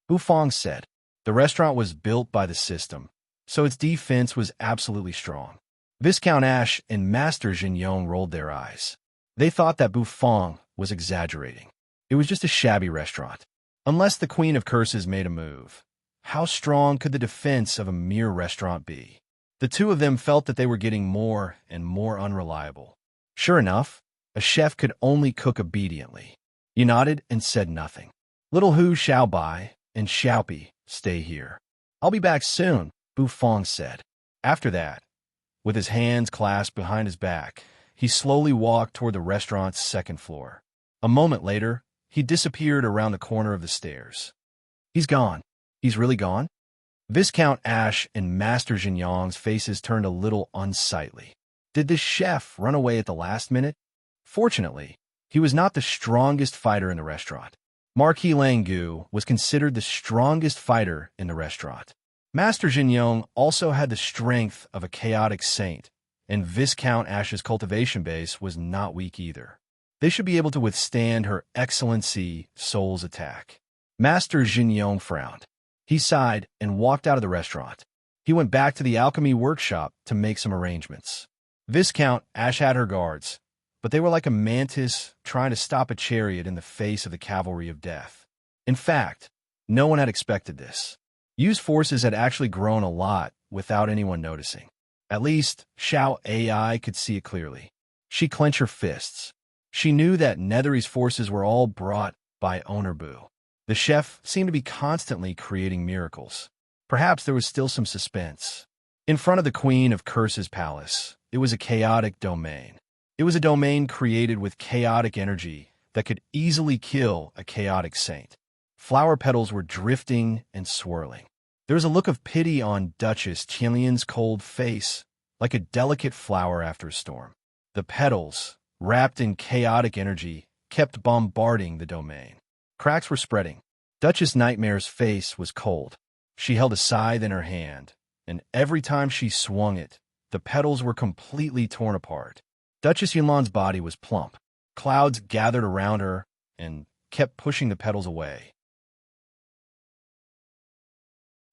Bu Fong said. The restaurant was built by the system, so its defense was absolutely strong. Viscount Ash and Master Jinyong rolled their eyes. They thought that Bu Fong was exaggerating. It was just a shabby restaurant. Unless the Queen of Curses made a move, how strong could the defense of a mere restaurant be? The two of them felt that they were getting more and more unreliable. Sure enough, a chef could only cook obediently. He nodded and said nothing. Little Hu Xiaobai and Xiaopi stay here. I'll be back soon, Bufang said. After that, with his hands clasped behind his back, he slowly walked toward the restaurant's second floor. A moment later, he disappeared around the corner of the stairs. He's gone. He's really gone? Viscount Ash and Master Jinyang's faces turned a little unsightly. Did this chef run away at the last minute? Fortunately, he was not the strongest fighter in the restaurant. Marquis Langgu was considered the strongest fighter in the restaurant. Master Jinyang also had the strength of a chaotic saint, and Viscount Ash's cultivation base was not weak either. They should be able to withstand Her Excellency Soul's attack. Master Jinyang frowned. He sighed and walked out of the restaurant. He went back to the alchemy workshop to make some arrangements. Viscount Ash had her guards, but they were like a mantis trying to stop a chariot in the face of the cavalry of death. In fact, no one had expected this. Yu's forces had actually grown a lot without anyone noticing. At least, Xiao Ai could see it clearly. She clenched her fists. She knew that Nethery's forces were all brought by Owner Bu. The chef seemed to be constantly creating miracles. Perhaps there was still some suspense. In front of the Queen of Curse's palace, it was a chaotic domain. It was a domain created with chaotic energy that could easily kill a chaotic saint. Flower petals were drifting and swirling. There was a look of pity on Duchess Qianlian's cold face, like a delicate flower after a storm. The petals, wrapped in chaotic energy, kept bombarding the domain. Cracks were spreading. Duchess Nightmare's face was cold. She held a scythe in her hand, and every time she swung it, the petals were completely torn apart. Duchess Yunlan's body was plump. Clouds gathered around her and kept pushing the petals away.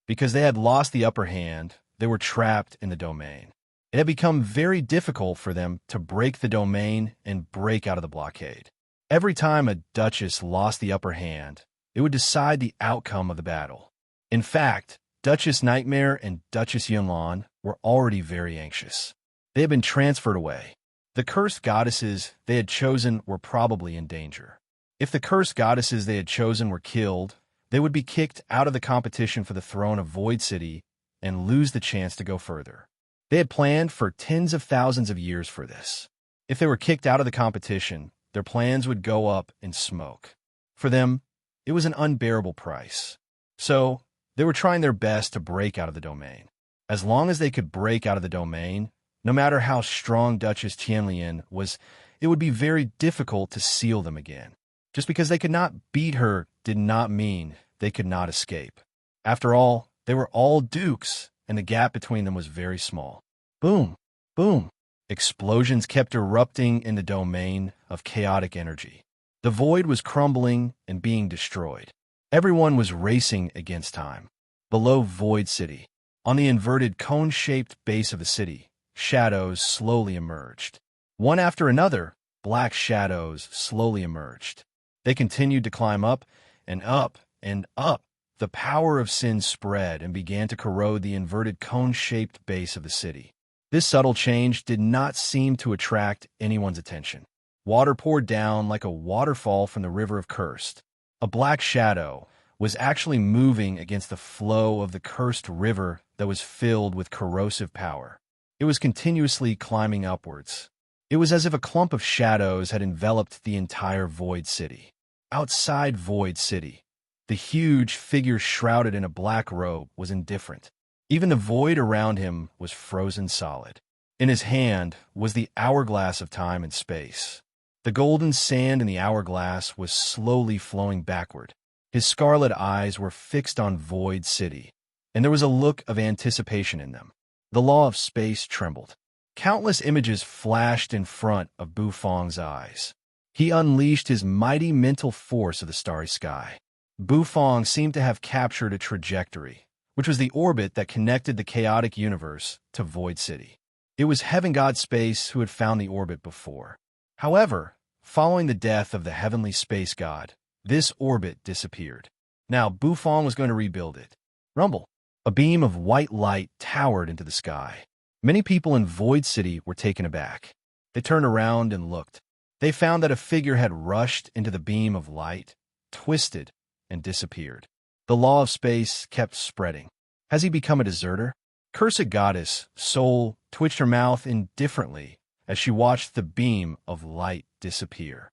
Because they had lost the upper hand, they were trapped in the domain. It had become very difficult for them to break the domain and break out of the blockade. Every time a duchess lost the upper hand, it would decide the outcome of the battle. In fact, Duchess Nightmare and Duchess Yunlan were already very anxious. They had been transferred away. The cursed goddesses they had chosen were probably in danger. If the cursed goddesses they had chosen were killed, they would be kicked out of the competition for the throne of Void City and lose the chance to go further. They had planned for tens of thousands of years for this. If they were kicked out of the competition, their plans would go up in smoke. For them, it was an unbearable price. So, they were trying their best to break out of the domain. As long as they could break out of the domain, no matter how strong Duchess Qianlian was, it would be very difficult to seal them again. Just because they could not beat her did not mean they could not escape. After all, they were all dukes, and the gap between them was very small. Boom! Boom! Explosions kept erupting in the domain of chaotic energy. The void was crumbling and being destroyed. Everyone was racing against time. Below Void City, on the inverted cone-shaped base of the city, shadows slowly emerged. One after another, black shadows slowly emerged. They continued to climb up and up and up. The power of sin spread and began to corrode the inverted cone-shaped base of the city. This subtle change did not seem to attract anyone's attention. Water poured down like a waterfall from the river of Cursed. A black shadow was actually moving against the flow of the cursed river that was filled with corrosive power. It was continuously climbing upwards. It was as if a clump of shadows had enveloped the entire Void City. Outside Void City, the huge figure shrouded in a black robe was indifferent. Even the void around him was frozen solid. In his hand was the hourglass of time and space. The golden sand in the hourglass was slowly flowing backward. His scarlet eyes were fixed on Void City, and there was a look of anticipation in them. The law of space trembled. Countless images flashed in front of Bufang's eyes. He unleashed his mighty mental force of the starry sky. Bufang seemed to have captured a trajectory, which was the orbit that connected the chaotic universe to Void City. It was Heaven God Space who had found the orbit before. However, following the death of the heavenly space god, this orbit disappeared. Now Bufang was going to rebuild it. Rumble. A beam of white light towered into the sky. Many people in Void City were taken aback. They turned around and looked. They found that a figure had rushed into the beam of light, twisted, and disappeared. The law of space kept spreading. Has he become a deserter? Cursed goddess, Soul, twitched her mouth indifferently as she watched the beam of light disappear.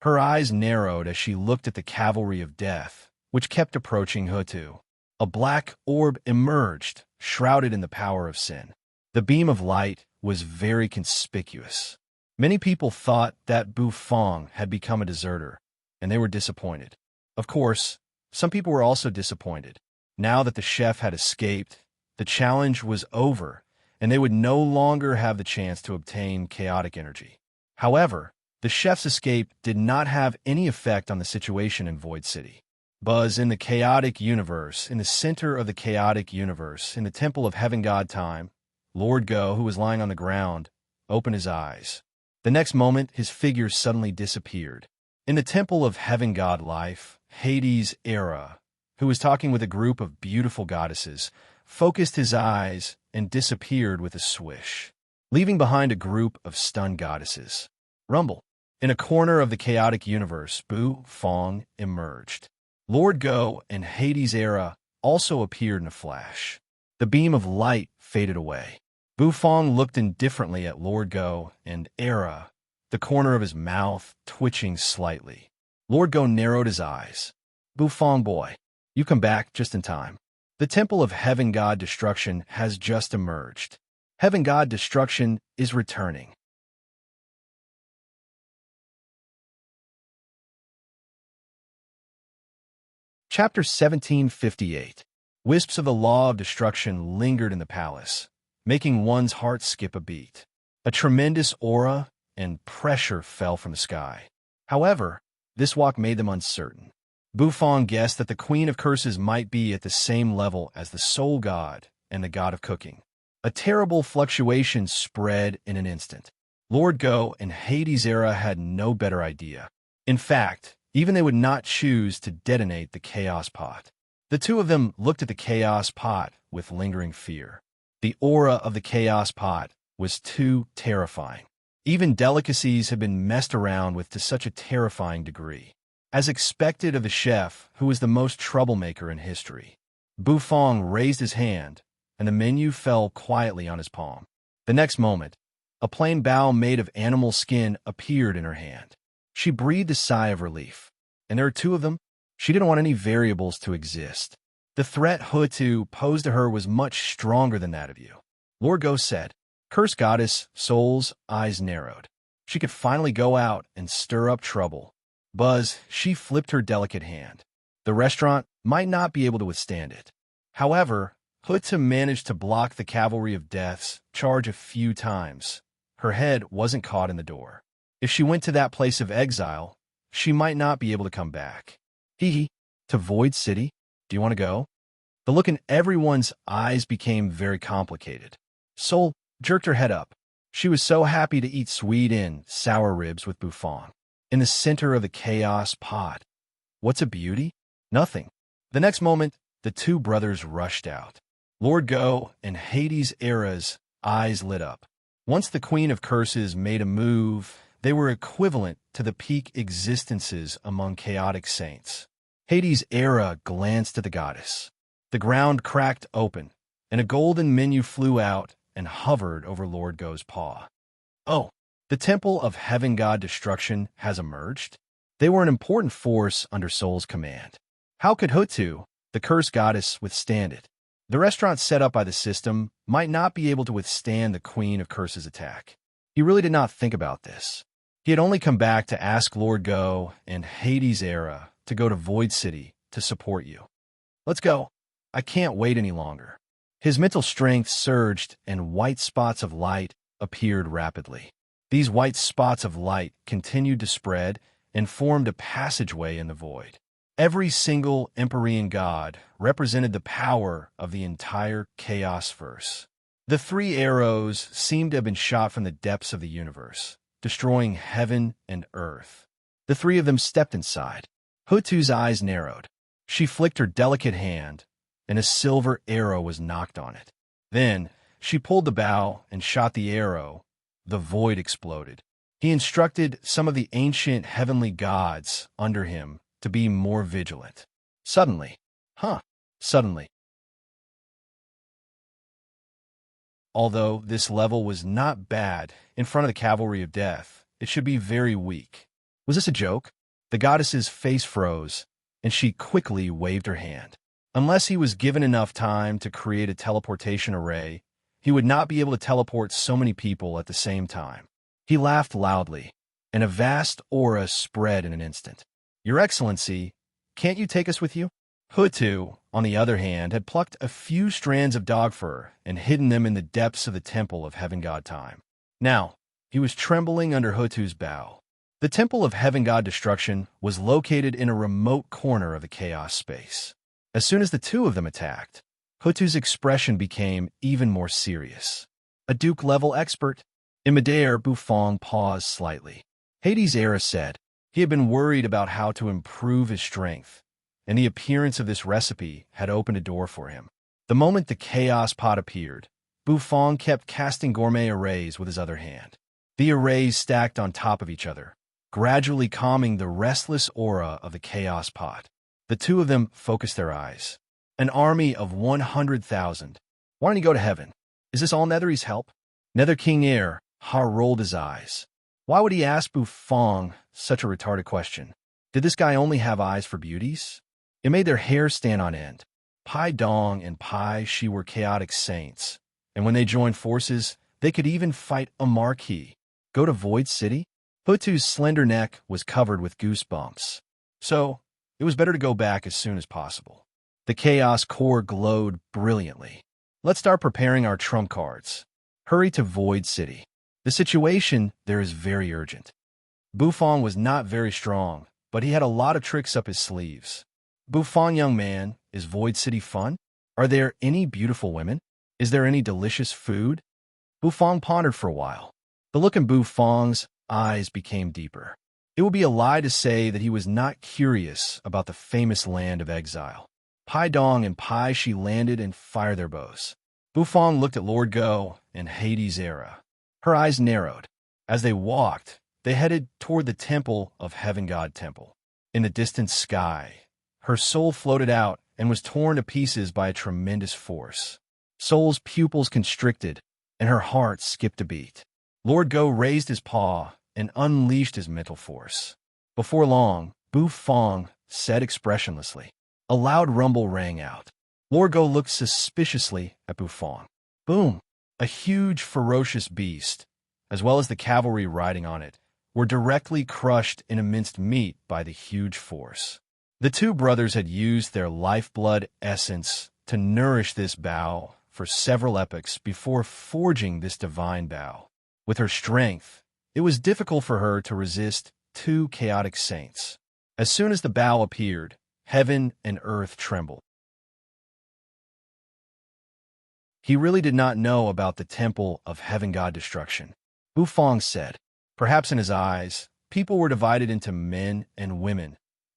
Her eyes narrowed as she looked at the cavalry of death, which kept approaching Hutu. A black orb emerged, shrouded in the power of sin. The beam of light was very conspicuous. Many people thought that Bufong had become a deserter, and they were disappointed. Of course, some people were also disappointed. Now that the chef had escaped, the challenge was over, and they would no longer have the chance to obtain chaotic energy. However, the chef's escape did not have any effect on the situation in Void City. Buzz, in the chaotic universe, in the center of the chaotic universe, in the temple of Heaven God Time, Lord Go, who was lying on the ground, opened his eyes. The next moment, his figure suddenly disappeared. In the temple of Heaven God Life, Hades Era, who was talking with a group of beautiful goddesses, focused his eyes and disappeared with a swish, leaving behind a group of stunned goddesses. Rumble. In a corner of the chaotic universe, Bufong emerged. Lord Go and Hades Era also appeared in a flash. The beam of light faded away. Bufong looked indifferently at Lord Go and Era, the corner of his mouth twitching slightly. Lord Go narrowed his eyes. Bufong boy, you come back just in time. The Temple of Heaven God Destruction has just emerged. Heaven God Destruction is returning. Chapter 1758. Wisps of the Law of Destruction lingered in the palace, making one's heart skip a beat. A tremendous aura and pressure fell from the sky. However, this walk made them uncertain. Bufong guessed that the Queen of Curses might be at the same level as the Soul God and the God of Cooking. A terrible fluctuation spread in an instant. Lord Go and Hades Era had no better idea. In fact, even they would not choose to detonate the Chaos Pot. The two of them looked at the Chaos Pot with lingering fear. The aura of the Chaos Pot was too terrifying. Even delicacies had been messed around with to such a terrifying degree. As expected of the chef, who was the most troublemaker in history, Bufong raised his hand, and the menu fell quietly on his palm. The next moment, a plain bowl made of animal skin appeared in her hand. She breathed a sigh of relief. And there are two of them? She didn't want any variables to exist. The threat Hutu posed to her was much stronger than that of you. Lord Go said. Curse Goddess Soul's eyes narrowed. She could finally go out and stir up trouble. Buzz, she flipped her delicate hand. The restaurant might not be able to withstand it. However, Hutu managed to block the cavalry of death's charge a few times. Her head wasn't caught in the door. If she went to that place of exile, she might not be able to come back. Hee. To Void City? Do you want to go? The look in everyone's eyes became very complicated. Soul jerked her head up. She was so happy to eat sweet and sour ribs with Bufong. In the center of the chaos pot. What's a beauty? Nothing. The next moment, the two brothers rushed out. Lord Go and Hades Era's eyes lit up. Once the Queen of Curses made a move, they were equivalent to the peak existences among chaotic saints. Hades Era glanced at the goddess. The ground cracked open, and a golden menu flew out and hovered over Lord Go's paw. Oh, the Temple of Heaven God Destruction has emerged? They were an important force under Soul's command. How could Hutu, the curse goddess, withstand it? The restaurant set up by the system might not be able to withstand the Queen of Curses' attack. He really did not think about this. He had only come back to ask Lord Go and Hades Era to go to Void City to support you. Let's go. I can't wait any longer. His mental strength surged and white spots of light appeared rapidly. These white spots of light continued to spread and formed a passageway in the void. Every single Empyrean god represented the power of the entire Chaos-verse. The three arrows seemed to have been shot from the depths of the universe, destroying heaven and earth. The three of them stepped inside. Hutu's eyes narrowed. She flicked her delicate hand, and a silver arrow was knocked on it. Then, she pulled the bow and shot the arrow. The void exploded. He instructed some of the ancient heavenly gods under him to be more vigilant. Suddenly, suddenly, although this level was not bad in front of the cavalry of death, it should be very weak. Was this a joke? The goddess's face froze, and she quickly waved her hand. Unless he was given enough time to create a teleportation array, he would not be able to teleport so many people at the same time. He laughed loudly, and a vast aura spread in an instant. Your Excellency, can't you take us with you? Hutu, on the other hand, had plucked a few strands of dog fur and hidden them in the depths of the Temple of Heaven God Time. Now, he was trembling under Hutu's bow. The Temple of Heaven God Destruction was located in a remote corner of the chaos space. As soon as the two of them attacked, Hutu's expression became even more serious. A Duke-level expert? In midair, Bufong paused slightly. Hades Era said he had been worried about how to improve his strength, and the appearance of this recipe had opened a door for him. The moment the chaos pot appeared, Bufong kept casting gourmet arrays with his other hand. The arrays stacked on top of each other, gradually calming the restless aura of the chaos pot. The two of them focused their eyes. An army of 100,000. Why don't you go to heaven? Is this all Nethery's help? Nether King Air rolled his eyes. Why would he ask Bufong such a retarded question? Did this guy only have eyes for beauties? It made their hair stand on end. Pai Dong and Pai Shi were chaotic saints, and when they joined forces, they could even fight a marquis. Go to Void City? Hutu's slender neck was covered with goosebumps. So, it was better to go back as soon as possible. The Chaos Core glowed brilliantly. Let's start preparing our trump cards. Hurry to Void City. The situation there is very urgent. Bufong was not very strong, but he had a lot of tricks up his sleeves. Bufong, young man, is Void City fun? Are there any beautiful women? Is there any delicious food? Bufong pondered for a while. The look in Bufong's eyes became deeper. It would be a lie to say that he was not curious about the famous land of exile. Pai Dong and Pai Shi landed and fired their bows. Bufong looked at Lord Go and Hades Era. Her eyes narrowed. As they walked, they headed toward the Temple of Heaven God Temple. In the distant sky, her soul floated out and was torn to pieces by a tremendous force. Soul's pupils constricted, and her heart skipped a beat. Lord Go raised his paw and unleashed his mental force. Before long, Bufong said expressionlessly. A loud rumble rang out. Lord Go looked suspiciously at Bufong. Boom! A huge, ferocious beast, as well as the cavalry riding on it, were directly crushed in minced meat by the huge force. The two brothers had used their lifeblood essence to nourish this bow for several epochs before forging this divine bow. With her strength, it was difficult for her to resist two chaotic saints. As soon as the bow appeared, heaven and earth trembled. He really did not know about the Temple of Heaven God Destruction. Bufong said. Perhaps in his eyes, people were divided into men and women.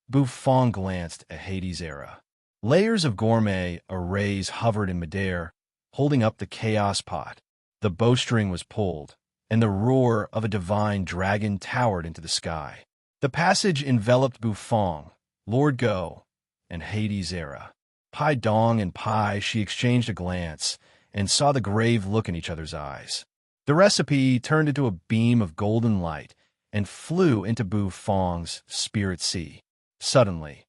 Bufong glanced at Hades Era. Layers of gourmet arrays hovered in midair, holding up the chaos pot. The bowstring was pulled, and the roar of a divine dragon towered into the sky. The passage enveloped Bufong, Lord Go, and Hades Era. Pai Dong and Pai Shi exchanged a glance and saw the grave look in each other's eyes. The recipe turned into a beam of golden light and flew into Bufong's spirit sea. Suddenly,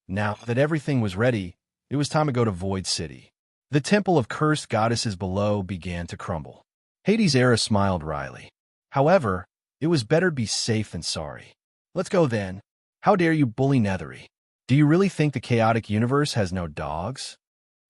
now that everything was ready, it was time to go to Void City. The temple of cursed goddesses below began to crumble. Hades Era smiled wryly. However, it was better to be safe than sorry. Let's go then. How dare you bully Nethery? Do you really think the chaotic universe has no dogs?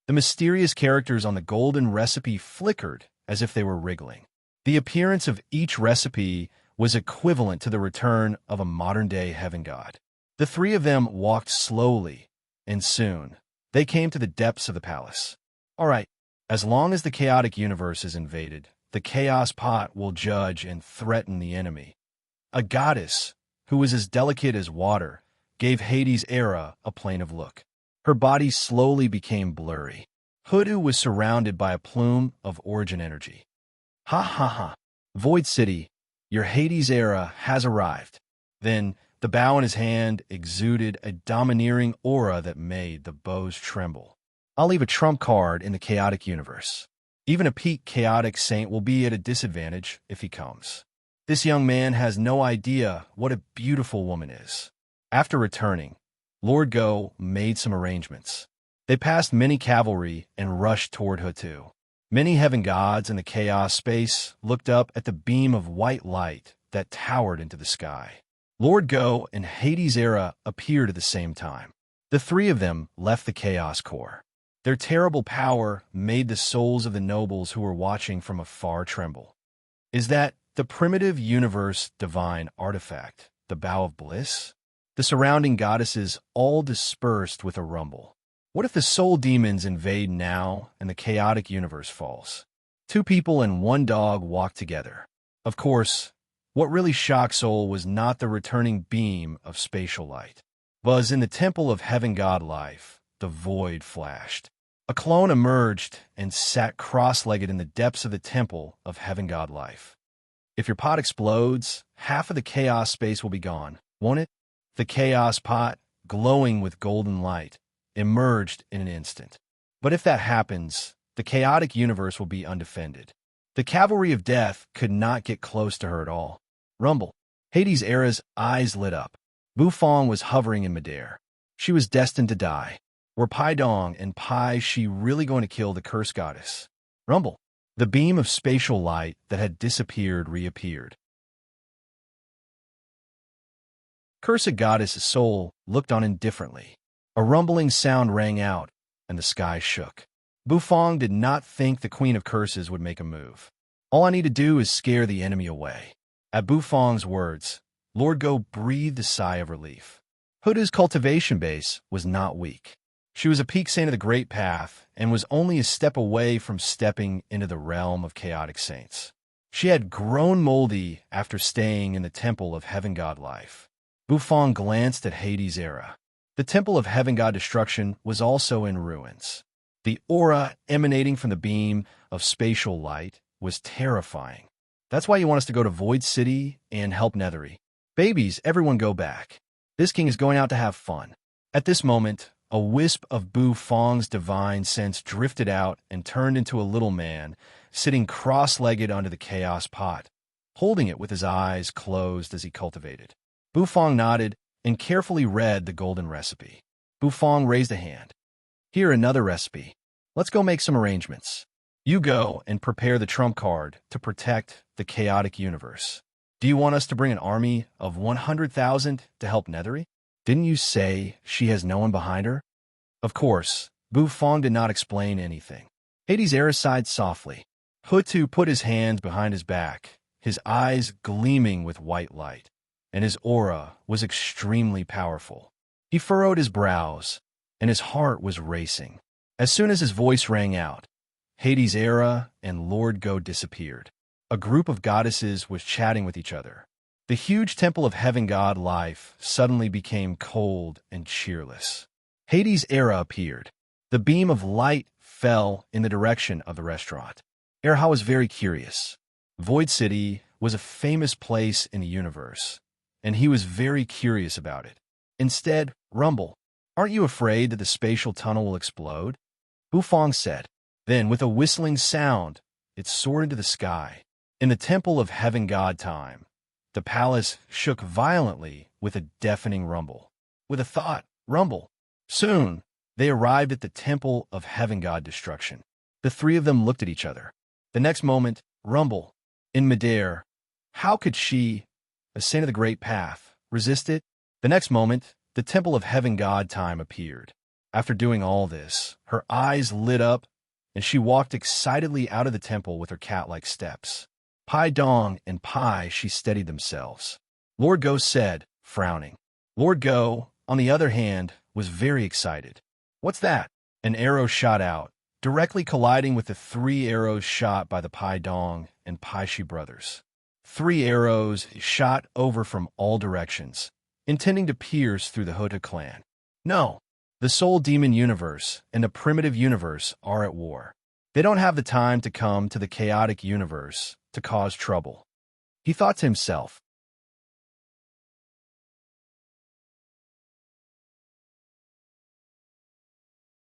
The mysterious characters on the golden recipe flickered as if they were wriggling. The appearance of each recipe was equivalent to the return of a modern-day heaven god. The three of them walked slowly, and soon they came to the depths of the palace. All right, as long as the chaotic universe is invaded, the chaos pot will judge and threaten the enemy. A goddess, who was as delicate as water, gave Hades Era a plaintive look. Her body slowly became blurry. Hutu was surrounded by a plume of origin energy. Ha ha ha. Void City, your Hades Era has arrived. Then, The bow in his hand exuded a domineering aura that made the bows tremble. I'll leave a trump card in the chaotic universe. Even a peak chaotic saint will be at a disadvantage if he comes. This young man has no idea what a beautiful woman is. After returning, Lord Go made some arrangements. They passed many cavalry and rushed toward Hutu. Many heaven gods in the chaos space looked up at the beam of white light that towered into the sky. Lord Go and Hades' Era appeared at the same time. The three of them left the Chaos Core. Their terrible power made the souls of the nobles who were watching from afar tremble. Is that the primitive universe divine artifact, the Bow of Bliss? The surrounding goddesses all dispersed with a rumble. What if the soul demons invade now and the chaotic universe falls? Two people and one dog walk together. Of course, what really shocked Soul was not the returning beam of spatial light. Was in the temple of heaven god life, the void flashed. A clone emerged and sat cross-legged in the depths of the temple of heaven god life. If your pot explodes, half of the chaos space will be gone, won't it? The chaos pot, glowing with golden light, emerged in an instant. But if that happens, the chaotic universe will be undefended. The cavalry of death could not get close to her at all. Rumble. Hades' Era's eyes lit up. Bufong was hovering in midair. She was destined to die. Were Pai Dong and Pai Shi really going to kill the curse goddess? Rumble. The beam of spatial light that had disappeared reappeared. Cursed goddess Soul looked on indifferently. A rumbling sound rang out, and the sky shook. Bufong did not think the Queen of Curses would make a move. All I need to do is scare the enemy away. At Bufong's words, Lord Go breathed a sigh of relief. Huda's cultivation base was not weak. She was a peak saint of the Great Path and was only a step away from stepping into the realm of chaotic saints. She had grown moldy after staying in the temple of heaven god life. Bufong glanced at Hades' Era. The temple of heaven god destruction was also in ruins. The aura emanating from the beam of spatial light was terrifying. That's why you want us to go to Void City and help Nethery. Babies, everyone go back. This king is going out to have fun. At this moment, a wisp of Bufong's divine sense drifted out and turned into a little man, sitting cross-legged under the chaos pot, holding it with his eyes closed as he cultivated. Bufong nodded and carefully read the golden recipe. Bufong raised a hand. Here, another recipe. Let's go make some arrangements. You go and prepare the trump card to protect the chaotic universe. Do you want us to bring an army of 100,000 to help Nethery? Didn't you say she has no one behind her? Of course, Bufong did not explain anything. Hades' Era sighed softly. Hutu put his hands behind his back, his eyes gleaming with white light, and his aura was extremely powerful. He furrowed his brows, and his heart was racing. As soon as his voice rang out, Hades' Era and Lord Go disappeared. A group of goddesses was chatting with each other. The huge temple of heaven god life suddenly became cold and cheerless. Hades' Era appeared. The beam of light fell in the direction of the restaurant. Erha was very curious. Void City was a famous place in the universe, and he was very curious about it. Instead, Rumble, aren't you afraid that the spatial tunnel will explode? Bufong said. Then, with a whistling sound, it soared into the sky. In the temple of heaven god time, the palace shook violently with a deafening rumble. With a thought, Rumble. Soon, they arrived at the temple of heaven god destruction. The three of them looked at each other. The next moment, Rumble. In midair, how could she, a saint of the Great Path, resist it? The next moment, the temple of heaven god time appeared. After doing all this, her eyes lit up, and she walked excitedly out of the temple with her cat-like steps. Pai Dong and Pai Shi steadied themselves. Lord Go said, frowning. Lord Go, on the other hand, was very excited. What's that? An arrow shot out, directly colliding with the 3 arrows shot by the Pai Dong and Pai Shi brothers. 3 arrows shot over from all directions, intending to pierce through the Hota clan. No, the soul demon universe and the primitive universe are at war. They don't have the time to come to the chaotic universe to cause trouble. He thought to himself,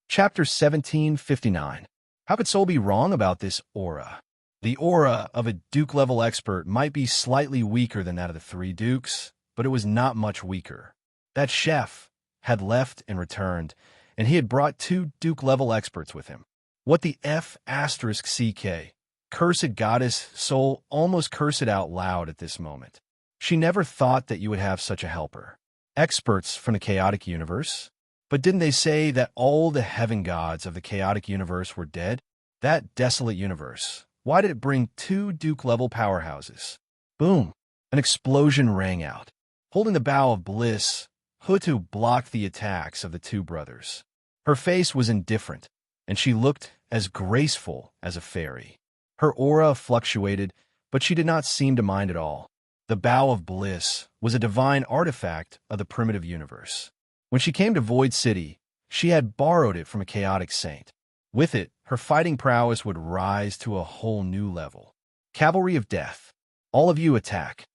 Chapter 1759. How could Soul be wrong about this aura? The aura of a Duke-level expert might be slightly weaker than that of the three Dukes, but it was not much weaker. That chef had left and returned, and he had brought two Duke-level experts with him. What the F***CK? Cursed goddess, Soul almost cursed it out loud at this moment. She never thought that you would have such a helper. Experts from the chaotic universe? But didn't they say that all the heaven gods of the chaotic universe were dead? That desolate universe. Why did it bring two Duke-level powerhouses? Boom! An explosion rang out. Holding the bow of bliss, Hutu blocked the attacks of the two brothers. Her face was indifferent, and she looked as graceful as a fairy. Her aura fluctuated, but she did not seem to mind at all. The bow of bliss was a divine artifact of the primitive universe. When she came to Void City, she had borrowed it from a chaotic saint. With it, her fighting prowess would rise to a whole new level. Cavalry of Death. All of you attack.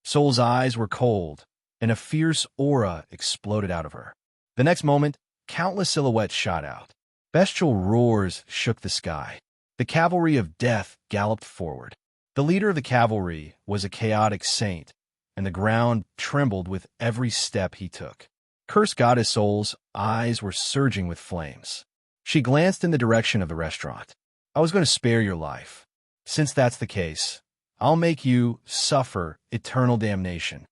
Soul's eyes were cold, and a fierce aura exploded out of her. The next moment, countless silhouettes shot out. Bestial roars shook the sky. The Cavalry of Death galloped forward. The leader of the cavalry was a chaotic saint, and the ground trembled with every step he took. Cursed Goddess Soul's eyes were surging with flames. She glanced in the direction of the restaurant. I was going to spare your life. Since that's the case, I'll make you suffer eternal damnation.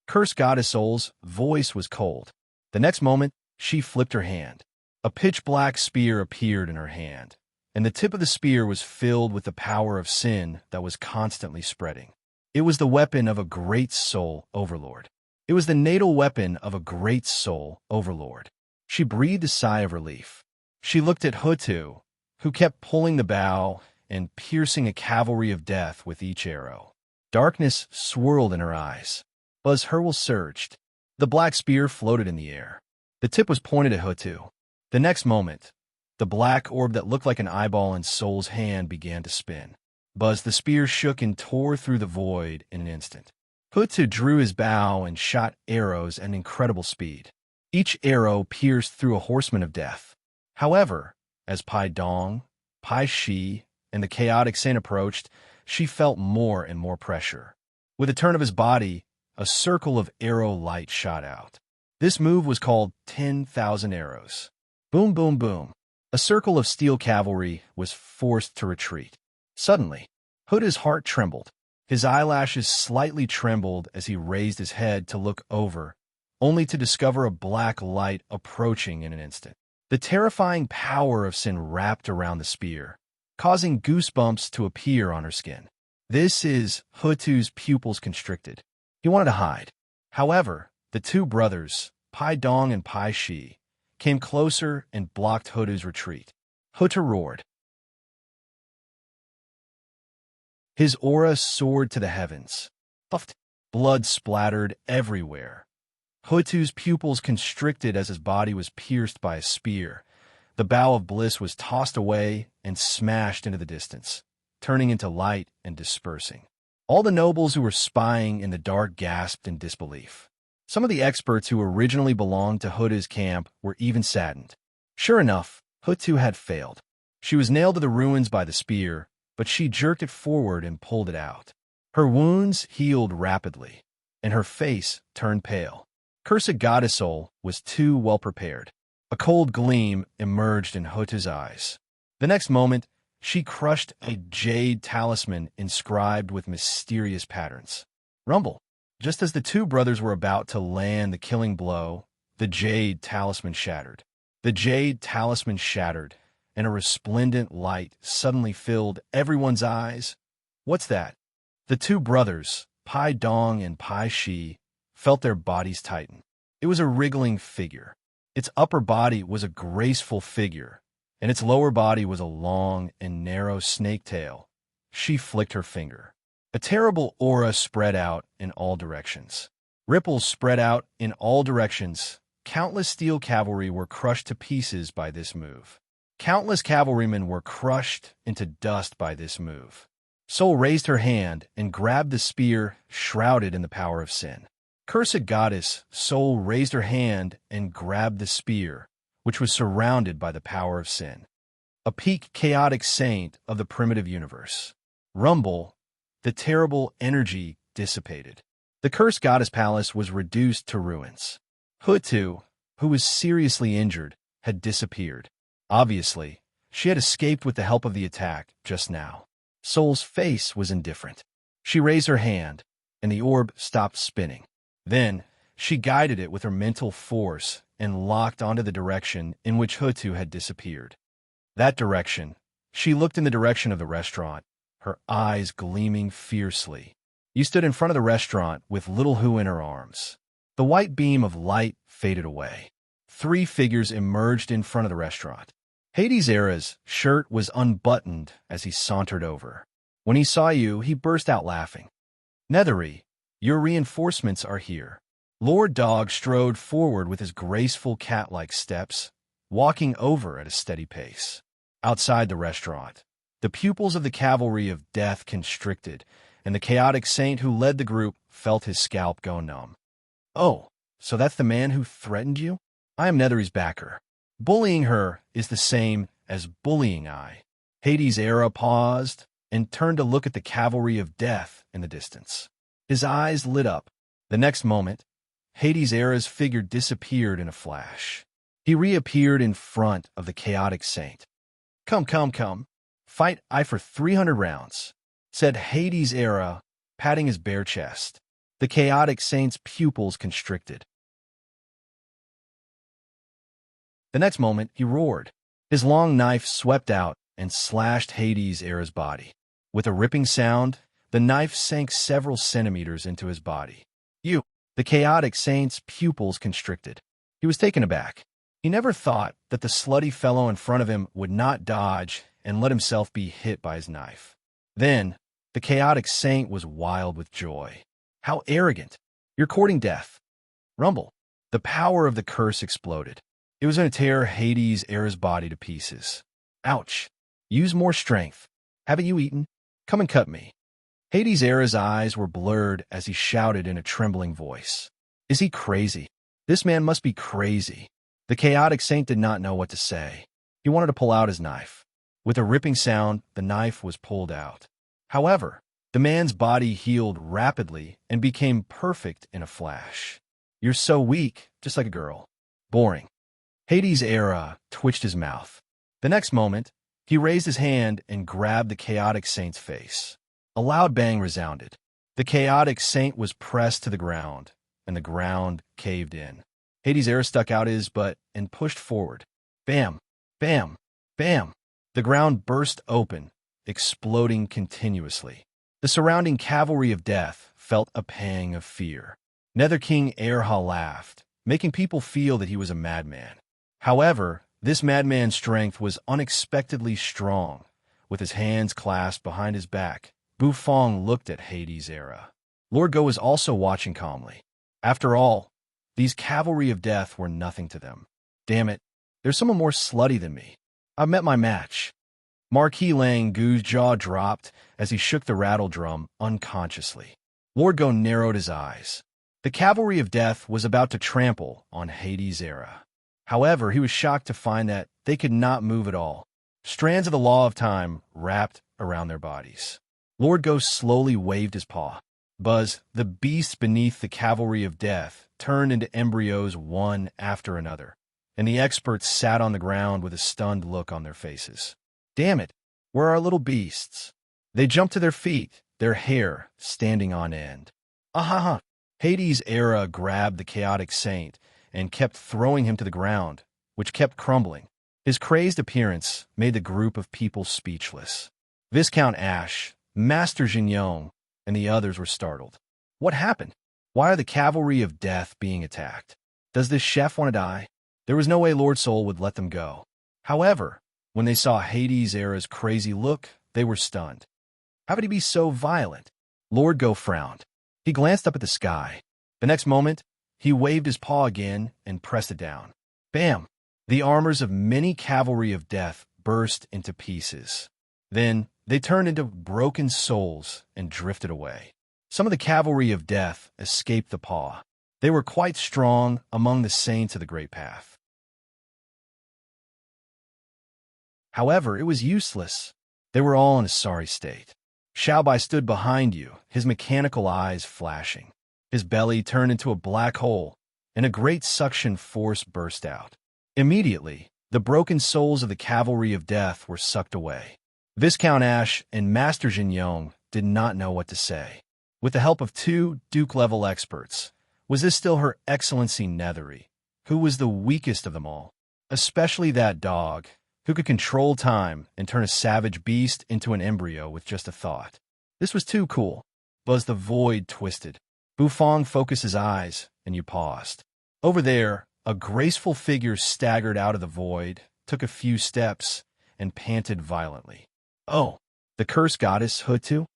Cursed Goddess Soul's voice was cold. The next moment, she flipped her hand. A pitch-black spear appeared in her hand, and the tip of the spear was filled with the power of sin that was constantly spreading. It was the weapon of a great soul overlord. It was the natal weapon of a great soul overlord. She breathed a sigh of relief. She looked at Hutu, who kept pulling the bow and piercing a cavalry of death with each arrow. Darkness swirled in her eyes. Buzz Hurwell surged. The black spear floated in the air. The tip was pointed at Hutu. The next moment, the black orb that looked like an eyeball in Soul's hand began to spin. Buzz, the spear shook and tore through the void in an instant. Hutu drew his bow and shot arrows at incredible speed. Each arrow pierced through a horseman of death. However, as Pai Dong, Pai Shi, and the chaotic saint approached, she felt more and more pressure. With a turn of his body, a circle of arrow light shot out. This move was called 10,000 arrows. Boom, boom, boom. A circle of steel cavalry was forced to retreat. Suddenly, Hutu's heart trembled. His eyelashes slightly trembled as he raised his head to look over, only to discover a black light approaching in an instant. The terrifying power of sin wrapped around the spear, causing goosebumps to appear on her skin. This is Hutu's pupils constricted. He wanted to hide. However, the two brothers, Pai Dong and Pai Shi, came closer and blocked Hutu's retreat. Hutu roared. His aura soared to the heavens. Puffed. Blood splattered everywhere. Hutu's pupils constricted as his body was pierced by a spear. The bow of bliss was tossed away and smashed into the distance, turning into light and dispersing. All the nobles who were spying in the dark gasped in disbelief. Some of the experts who originally belonged to Hutu's camp were even saddened. Sure enough, Hutu had failed. She was nailed to the ruins by the spear, but she jerked it forward and pulled it out. Her wounds healed rapidly, and her face turned pale. Cursed Goddess Soul was too well prepared. A cold gleam emerged in Hutu's eyes. The next moment, she crushed a jade talisman inscribed with mysterious patterns. Rumble. Just as the two brothers were about to land the killing blow, the jade talisman shattered. The jade talisman shattered, and a resplendent light suddenly filled everyone's eyes. What's that? The two brothers, Pai Dong and Pai Shi, felt their bodies tighten. It was a wriggling figure. Its upper body was a graceful figure, and its lower body was a long and narrow snake tail. She flicked her finger. A terrible aura spread out in all directions. Ripples spread out in all directions. Countless steel cavalry were crushed to pieces by this move. Countless cavalrymen were crushed into dust by this move. Soul raised her hand and grabbed the spear shrouded in the power of sin. Cursed Goddess Soul raised her hand and grabbed the spear, which was surrounded by the power of sin. A peak chaotic saint of the primitive universe. Rumble, the terrible energy dissipated. The cursed goddess palace was reduced to ruins. Hutu, who was seriously injured, had disappeared. Obviously, she had escaped with the help of the attack just now. Soul's face was indifferent. She raised her hand, and the orb stopped spinning. Then, she guided it with her mental force and locked onto the direction in which Hutu had disappeared. That direction. She looked in the direction of the restaurant, her eyes gleaming fiercely. You stood in front of the restaurant with little Hu in her arms. The white beam of light faded away. 3 figures emerged in front of the restaurant. Hades Era's shirt was unbuttoned as he sauntered over. When he saw you, he burst out laughing. Nethery, your reinforcements are here. Lord Dog strode forward with his graceful cat-like steps, walking over at a steady pace. Outside the restaurant, the pupils of the cavalry of death constricted, and the chaotic saint who led the group felt his scalp go numb. Oh, so that's the man who threatened you? I am Nethery's backer. Bullying her is the same as bullying I. Hades Era paused and turned to look at the cavalry of death in the distance. His eyes lit up. The next moment, Hades Era's figure disappeared in a flash. He reappeared in front of the chaotic saint. Come, come, come. Fight I for 300 rounds, said Hades Era, patting his bare chest. The chaotic saint's pupils constricted. The next moment, he roared. His long knife swept out and slashed Hades Era's body. With a ripping sound, the knife sank several centimeters into his body. The chaotic saint's pupils constricted. He was taken aback. He never thought that the slutty fellow in front of him would not dodge and let himself be hit by his knife. Then, the chaotic saint was wild with joy. How arrogant! You're courting death. Rumble. The power of the curse exploded. It was going to tear Hades Era's body to pieces. Ouch. Use more strength. Haven't you eaten? Come and cut me. Hades Era's eyes were blurred as he shouted in a trembling voice. Is he crazy? This man must be crazy. The chaotic saint did not know what to say. He wanted to pull out his knife. With a ripping sound, the knife was pulled out. However, the man's body healed rapidly and became perfect in a flash. You're so weak, just like a girl. Boring. Hades Era twitched his mouth. The next moment, he raised his hand and grabbed the chaotic saint's face. A loud bang resounded. The chaotic saint was pressed to the ground, and the ground caved in. Hades Era stuck out his butt and pushed forward. Bam! Bam! Bam! The ground burst open, exploding continuously. The surrounding cavalry of death felt a pang of fear. Nether King Erha laughed, making people feel that he was a madman. However, this madman's strength was unexpectedly strong. With his hands clasped behind his back, Bufong looked at Hades Era. Lord Go was also watching calmly. After all, these cavalry of death were nothing to them. Damn it, there's someone more slutty than me. I've met my match. Marquis Lang Gu's jaw dropped as he shook the rattle drum unconsciously. Lord Go narrowed his eyes. The cavalry of death was about to trample on Hades Era. However, he was shocked to find that they could not move at all. Strands of the law of time wrapped around their bodies. Lord Go slowly waved his paw. Buzz, the beasts beneath the cavalry of death, turned into embryos one after another, and the experts sat on the ground with a stunned look on their faces. Damn it, where are our little beasts? They jumped to their feet, their hair standing on end. Ahaha! Hades Era grabbed the chaotic saint and kept throwing him to the ground, which kept crumbling. His crazed appearance made the group of people speechless. Viscount Ash, Master Jinyong, and the others were startled. What happened? Why are the cavalry of death being attacked? Does this chef want to die? There was no way Lord Soul would let them go. However, when they saw Hades Era's crazy look, they were stunned. How could he be so violent? Lord Go frowned. He glanced up at the sky. The next moment, he waved his paw again and pressed it down. Bam! The armors of many cavalry of death burst into pieces. Then, they turned into broken souls and drifted away. Some of the cavalry of death escaped the paw. They were quite strong among the saints of the Great Path. However, it was useless. They were all in a sorry state. Xiaobai stood behind you, his mechanical eyes flashing. His belly turned into a black hole, and a great suction force burst out. Immediately, the broken souls of the cavalry of death were sucked away. Viscount Ash and Master Jinyong did not know what to say. With the help of two Duke-level experts, was this still Her Excellency Nethery, who was the weakest of them all? Especially that dog, who could control time and turn a savage beast into an embryo with just a thought. This was too cool. But as the void twisted, Bufang focused his eyes, and you paused. Over there, a graceful figure staggered out of the void, took a few steps, and panted violently. Oh, the cursed goddess Hutu?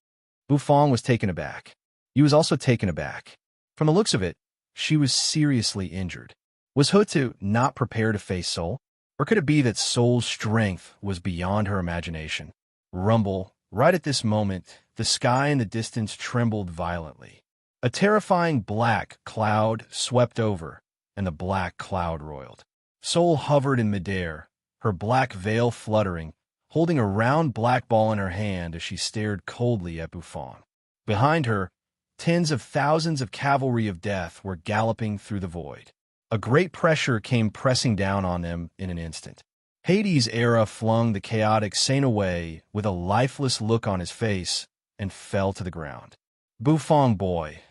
Bufang was taken aback. He was also taken aback. From the looks of it, she was seriously injured. Was Hutu not prepared to face Soul? Or could it be that Soul's strength was beyond her imagination? Rumble, right at this moment, the sky in the distance trembled violently. A terrifying black cloud swept over, and the black cloud roiled. Soul hovered in midair, her black veil fluttering, holding a round black ball in her hand as she stared coldly at Bufang. Behind her, tens of thousands of cavalry of death were galloping through the void. A great pressure came pressing down on them in an instant. Hades' era flung the chaotic saint away with a lifeless look on his face and fell to the ground. Bufang boy,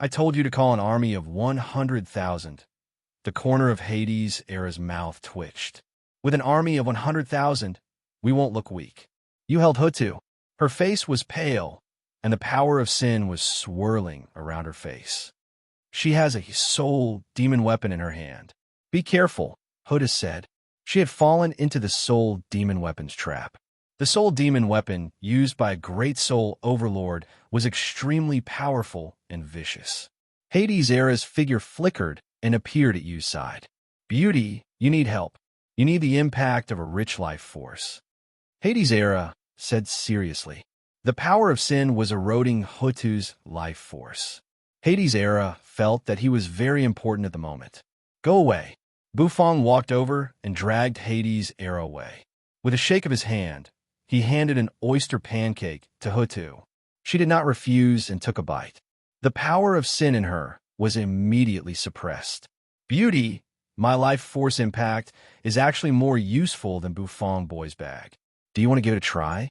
I told you to call an army of 100,000. The corner of Hades' era's mouth twitched. With an army of 100,000, we won't look weak. You held Hutu. Her face was pale, and the power of sin was swirling around her face. She has a soul demon weapon in her hand. Be careful, Hutu said. She had fallen into the soul demon weapon's trap. The soul demon weapon, used by a great soul overlord, was extremely powerful and vicious. Hades' era's figure flickered and appeared at Yu's side. Beauty, you need help. You need the impact of a rich life force. Hades' era said seriously. The power of sin was eroding Hutu's life force. Hades' era felt that he was very important at the moment. Go away. Bufang walked over and dragged Hades' era away. With a shake of his hand, he handed an oyster pancake to Hutu. She did not refuse and took a bite. The power of sin in her was immediately suppressed. Beauty, my life force impact, is actually more useful than Bufang boy's bag. Do you want to give it a try?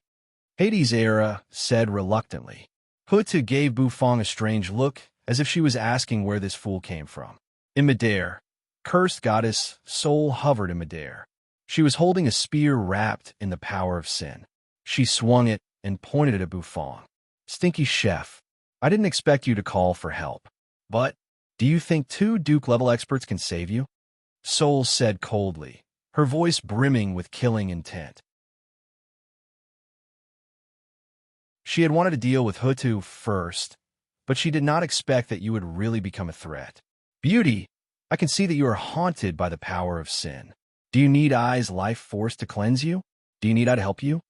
Hades' era said reluctantly. Hutu gave Bufang a strange look, as if she was asking where this fool came from. In midair, cursed goddess Soul hovered in midair. She was holding a spear wrapped in the power of sin. She swung it and pointed it at Bufang. Stinky chef, I didn't expect you to call for help. But, do you think two Duke-level experts can save you? Soul said coldly, her voice brimming with killing intent. She had wanted to deal with Hutu first, but she did not expect that you would really become a threat. Beauty, I can see that you are haunted by the power of sin. Do you need I's life force to cleanse you? Do you need I to help you?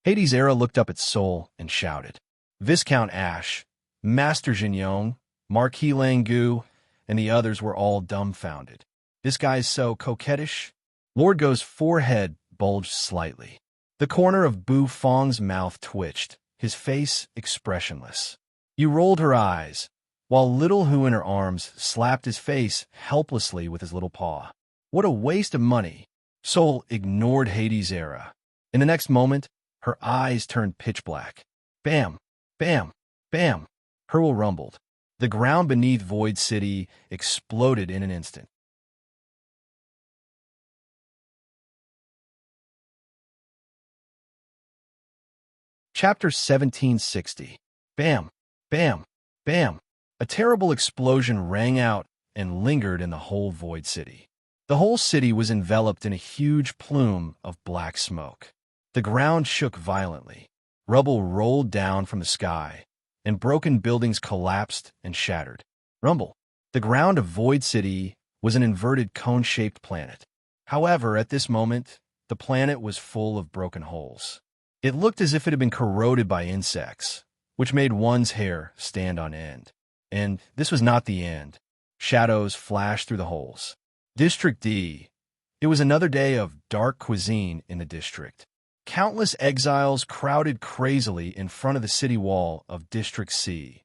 Hades' era looked up at Soul and shouted. Viscount Ash, Master Jinyong, Marquis Langu, and the others were all dumbfounded. This guy is so coquettish. Lord Go's forehead bulged slightly. The corner of Bufang's mouth twitched, his face expressionless. You rolled her eyes, while little Hu in her arms slapped his face helplessly with his little paw. What a waste of money. Soul ignored Hades' era. In the next moment, her eyes turned pitch black. Bam, bam, bam. Hurl rumbled. The ground beneath Void City exploded in an instant. Chapter 1760. Bam, bam, bam. A terrible explosion rang out and lingered in the whole Void City. The whole city was enveloped in a huge plume of black smoke. The ground shook violently. Rubble rolled down from the sky, and broken buildings collapsed and shattered. Rumble. The ground of Void City was an inverted cone-shaped planet. However, at this moment, the planet was full of broken holes. It looked as if it had been corroded by insects, which made one's hair stand on end. And this was not the end. Shadows flashed through the holes. District D. It was another day of dark cuisine in the district. Countless exiles crowded crazily in front of the city wall of District C.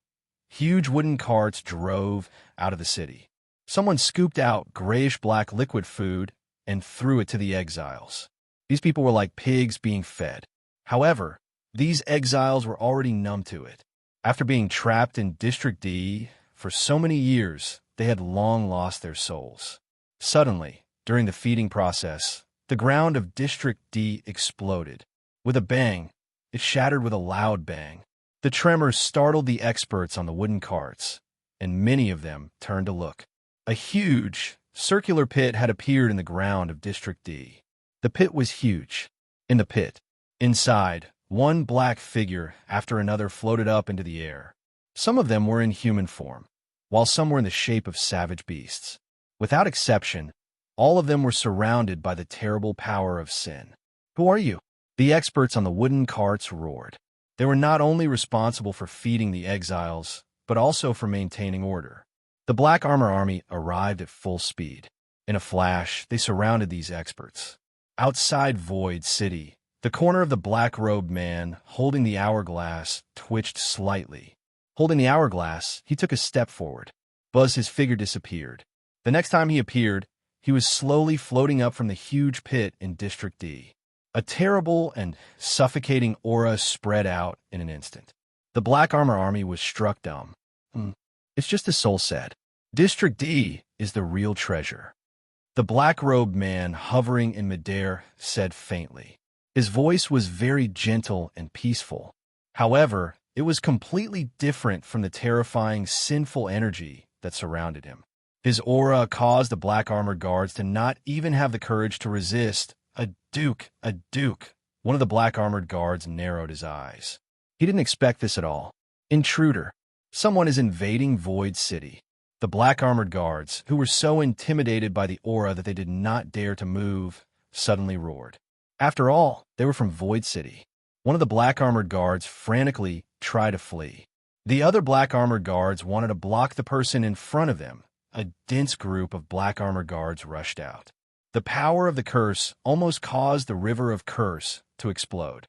Huge wooden carts drove out of the city. Someone scooped out grayish-black liquid food and threw it to the exiles. These people were like pigs being fed. However, these exiles were already numb to it. After being trapped in District D for so many years, they had long lost their souls. Suddenly, during the feeding process, the ground of District D exploded. With a bang, it shattered with a loud bang. The tremors startled the experts on the wooden carts, and many of them turned to look. A huge, circular pit had appeared in the ground of District D. The pit was huge. In the pit, inside, one black figure after another floated up into the air. Some of them were in human form, while some were in the shape of savage beasts. Without exception, all of them were surrounded by the terrible power of sin. "Who are you?" The experts on the wooden carts roared. They were not only responsible for feeding the exiles, but also for maintaining order. The Black Armor Army arrived at full speed. In a flash, they surrounded these experts. Outside Void City, the corner of the black-robed man holding the hourglass twitched slightly. Holding the hourglass, he took a step forward. His figure disappeared. The next time he appeared, he was slowly floating up from the huge pit in District D. A terrible and suffocating aura spread out in an instant. The Black Armor Army was struck dumb. It's just as Soul said. District D is the real treasure. The black-robed man hovering in midair said faintly. His voice was very gentle and peaceful. However, it was completely different from the terrifying, sinful energy that surrounded him. His aura caused the black armored guards to not even have the courage to resist. A duke. One of the black armored guards narrowed his eyes. He didn't expect this at all. Intruder. Someone is invading Void City. The black armored guards, who were so intimidated by the aura that they did not dare to move, suddenly roared. After all, they were from Void City. One of the black armored guards frantically tried to flee. The other black armored guards wanted to block the person in front of them. A dense group of black armored guards rushed out. The power of the curse almost caused the river of curse to explode.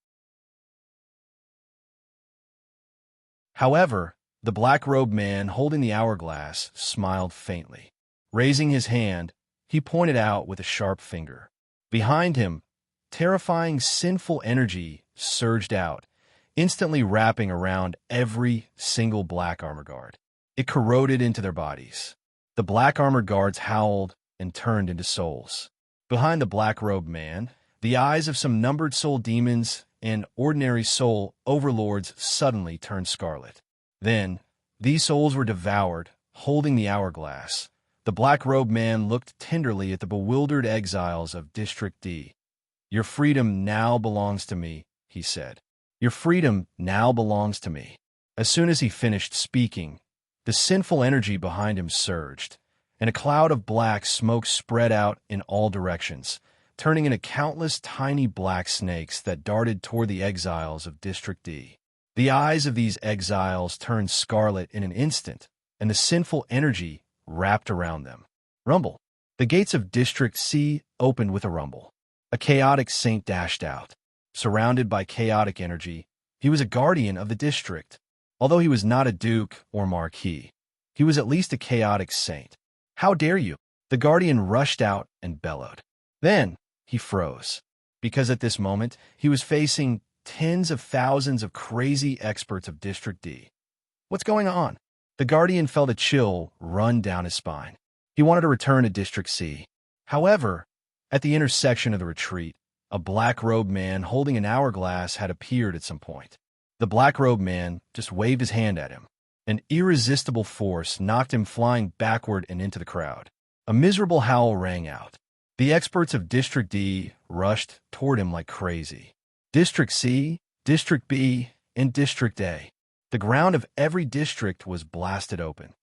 However, the black-robed man holding the hourglass smiled faintly. Raising his hand, he pointed out with a sharp finger. Behind him, terrifying sinful energy surged out, instantly wrapping around every single black armor guard. It corroded into their bodies. The black armored guards howled and turned into souls. Behind the black-robed man, the eyes of some numbered soul demons and ordinary soul overlords suddenly turned scarlet. Then, these souls were devoured, holding the hourglass. The black-robed man looked tenderly at the bewildered exiles of District D. "Your freedom now belongs to me," he said. "Your freedom now belongs to me." As soon as he finished speaking, the sinful energy behind him surged, and a cloud of black smoke spread out in all directions, turning into countless tiny black snakes that darted toward the exiles of District D. The eyes of these exiles turned scarlet in an instant, and the sinful energy wrapped around them. Rumble. The gates of District C opened with a rumble. A chaotic saint dashed out. Surrounded by chaotic energy, he was a guardian of the district. Although he was not a duke or marquis, he was at least a chaotic saint. "How dare you?" The guardian rushed out and bellowed. Then he froze, because at this moment he was facing tens of thousands of crazy experts of District D. What's going on? The guardian felt a chill run down his spine. He wanted to return to District C. However, at the intersection of the retreat, a black-robed man holding an hourglass had appeared at some point. The black-robed man just waved his hand at him. An irresistible force knocked him flying backward and into the crowd. A miserable howl rang out. The experts of District D rushed toward him like crazy. District C, District B, and District A. The ground of every district was blasted open.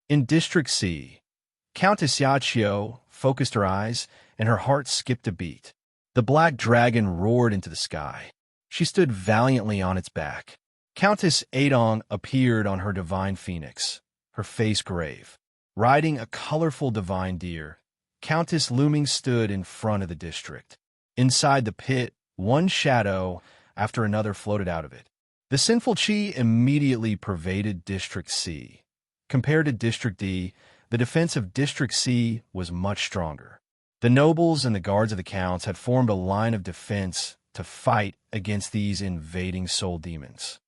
In District C, Countess Yachio focused her eyes, and her heart skipped a beat. The black dragon roared into the sky. She stood valiantly on its back. Countess Adong appeared on her divine phoenix, her face grave. Riding a colorful divine deer, Countess Looming stood in front of the district. Inside the pit, one shadow after another floated out of it. The sinful chi immediately pervaded District C. Compared to District D, the defense of District C was much stronger. The nobles and the guards of the counts had formed a line of defense to fight against these invading soul demons.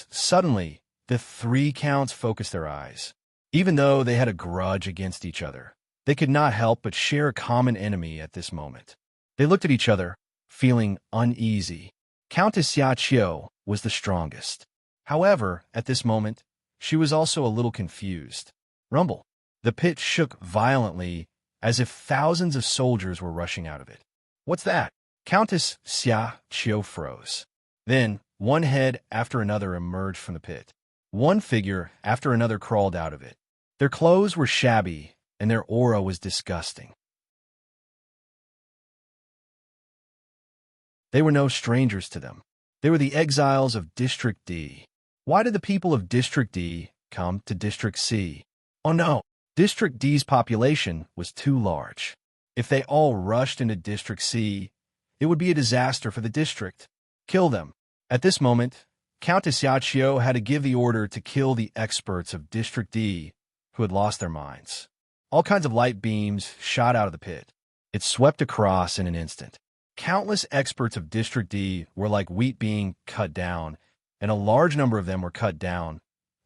Suddenly, the three counts focused their eyes. Even though they had a grudge against each other, they could not help but share a common enemy at this moment. They looked at each other, feeling uneasy. Countess Xiaqiu was the strongest. However, at this moment, she was also a little confused. Rumble. The pit shook violently, as if thousands of soldiers were rushing out of it. What's that? Countess Xiaqiu froze. Then, one head after another emerged from the pit. One figure after another crawled out of it. Their clothes were shabby, and their aura was disgusting. They were no strangers to them. They were the exiles of District D. Why did the people of District D come to District C? Oh no, District D's population was too large. If they all rushed into District C, it would be a disaster for the district. Kill them. At this moment, Countess Xiaqiu had to give the order to kill the experts of District D who had lost their minds. All kinds of light beams shot out of the pit. It swept across in an instant. Countless experts of District D were like wheat being cut down, and a large number of them were cut down.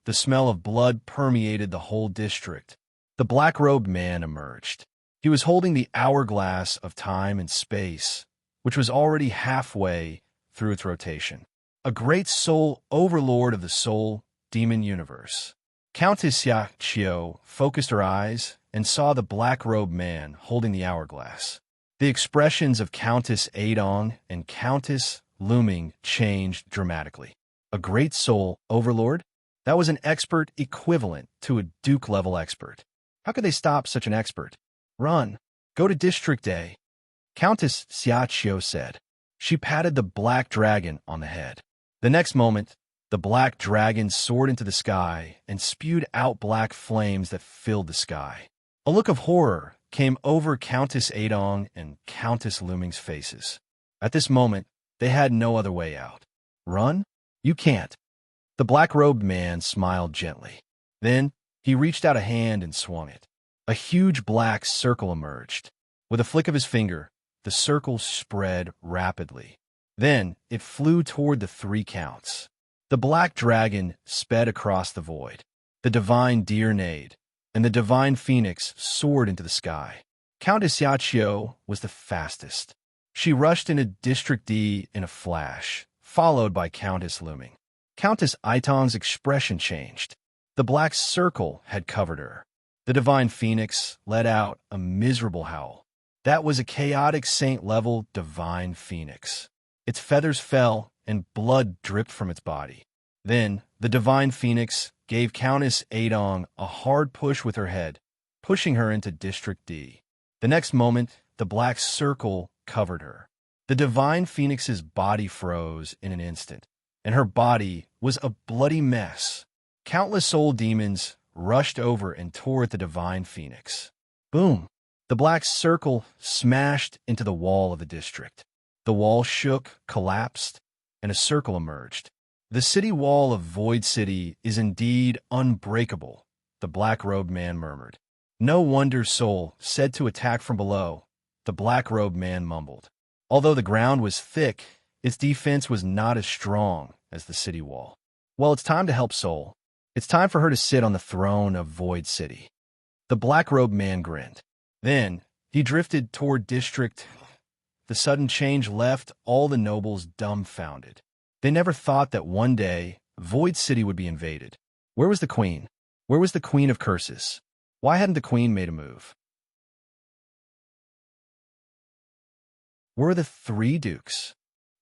The smell of blood permeated the whole district. The black-robed man emerged. He was holding the hourglass of time and space, which was already halfway through its rotation. A great soul overlord of the soul demon universe. Countess Xiaqiu focused her eyes and saw the black-robed man holding the hourglass. The expressions of Countess Adong and Countess Luming changed dramatically. A great soul overlord? That was an expert equivalent to a Duke-level expert. How could they stop such an expert? Run. Go to District A. Countess Xiaqiu said. She patted the black dragon on the head. The next moment, the black dragon soared into the sky and spewed out black flames that filled the sky. A look of horror came over Countess Adong and Countess Luming's faces. At this moment, they had no other way out. Run? You can't. The black-robed man smiled gently. Then, he reached out a hand and swung it. A huge black circle emerged. With a flick of his finger, the circle spread rapidly. Then, it flew toward the three counts. The black dragon sped across the void. The divine deer neighed, and the divine phoenix soared into the sky. Countess Xiaqiu was the fastest. She rushed into District D in a flash, followed by Countess Luming. Countess Itong's expression changed. The black circle had covered her. The divine phoenix let out a miserable howl. That was a chaotic saint-level divine phoenix. Its feathers fell, and blood dripped from its body. Then, the divine phoenix gave Countess Adong a hard push with her head, pushing her into District D. The next moment, the black circle covered her. The divine phoenix's body froze in an instant, and her body was a bloody mess. Countless soul demons rushed over and tore at the divine phoenix. Boom! The black circle smashed into the wall of the district. The wall shook, collapsed, and a circle emerged. The city wall of Void City is indeed unbreakable, the black-robed man murmured. No wonder Soul said to attack from below, the black-robed man mumbled. Although the ground was thick, its defense was not as strong as the city wall. Well, it's time to help Soul. It's time for her to sit on the throne of Void City. The black-robed man grinned. Then, he drifted toward District. The sudden change left all the nobles dumbfounded. They never thought that one day, Void City would be invaded. Where was the queen? Where was the queen of curses? Why hadn't the queen made a move? Where were the three dukes?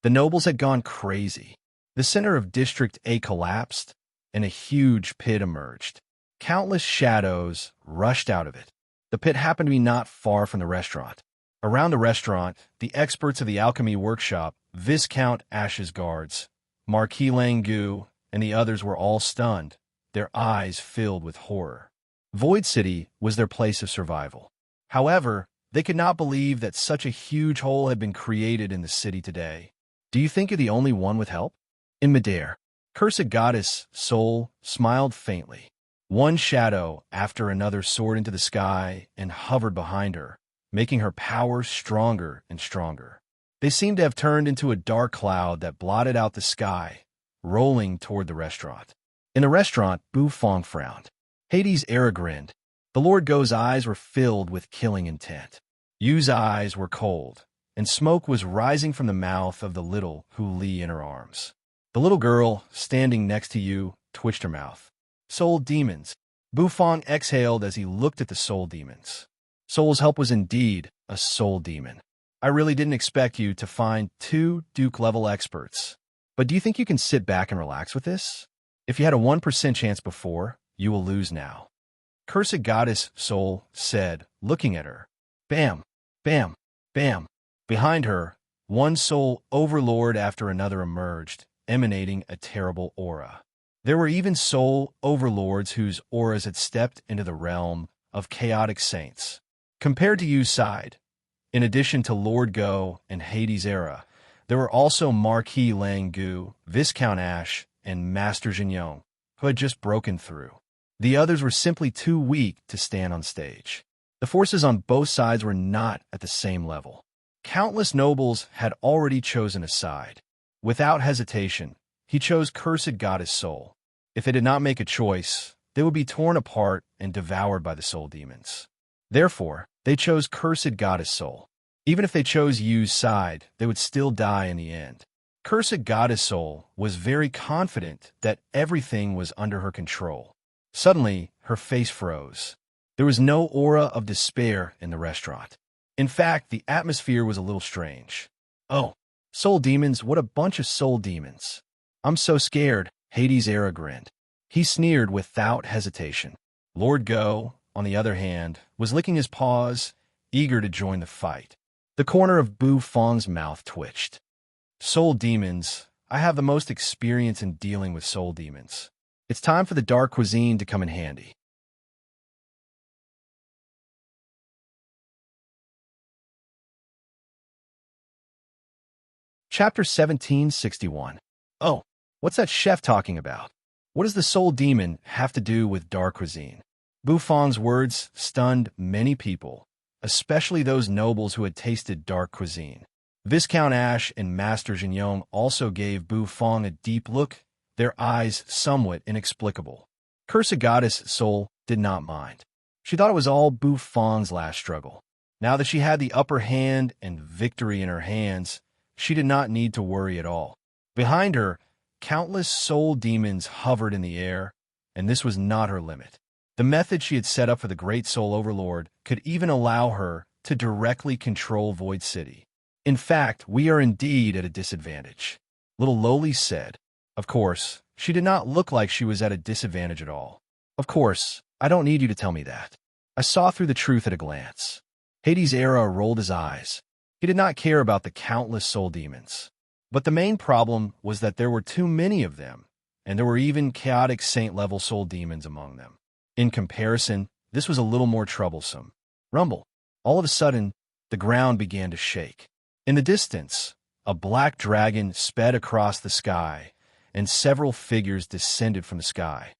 The nobles had gone crazy. The center of District A collapsed, and a huge pit emerged. Countless shadows rushed out of it. The pit happened to be not far from the restaurant. Around the restaurant, the experts of the alchemy workshop, Viscount Ash's guards, Marquis Langu, and the others were all stunned, their eyes filled with horror. Void City was their place of survival. However, They could not believe that such a huge hole had been created in the city today. Do you think you're the only one with help? In midair, cursed goddess Sol smiled faintly. One shadow after another soared into the sky and hovered behind her, making her power stronger and stronger. They seemed to have turned into a dark cloud that blotted out the sky, rolling toward the restaurant. In the restaurant, Bu Fong frowned. Hades' era grinned. The Lord Go's eyes were filled with killing intent. Yu's eyes were cold, and smoke was rising from the mouth of the little Hu Li in her arms. The little girl, standing next to Yu, twitched her mouth. Soul demons. Bu Fong exhaled as he looked at the soul demons. Soul's help was indeed a soul demon. I really didn't expect you to find 2 Duke-level experts. But do you think you can sit back and relax with this? If you had a 1% chance before, you will lose now. Cursed goddess Soul said, looking at her. Bam, bam, bam. Behind her, one soul overlord after another emerged, emanating a terrible aura. There were even soul overlords whose auras had stepped into the realm of chaotic saints. Compared to Yu's side, in addition to Lord Go and Hades' era, there were also Marquis Lang Gu, Viscount Ash, and Master Jinyong, who had just broken through. The others were simply too weak to stand on stage. The forces on both sides were not at the same level. Countless nobles had already chosen a side. Without hesitation, he chose Cursed Goddess Soul. If they did not make a choice, they would be torn apart and devoured by the soul demons. Therefore, they chose Cursed Goddess Soul. Even if they chose Yu's side, they would still die in the end. Cursed Goddess Soul was very confident that everything was under her control. Suddenly, her face froze. There was no aura of despair in the restaurant. In fact, the atmosphere was a little strange. Oh, soul demons, what a bunch of soul demons. I'm so scared, Hades' era grinned. He sneered without hesitation. Lord Go, on the other hand, was licking his paws, eager to join the fight. The corner of Bu Fong's mouth twitched. Soul demons, I have the most experience in dealing with soul demons. It's time for the dark cuisine to come in handy. Chapter 1761. Oh, what's that chef talking about? What does the soul demon have to do with dark cuisine? Bu Fong's words stunned many people, especially those nobles who had tasted dark cuisine. Viscount Ash and Master Jinyong also gave Bu Fong a deep look, their eyes somewhat inexplicable. Cursed Goddess Soul did not mind. She thought it was all Bu Fong's last struggle. Now that she had the upper hand and victory in her hands, she did not need to worry at all. Behind her, countless soul demons hovered in the air, and this was not her limit. The method she had set up for the Great Soul Overlord could even allow her to directly control Void City. In fact, we are indeed at a disadvantage, little Loli said. Of course, she did not look like she was at a disadvantage at all. Of course, I don't need you to tell me that. I saw through the truth at a glance. Hades' era rolled his eyes. He did not care about the countless soul demons. But the main problem was that there were too many of them, and there were even chaotic saint-level soul demons among them. In comparison, this was a little more troublesome. Rumble. All of a sudden, the ground began to shake. In the distance, a black dragon sped across the sky, and several figures descended from the sky.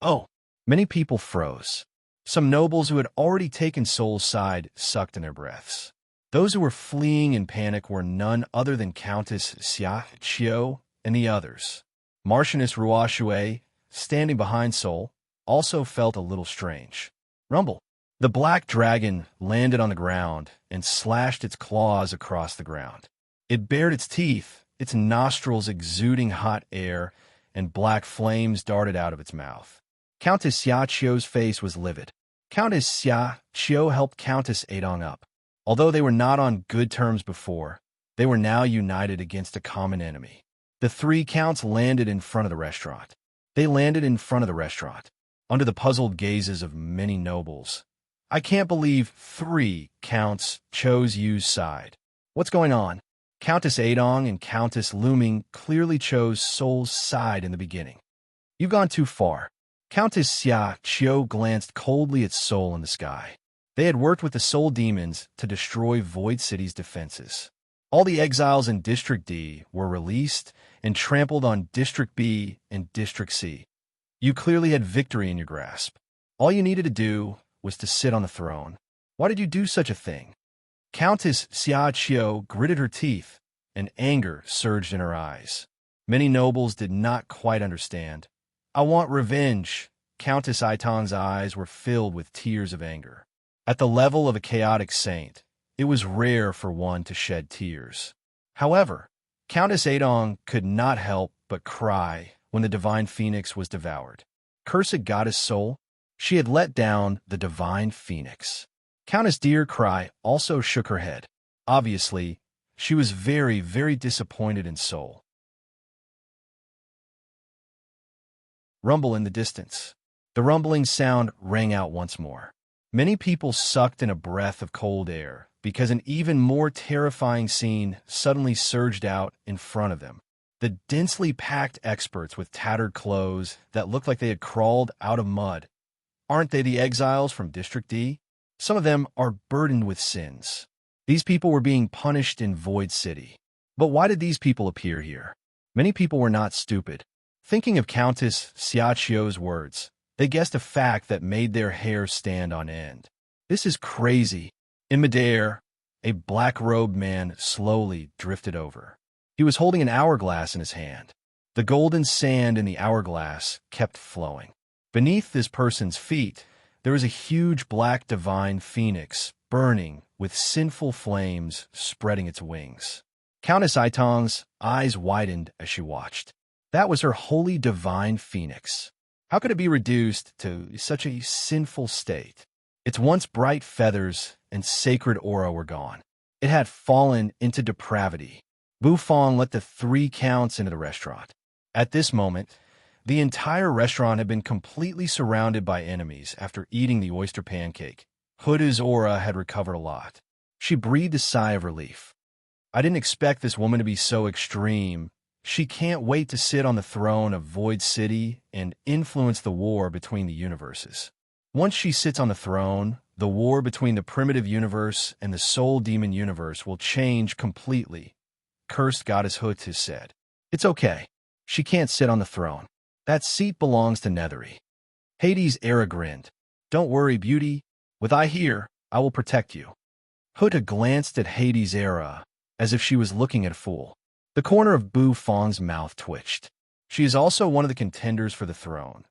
Oh! Many people froze. Some nobles who had already taken Soul's side sucked in their breaths. Those who were fleeing in panic were none other than Countess Xia Qiu and the others. Marchioness Rua Shui, standing behind Soul, also felt a little strange. Rumble. The black dragon landed on the ground and slashed its claws across the ground. It bared its teeth, its nostrils exuding hot air, and black flames darted out of its mouth. Countess Xia Qiu's face was livid. Countess Xia Qiu helped Countess Adong up. Although they were not on good terms before, they were now united against a common enemy. The 3 counts landed in front of the restaurant. They landed in front of the restaurant, under the puzzled gazes of many nobles. I can't believe 3 counts chose Yu's side. What's going on? Countess Adong and Countess Luming clearly chose Soul's side in the beginning. You've gone too far. Countess Xia Qiu glanced coldly at Soul in the sky. They had worked with the Soul Demons to destroy Void City's defenses. All the exiles in District D were released and trampled on District B and District C. You clearly had victory in your grasp. All you needed to do was to sit on the throne. Why did you do such a thing? Countess Xiaoqiu gritted her teeth, and anger surged in her eyes. Many nobles did not quite understand. I want revenge. Countess Aitong's eyes were filled with tears of anger. At the level of a chaotic saint, it was rare for one to shed tears. However, Countess Aitong could not help but cry when the divine phoenix was devoured. Cursed goddess soul, she had let down the divine phoenix. Countess Deer Cry also shook her head. Obviously, she was very, very disappointed in Soul. Rumble in the distance. The rumbling sound rang out once more. Many people sucked in a breath of cold air because an even more terrifying scene suddenly surged out in front of them. The densely packed experts with tattered clothes that looked like they had crawled out of mud. Aren't they the exiles from District D? Some of them are burdened with sins. These people were being punished in Void City. But why did these people appear here? Many people were not stupid. Thinking of Countess Xiaoqiu's words, they guessed a fact that made their hair stand on end. This is crazy. In midair, a black-robed man slowly drifted over. He was holding an hourglass in his hand. The golden sand in the hourglass kept flowing. Beneath this person's feet, there was a huge black divine phoenix burning with sinful flames spreading its wings. Countess Aitong's eyes widened as she watched. That was her holy divine phoenix. How could it be reduced to such a sinful state? Its once bright feathers and sacred aura were gone. It had fallen into depravity. Bufong let the 3 counts into the restaurant. At this moment, the entire restaurant had been completely surrounded by enemies after eating the oyster pancake. Huda's aura had recovered a lot. She breathed a sigh of relief. I didn't expect this woman to be so extreme. She can't wait to sit on the throne of Void City and influence the war between the universes. Once she sits on the throne, the war between the primitive universe and the soul demon universe will change completely, Cursed Goddess Hutu said. It's okay. She can't sit on the throne. That seat belongs to Nethery. Hades' Era grinned. Don't worry, beauty. With I here, I will protect you. Huta glanced at Hades' Era as if she was looking at a fool. The corner of Bufong's mouth twitched. She is also one of the contenders for the throne.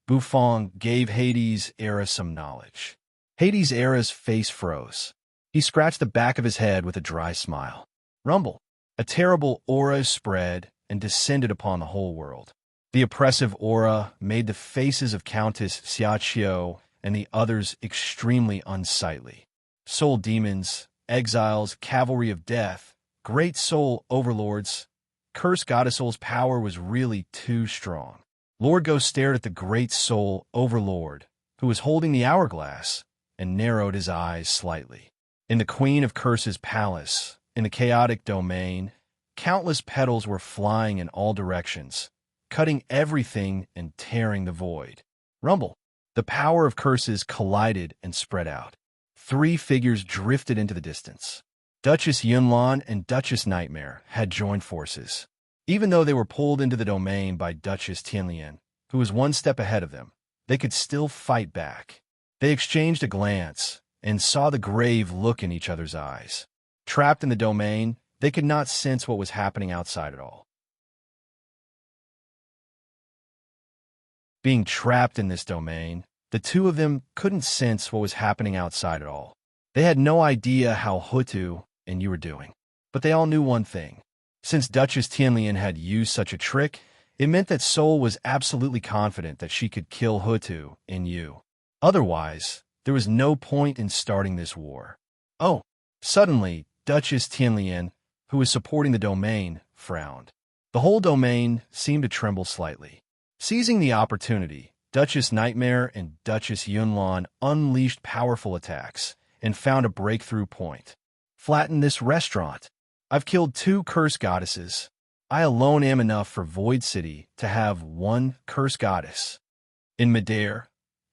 Bufong gave Hades' Era some knowledge. Hades' Era's face froze. He scratched the back of his head with a dry smile. Rumble. A terrible aura spread and descended upon the whole world. The oppressive aura made the faces of Countess Xiaoqiu and the others extremely unsightly. Soul demons, exiles, cavalry of death, great soul overlords. Cursed Goddess Soul's power was really too strong. Lord Go stared at the great soul overlord, who was holding the hourglass, and narrowed his eyes slightly. In the Queen of Curse's palace, in the chaotic domain, countless petals were flying in all directions, cutting everything and tearing the void. Rumble. The power of curses collided and spread out. 3 figures drifted into the distance. Duchess Yunlan and Duchess Nightmare had joined forces. Even though they were pulled into the domain by Duchess Tianlian, who was 1 step ahead of them, they could still fight back. They exchanged a glance and saw the grave look in each other's eyes. Trapped in the domain, they could not sense what was happening outside at all. Being trapped in this domain, the 2 of them couldn't sense what was happening outside at all. They had no idea how Hutu and you were doing. But they all knew one thing. Since Duchess Tianlian had used such a trick, it meant that Soul was absolutely confident that she could kill Hutu and you. Otherwise, there was no point in starting this war. Oh, suddenly, Duchess Tianlian, who was supporting the domain, frowned. The whole domain seemed to tremble slightly. Seizing the opportunity, Duchess Nightmare and Duchess Yunlan unleashed powerful attacks and found a breakthrough point. Flatten this restaurant. I've killed 2 cursed goddesses. I alone am enough for Void City to have 1 cursed goddess. In midair,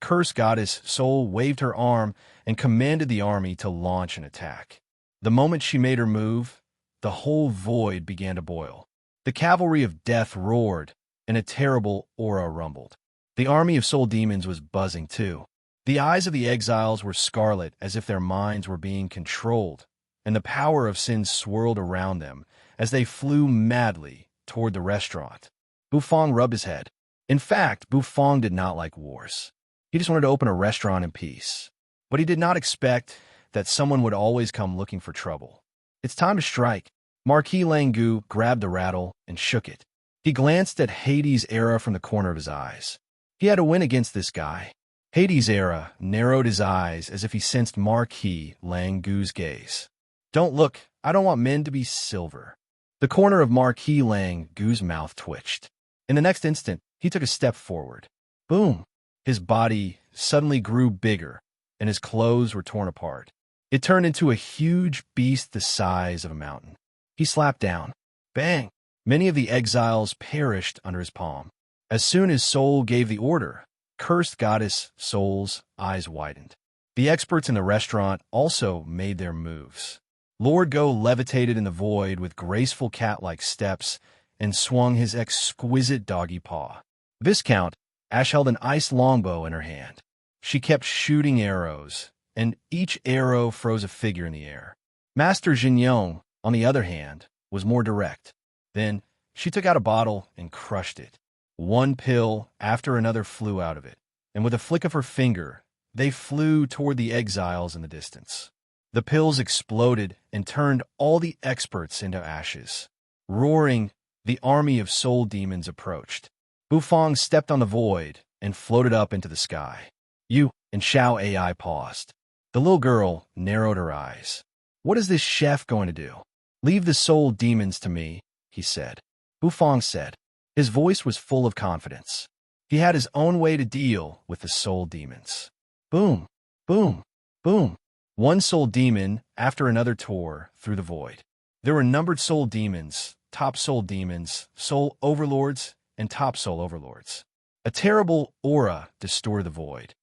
curse goddess Soul waved her arm and commanded the army to launch an attack. The moment she made her move, the whole void began to boil. The cavalry of death roared, and a terrible aura rumbled. The army of soul demons was buzzing too. The eyes of the exiles were scarlet as if their minds were being controlled, and the power of sin swirled around them as they flew madly toward the restaurant. Bufang rubbed his head. In fact, Bufang did not like wars. He just wanted to open a restaurant in peace. But he did not expect that someone would always come looking for trouble. It's time to strike. Marquis Langu grabbed the rattle and shook it. He glanced at Hades' era from the corner of his eyes. He had to win against this guy. Hades' era narrowed his eyes as if he sensed Marquis Langu's gaze. Don't look, I don't want men to be silver. The corner of Marquis Langu's mouth twitched. In the next instant, he took a step forward. Boom! His body suddenly grew bigger, and his clothes were torn apart. It turned into a huge beast the size of a mountain. He slapped down. Bang! Many of the exiles perished under his palm. As soon as Soul gave the order, cursed goddess Soul's eyes widened. The experts in the restaurant also made their moves. Lord Go levitated in the void with graceful cat-like steps and swung his exquisite doggy paw. Viscount Ash held an ice longbow in her hand. She kept shooting arrows, and each arrow froze a figure in the air. Master Jinyong, on the other hand, was more direct. Then she took out a bottle and crushed it. One pill after another flew out of it, and with a flick of her finger, they flew toward the exiles in the distance. The pills exploded and turned all the experts into ashes. Roaring, the army of soul demons approached. Bufang stepped on the void and floated up into the sky. You and Xiao AI paused. The little girl narrowed her eyes. What is this chef going to do? Leave the soul demons to me, he said. Bufang said. His voice was full of confidence. He had his own way to deal with the soul demons. Boom, boom, boom. One soul demon after another tore through the void. There were numbered soul demons, top soul demons, soul overlords, and top soul overlords. A terrible aura distorted the void.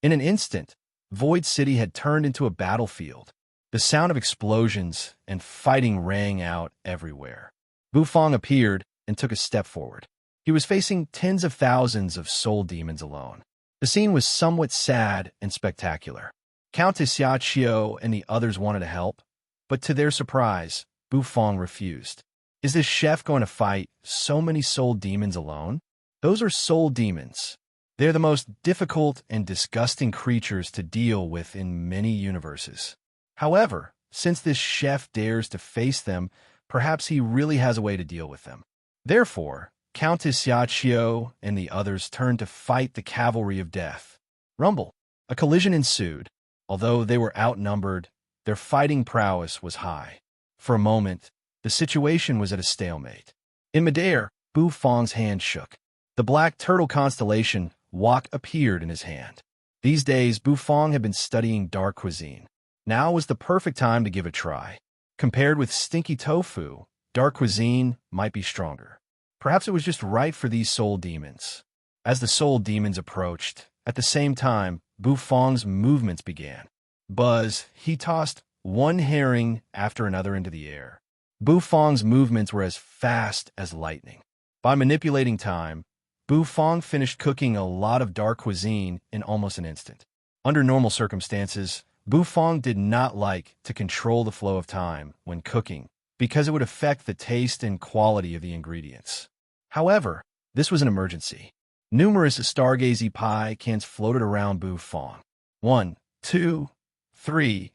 In an instant, Void City had turned into a battlefield. The sound of explosions and fighting rang out everywhere. Bufang appeared and took a step forward. He was facing tens of thousands of soul demons alone. The scene was somewhat sad and spectacular. Countess Xiaqiu and the others wanted to help, but to their surprise, Bufang refused. Is this chef going to fight so many soul demons alone? Those are soul demons. They're the most difficult and disgusting creatures to deal with in many universes. However, since this chef dares to face them, perhaps he really has a way to deal with them. Therefore, Countess Xiaqiu and the others turned to fight the cavalry of death. Rumble. A collision ensued. Although they were outnumbered, their fighting prowess was high. For a moment, the situation was at a stalemate. In midair, Bufang's hand shook. The black turtle constellation, Wok, appeared in his hand. These days, Bufang had been studying dark cuisine. Now was the perfect time to give it a try. Compared with stinky tofu, dark cuisine might be stronger. Perhaps it was just right for these soul demons. As the soul demons approached, at the same time, Bufang's movements began. Buzz, he tossed one herring after another into the air. Bufang's movements were as fast as lightning. By manipulating time, Bufang finished cooking a lot of dark cuisine in almost an instant. Under normal circumstances, Bufang did not like to control the flow of time when cooking because it would affect the taste and quality of the ingredients. However, this was an emergency. Numerous stargazy pie cans floated around Bufang. 1, 2, 3.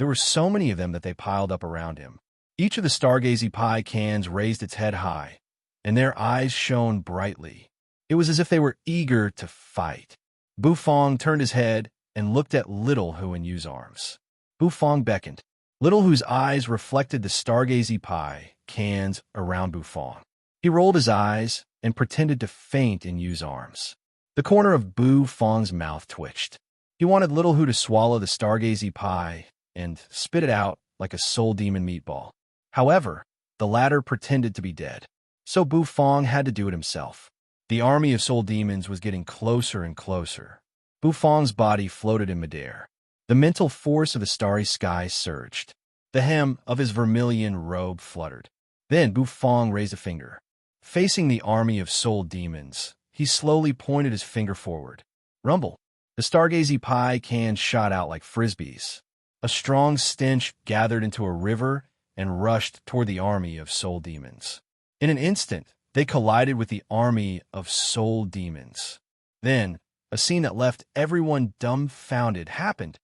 There were so many of them that they piled up around him. Each of the stargazy pie cans raised its head high, and their eyes shone brightly. It was as if they were eager to fight. Bufang turned his head and looked at Little Hu in Yu's arms. Bufang beckoned. Little Hu's eyes reflected the stargazy pie cans around Bufang. He rolled his eyes and pretended to faint in Yu's arms. The corner of Bufang's mouth twitched. He wanted Little Hu to swallow the stargazy pie and spit it out like a soul demon meatball. However, the latter pretended to be dead, so Bufang had to do it himself. The army of soul demons was getting closer and closer. Buffon's body floated in midair. The mental force of the starry sky surged. The hem of his vermilion robe fluttered. Then Buffon raised a finger. Facing the army of soul demons, he slowly pointed his finger forward. Rumble. The stargazy pie cans shot out like frisbees. A strong stench gathered into a river and rushed toward the army of soul demons. In an instant, they collided with the army of soul demons. Then, a scene that left everyone dumbfounded happened.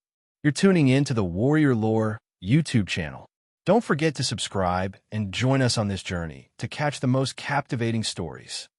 You're tuning in to the Warrior Lore YouTube channel. Don't forget to subscribe and join us on this journey to catch the most captivating stories.